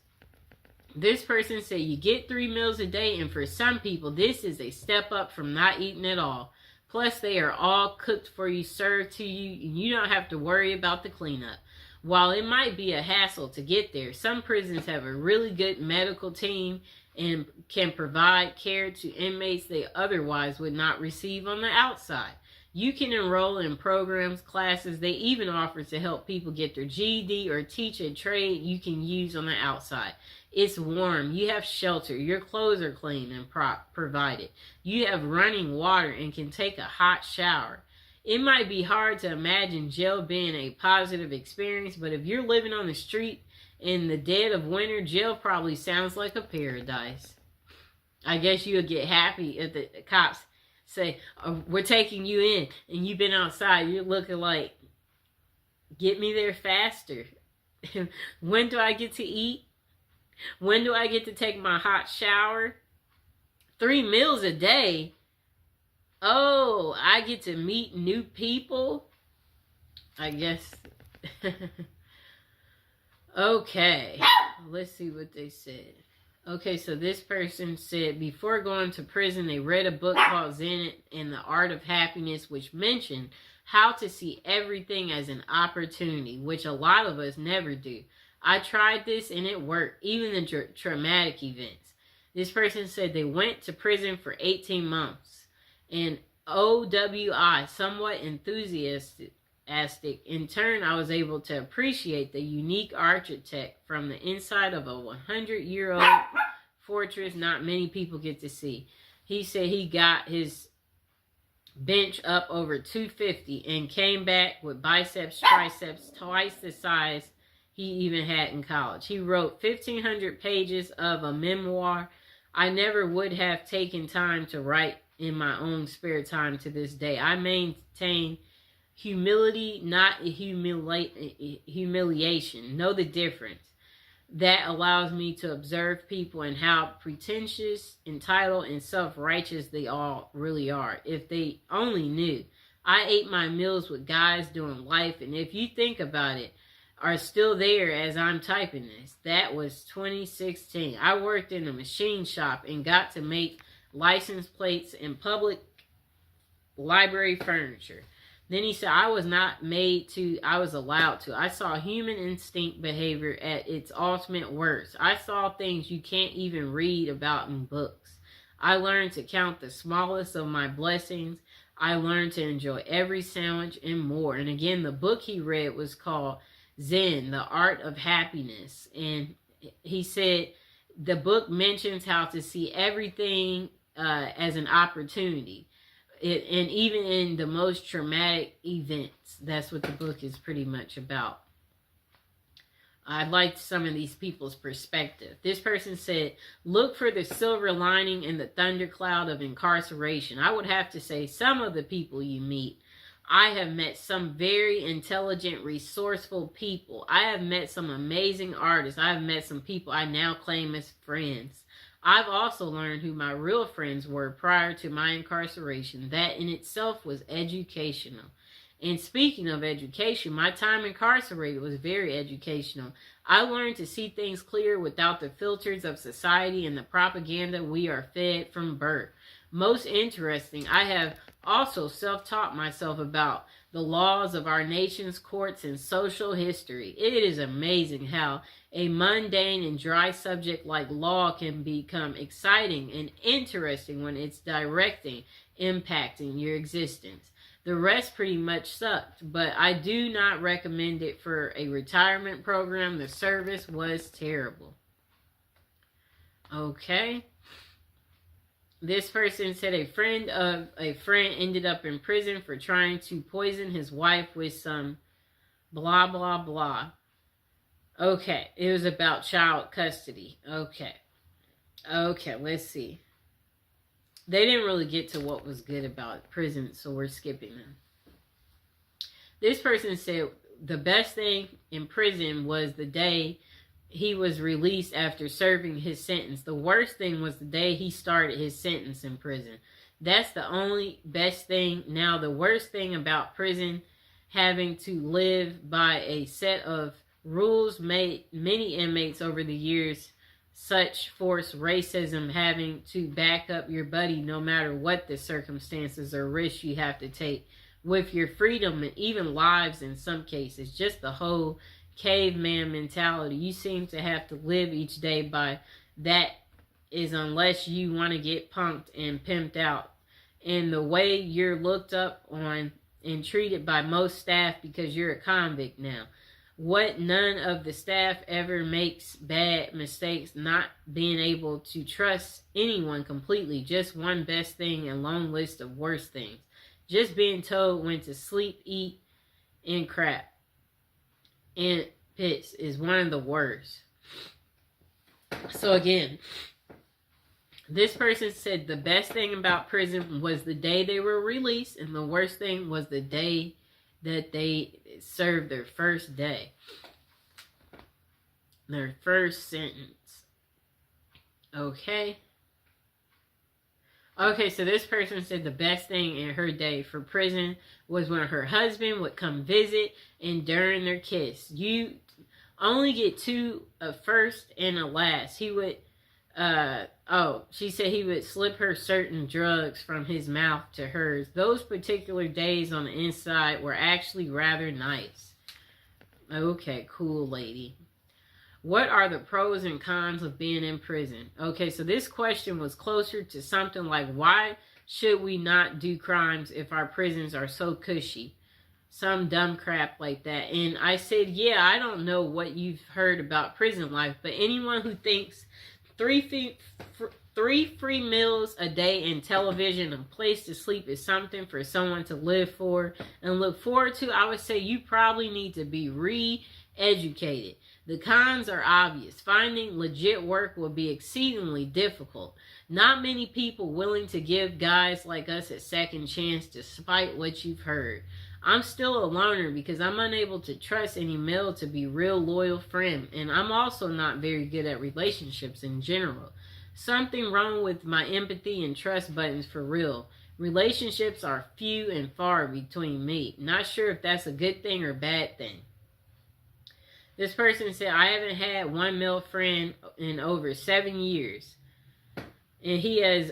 This person said you get 3 meals a day, and for some people, this is a step up from not eating at all. Plus, they are all cooked for you, served to you, and you don't have to worry about the cleanup. While it might be a hassle to get there, some prisons have a really good medical team and can provide care to inmates they otherwise would not receive on the outside. You can enroll in programs, classes. They even offer to help people get their GED or teach a trade you can use on the outside. It's warm. You have shelter. Your clothes are clean and provided. You have running water and can take a hot shower. It might be hard to imagine jail being a positive experience, but if you're living on the street in the dead of winter, jail probably sounds like a paradise. I guess you'll get happy if the cops say, oh, we're taking you in, and you've been outside. You're looking like, get me there faster. When do I get to eat? When do I get to take my hot shower? 3 meals a day? Oh, I get to meet new people? I guess. Okay, let's see what they said. Okay, so this person said, before going to prison, they read a book called Zen and the Art of Happiness, which mentioned how to see everything as an opportunity, which a lot of us never do. I tried this and it worked, even the traumatic events. This person said they went to prison for 18 months. And OWI, somewhat enthusiastic. In turn, I was able to appreciate the unique architect from the inside of a 100-year-old fortress not many people get to see. He said he got his bench up over 250 and came back with biceps, triceps twice the size he even had in college. He wrote 1,500 pages of a memoir I never would have taken time to write in my own spare time to this day. I maintain humility, not humiliation. Know the difference. That allows me to observe people and how pretentious, entitled, and self-righteous they all really are. If they only knew. I ate my meals with guys doing life, and if you think about it, are still there as I'm typing this. That was 2016. I worked in a machine shop and got to make license plates and public library furniture. Then he said, I was not made to, I was allowed to. I saw human instinct behavior at its ultimate worst. I saw things you can't even read about in books. I learned to count the smallest of my blessings. I learned to enjoy every sandwich and more. And again, the book he read was called Zen, The Art of Happiness. And he said the book mentions how to see everything as an opportunity. And even in the most traumatic events, that's what the book is pretty much about. I liked some of these people's perspective. This person said, look for the silver lining in the thundercloud of incarceration. I would have to say some of the people you meet. I have met some very intelligent, resourceful people. I have met some amazing artists. I have met some people I now claim as friends. I've also learned who my real friends were prior to my incarceration. That in itself was educational. And speaking of education, my time incarcerated was very educational. I learned to see things clear without the filters of society and the propaganda we are fed from birth. Most interesting, I have also self-taught myself about the laws of our nation's courts and social history. It is amazing how a mundane and dry subject like law can become exciting and interesting when it's impacting your existence. The rest pretty much sucked, but I do not recommend it for a retirement program. The service was terrible. Okay. This person said a friend of a friend ended up in prison for trying to poison his wife with some blah, blah, blah. Okay, it was about child custody. Okay, let's see. They didn't really get to what was good about prison, so we're skipping them. This person said the best thing in prison was the day he was released after serving his sentence. The worst thing was the day he started his sentence in prison. That's the only best thing. Now, the worst thing about prison, having to live by a set of rules made many inmates over the years, such force racism, having to back up your buddy no matter what the circumstances or risks you have to take with your freedom and even lives in some cases. Just the whole caveman mentality. You seem to have to live each day by that, is unless you want to get punked and pimped out. And the way you're looked up on and treated by most staff because you're a convict now. What none of the staff ever makes bad mistakes, not being able to trust anyone completely. Just one best thing and long list of worst things. Just being told when to sleep, eat, and crap. And piss is one of the worst. So again, this person said the best thing about prison was the day they were released, and the worst thing was the day that they served their first day. Their first sentence. Okay. Okay, so this person said the best thing in her day for prison was when her husband would come visit, and during their kiss. You only get two, a first and a last. He would She said he would slip her certain drugs from his mouth to hers. Those particular days on the inside were actually rather nice. Okay, cool lady. What are the pros and cons of being in prison? Okay, so this question was closer to something like, why should we not do crimes if our prisons are so cushy? Some dumb crap like that. And I said, yeah, I don't know what you've heard about prison life, but anyone who thinks three free meals a day and television and place to sleep is something for someone to live for and look forward to, I would say you probably need to be re-educated. The cons are obvious. Finding legit work will be exceedingly difficult. Not many people willing to give guys like us a second chance despite what you've heard. I'm still a loner because I'm unable to trust any male to be real loyal friend, and I'm also not very good at relationships in general. Something wrong with my empathy and trust buttons for real. Relationships are few and far between me. Not sure if that's a good thing or bad thing. This person said, I haven't had one male friend in over 7 years. And he has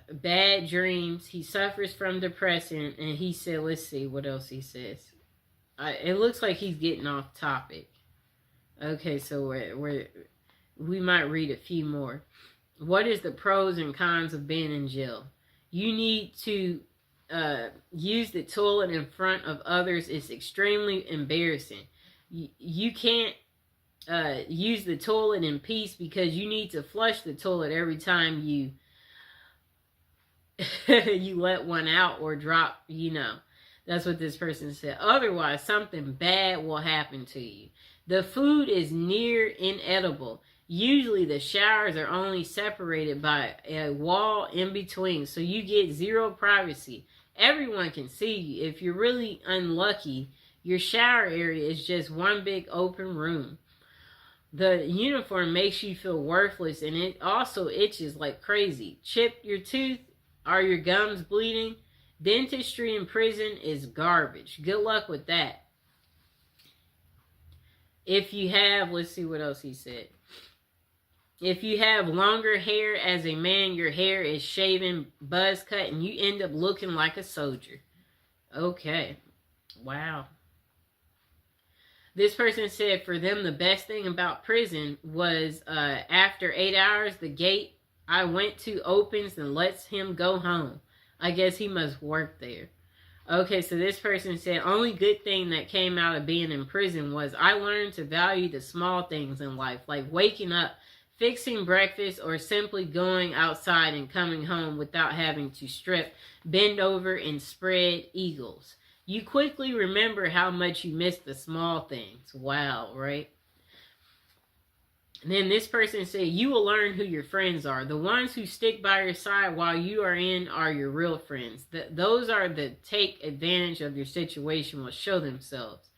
bad dreams. He suffers from depression. And he said, let's see what else he says. It looks like he's getting off topic. Okay, so we might read a few more. What is the pros and cons of being in jail? You need to use the toilet in front of others. It's extremely embarrassing. You can't use the toilet in peace because you need to flush the toilet every time you you let one out or drop, That's what this person said. Otherwise, something bad will happen to you. The food is near inedible. Usually the showers are only separated by a wall in between, so you get zero privacy. Everyone can see you. If you're really unlucky, your shower area is just one big open room. The uniform makes you feel worthless, and it also itches like crazy. Chipped your tooth? Are your gums bleeding? Dentistry in prison is garbage. Good luck with that. If you have, let's see what else he said. If you have longer hair as a man, your hair is shaven, buzz cut, and you end up looking like a soldier. Okay. Wow. This person said for them the best thing about prison was after 8 hours, the gate I went to opens and lets him go home. I guess he must work there. Okay, so this person said only good thing that came out of being in prison was I learned to value the small things in life, like waking up, fixing breakfast, or simply going outside and coming home without having to strip, bend over, and spread eagles. You quickly remember how much you miss the small things. Wow, right? And then this person said, you will learn who your friends are. The ones who stick by your side while you are in are your real friends. Those are the take advantage of your situation will show themselves.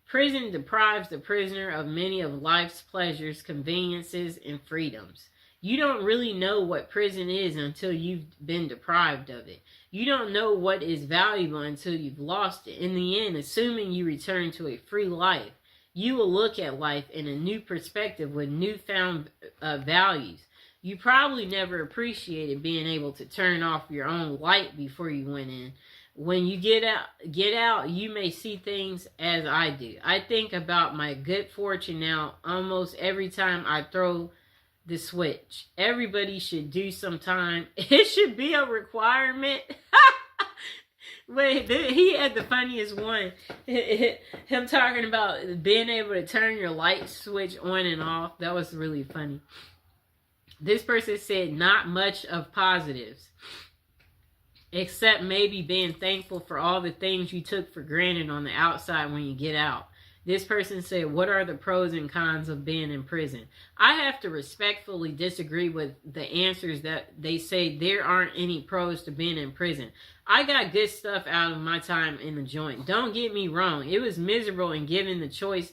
Prison deprives the prisoner of many of life's pleasures, conveniences, and freedoms. You don't really know what prison is until you've been deprived of it. You don't know what is valuable until you've lost it. In the end, assuming you return to a free life, you will look at life in a new perspective with newfound values. You probably never appreciated being able to turn off your own light before you went in. When you get out, you may see things as I do. I think about my good fortune now almost every time I throw the switch. Everybody should do sometime. It should be a requirement. Wait, he had the funniest one. Him talking about being able to turn your light switch on and off. That was really funny. This person said not much of positives, except maybe being thankful for all the things you took for granted on the outside when you get out. This person said, what are the pros and cons of being in prison? I have to respectfully disagree with the answers that they say there aren't any pros to being in prison. I got good stuff out of my time in the joint. Don't get me wrong. It was miserable, and given the choice,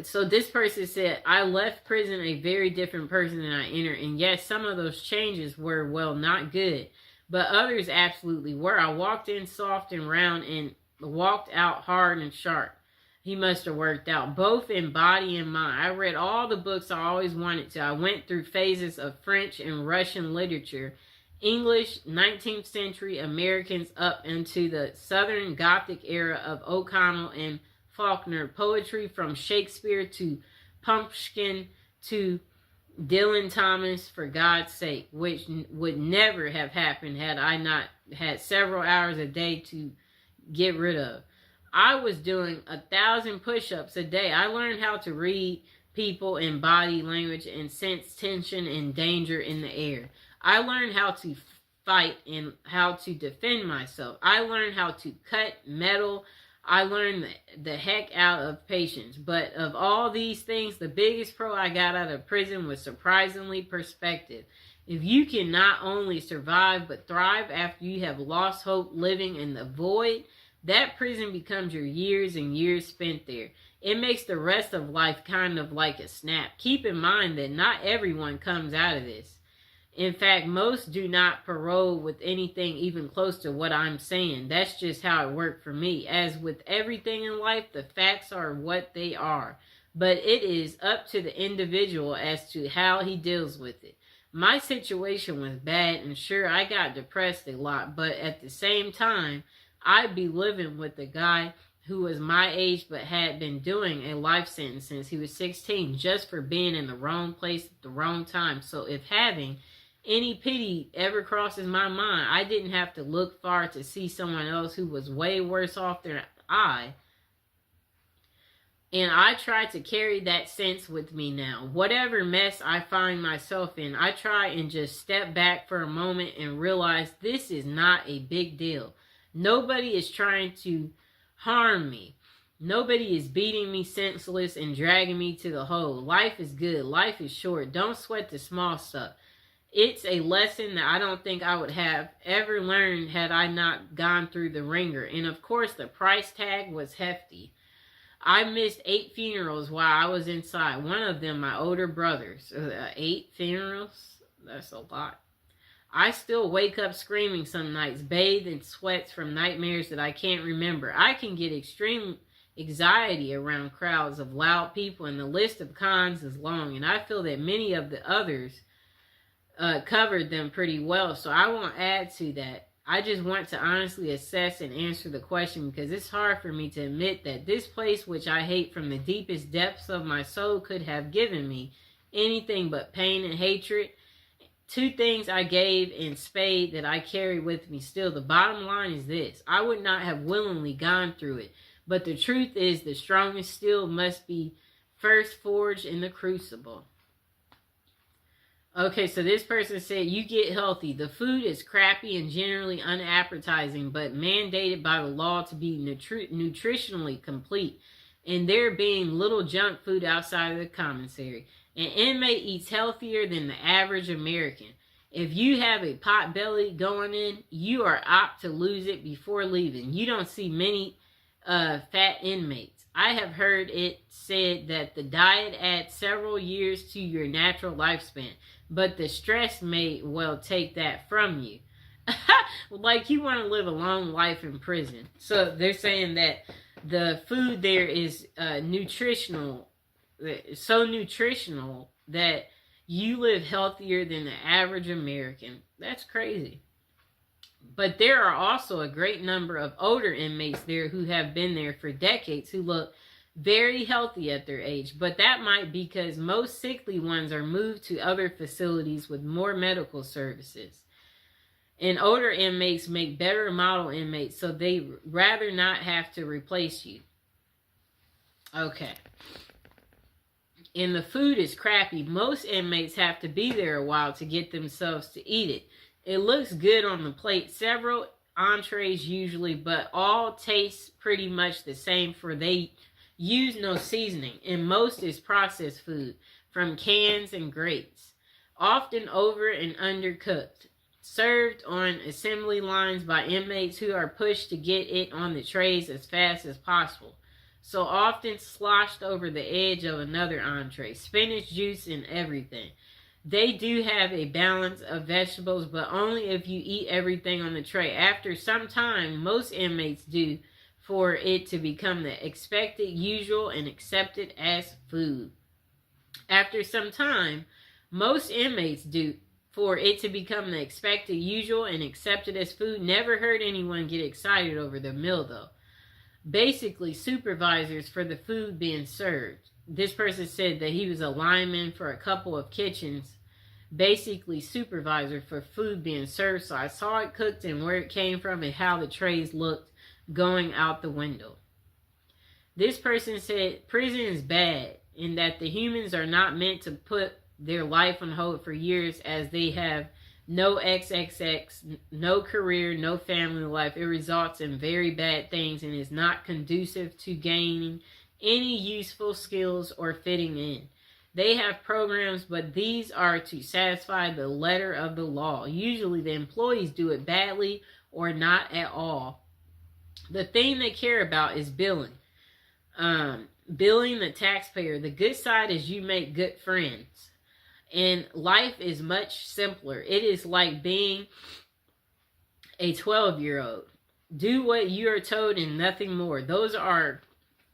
so this person said, I left prison a very different person than I entered. And yes, some of those changes were, well, not good. But others absolutely were. I walked in soft and round and walked out hard and sharp. He must have worked out, both in body and mind. I read all the books I always wanted to. I went through phases of French and Russian literature, English, 19th century Americans up into the Southern Gothic era of O'Connell and Faulkner, poetry from Shakespeare to Pumpkin to Dylan Thomas, for God's sake, which would never have happened had I not had several hours a day to get rid of. I was doing 1,000 push-ups a day. I learned how to read people and body language and sense tension and danger in the air. I learned how to fight and how to defend myself. I learned how to cut metal. I learned the heck out of patience. But of all these things, the biggest pro I got out of prison was surprisingly perspective. If you can not only survive but thrive after you have lost hope living in the void, that prison becomes your years and years spent there. It makes the rest of life kind of like a snap. Keep in mind that not everyone comes out of this. In fact, most do not parole with anything even close to what I'm saying. That's just how it worked for me. As with everything in life, the facts are what they are. But it is up to the individual as to how he deals with it. My situation was bad, and sure, I got depressed a lot, but at the same time, I'd be living with a guy who was my age but had been doing a life sentence since he was 16 just for being in the wrong place at the wrong time. So if having any pity ever crosses my mind, I didn't have to look far to see someone else who was way worse off than I. And I try to carry that sense with me now. Whatever mess I find myself in, I try and just step back for a moment and realize this is not a big deal. Nobody is trying to harm me. Nobody is beating me senseless and dragging me to the hole. Life is good. Life is short. Don't sweat the small stuff. It's a lesson that I don't think I would have ever learned had I not gone through the ringer. And of course, the price tag was hefty. I missed 8 funerals while I was inside. One of them, my older brother's. 8 funerals? That's a lot. I still wake up screaming some nights, bathed in sweats from nightmares that I can't remember. I can get extreme anxiety around crowds of loud people, and the list of cons is long, and I feel that many of the others covered them pretty well, so I won't add to that. I just want to honestly assess and answer the question because it's hard for me to admit that this place, which I hate from the deepest depths of my soul, could have given me anything but pain and hatred. 2 things I gave in spade that I carry with me still. The bottom line is this: I would not have willingly gone through it. But the truth is, the strongest steel must be first forged in the crucible. Okay, so this person said, you get healthy. The food is crappy and generally unappetizing, but mandated by the law to be nutritionally complete. And there being little junk food outside of the commissary. An inmate eats healthier than the average American. If you have a pot belly going in, you are apt to lose it before leaving. You don't see many fat inmates. I have heard it said that the diet adds several years to your natural lifespan, but the stress may well take that from you. Like you want to live a long life in prison. So they're saying that the food there is nutritional, so nutritional that you live healthier than the average American. That's crazy. But there are also a great number of older inmates there who have been there for decades who look very healthy at their age. But that might be because most sickly ones are moved to other facilities with more medical services. And older inmates make better model inmates, so they rather not have to replace you. Okay. And the food is crappy. Most inmates have to be there a while to get themselves to eat it. It looks good on the plate, several entrees usually, but all taste pretty much the same, for they use no seasoning, and most is processed food from cans and grates, often over and undercooked, served on assembly lines by inmates who are pushed to get it on the trays as fast as possible. So often sloshed over the edge of another entree, spinach juice and everything. They do have a balance of vegetables, but only if you eat everything on the tray. After some time, most inmates do for it to become the expected, usual, and accepted as food. After some time, most inmates do for it to become the expected, usual, and accepted as food. Never heard anyone get excited over the meal, though. Basically, supervisors for the food being served. This person said that he was a lineman for a couple of kitchens. Basically, supervisor for food being served. So I saw it cooked and where it came from and how the trays looked going out the window. This person said prison is bad and that the humans are not meant to put their life on hold for years, as they have no XXX, no career, no family life. It results in very bad things and is not conducive to gaining any useful skills or fitting in. They have programs, but these are to satisfy the letter of the law. Usually the employees do it badly or not at all. The thing they care about is billing. Billing the taxpayer. The good side is you make good friends. And life is much simpler. It is like being a 12-year-old. Do what you are told and nothing more. Those are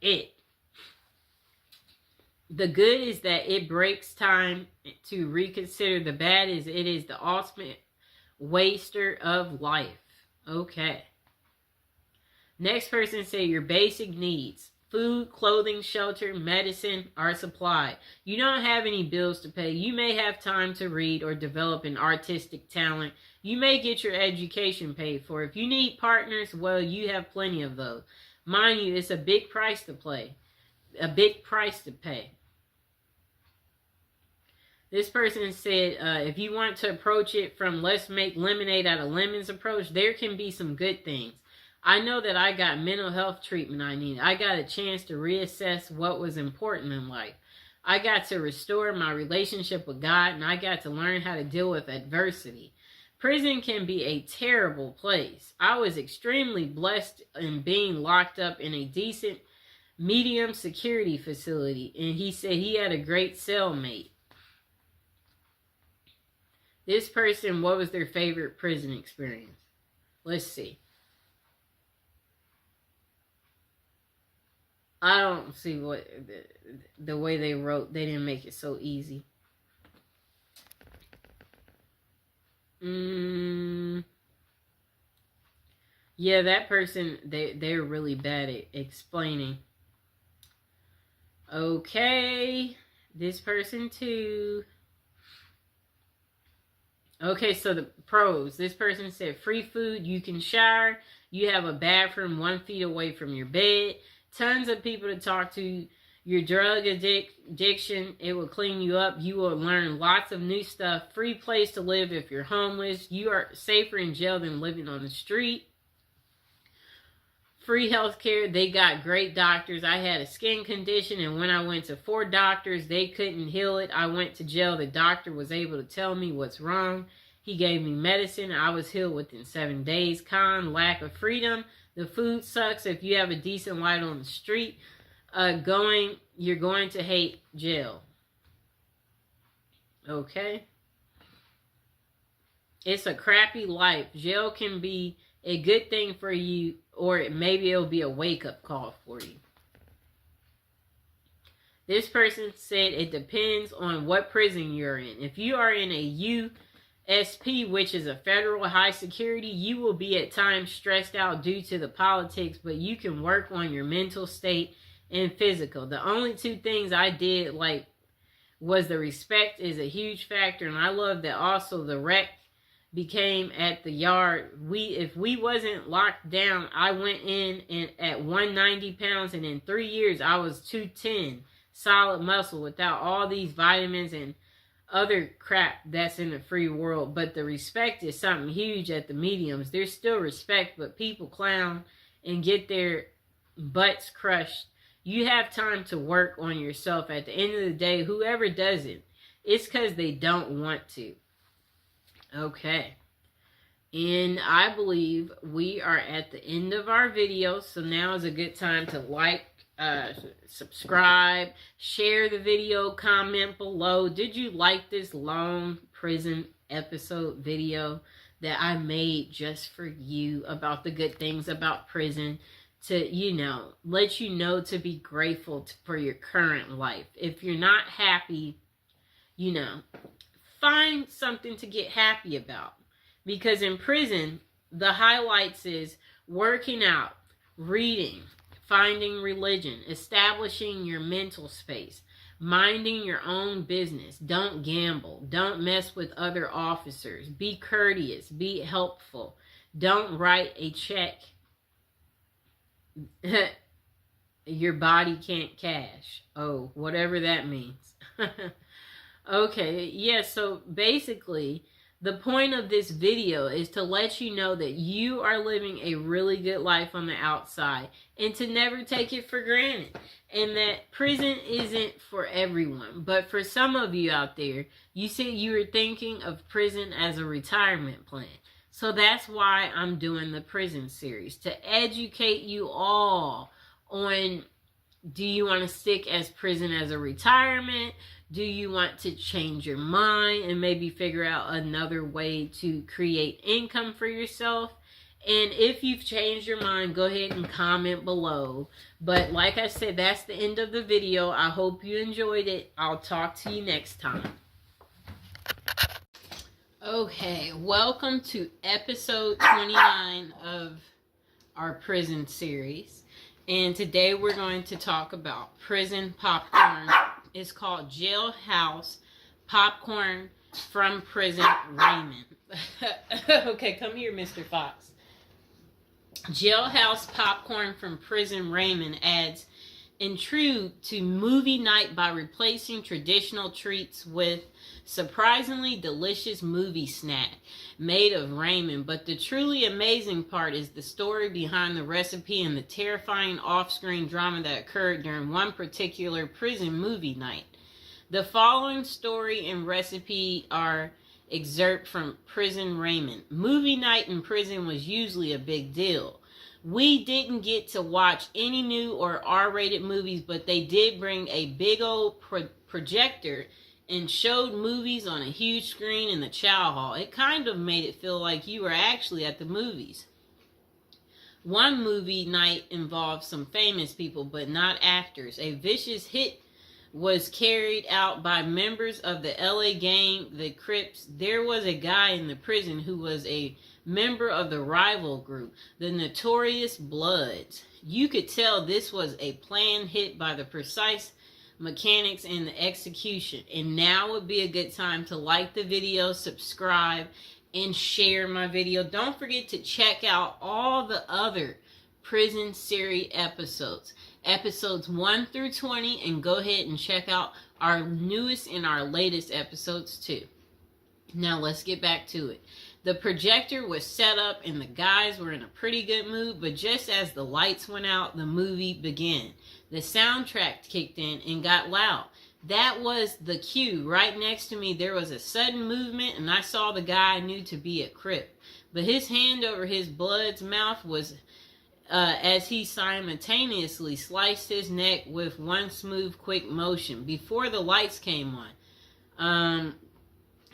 it. The good is that it breaks time to reconsider. The bad is it is the ultimate waster of life. Okay. Next person say your basic needs. Food, clothing, shelter, medicine are supplied. You don't have any bills to pay. You may have time to read or develop an artistic talent. You may get your education paid for. If you need partners, well, you have plenty of those. Mind you, it's a big price to pay. A big price to pay. This person said, if you want to approach it from let's make lemonade out of lemons approach, there can be some good things. I know that I got mental health treatment I need. I got a chance to reassess what was important in life. I got to restore my relationship with God, and I got to learn how to deal with adversity. Prison can be a terrible place. I was extremely blessed in being locked up in a decent, medium security facility, and he said he had a great cellmate. This person, what was their favorite prison experience? Let's see. I don't see what the way they wrote. They didn't make it so easy. Yeah, that person, they're really bad at explaining. Okay, this person too. Okay, so the pros. This person said free food, you can shower, you have a bathroom 1 feet away from your bed, tons of people to talk to, your drug addiction, it will clean you up, you will learn lots of new stuff, free place to live if you're homeless, you are safer in jail than living on the street. Free health care, they got great doctors. I had a skin condition, and when I went to 4 doctors, they couldn't heal it. I went to jail. The doctor was able to tell me what's wrong. He gave me medicine. I was healed within 7 days. Con, lack of freedom. The food sucks. If you have a decent light on the street, you're going to hate jail. Okay? It's a crappy life. Jail can be a good thing for you, or maybe it'll be a wake-up call for you. This person said it depends on what prison you're in. If you are in a USP, which is a federal high security, you will be at times stressed out due to the politics, but you can work on your mental state and physical. The only 2 things I did was the respect is a huge factor, and I love that also the rec became at the yard. If we wasn't locked down, I went in and at 190 pounds, and in 3 years I was 210, solid muscle without all these vitamins and other crap that's in the free world. But the respect is something huge at the mediums. There's still respect, but people clown and get their butts crushed. You have time to work on yourself. At the end of the day, whoever does it, it's because they don't want to. Okay, and I believe we are at the end of our video, so now is a good time to like, subscribe, share the video, comment below. Did you like this long prison episode video that I made just for you about the good things about prison? to, let you know to be grateful for your current life. If you're not happy, find something to get happy about. Because in prison, the highlights is working out, reading, finding religion, establishing your mental space, minding your own business. Don't gamble. Don't mess with other officers. Be courteous. Be helpful. Don't write a check your body can't cash. Oh, whatever that means. Okay, yeah, so basically, the point of this video is to let you know that you are living a really good life on the outside and to never take it for granted. And that prison isn't for everyone. But for some of you out there, you said you were thinking of prison as a retirement plan. So that's why I'm doing the prison series, to educate you all on, do you want to stick as prison as a retirement? Do you want to change your mind and maybe figure out another way to create income for yourself? And if you've changed your mind, go ahead and comment below. But like I said, that's the end of the video. I hope you enjoyed it. I'll talk to you next time. Okay, welcome to episode 29 of our prison series. And today we're going to talk about prison popcorn. It's called Jailhouse Popcorn from Prison Raymond. Okay, come here, Mr. Fox. Jailhouse Popcorn from Prison Raymond adds intrigue to movie night by replacing traditional treats with surprisingly delicious movie snack made of Raymond. But the truly amazing part is the story behind the recipe and the terrifying off-screen drama that occurred during one particular prison movie night. The following story and recipe are excerpt from Prison Raymond. Movie night in prison was usually a big deal. We didn't get to watch any new or R-rated movies, but they did bring a big old projector and showed movies on a huge screen in the chow hall. It kind of made it feel like you were actually at the movies. One movie night involved some famous people, but not actors. A vicious hit was carried out by members of the LA gang, the Crips. There was a guy in the prison who was a member of the rival group, the Notorious Bloods. You could tell this was a planned hit by the precise mechanics and the execution. And now would be a good time to like the video, subscribe, and share my video. Don't forget to check out all the other prison series episodes 1 through 20, and go ahead and check out our newest and our latest episodes too. Now let's get back to it. The projector was set up and the guys were in a pretty good mood, but just as the lights went out, the movie began. The soundtrack kicked in and got loud. That was the cue. Right next to me, there was a sudden movement, and I saw the guy I knew to be a Crip. But his hand over his blood's mouth was as he simultaneously sliced his neck with one smooth, quick motion. Before the lights came on,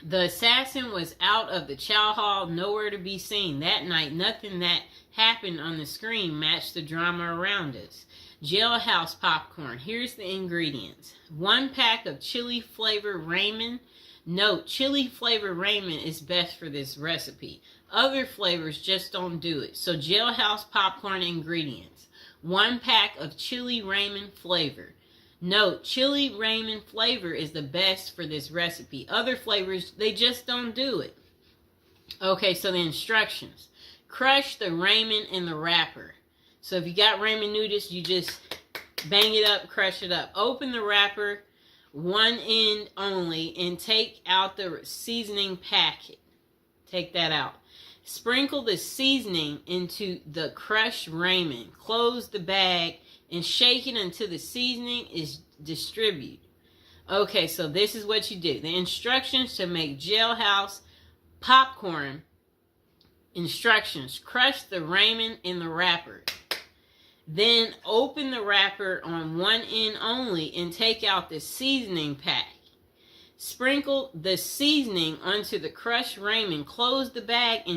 the assassin was out of the chow hall, nowhere to be seen. That night, nothing that happened on the screen matched the drama around us. Jailhouse popcorn. Here's the ingredients. 1 pack of chili flavor Raymond. Note, chili flavor Raymond is best for this recipe. Other flavors just don't do it. So Jailhouse popcorn ingredients. 1 pack of chili Raymond flavor. Note, chili Raymond flavor is the best for this recipe. Other flavors, they just don't do it. Okay, so the instructions. Crush the Raymond in the wrapper. So if you got Raymond noodles, you just bang it up, crush it up. Open the wrapper, one end only, and take out the seasoning packet. Take that out. Sprinkle the seasoning into the crushed Raymond. Close the bag and shake it until the seasoning is distributed. Okay, so this is what you do. The instructions to make Jailhouse popcorn. Instructions. Crush the Raymond in the wrapper. Then open the wrapper on one end only and take out the seasoning pack. Sprinkle the seasoning onto the crushed Raymond. Close the bag and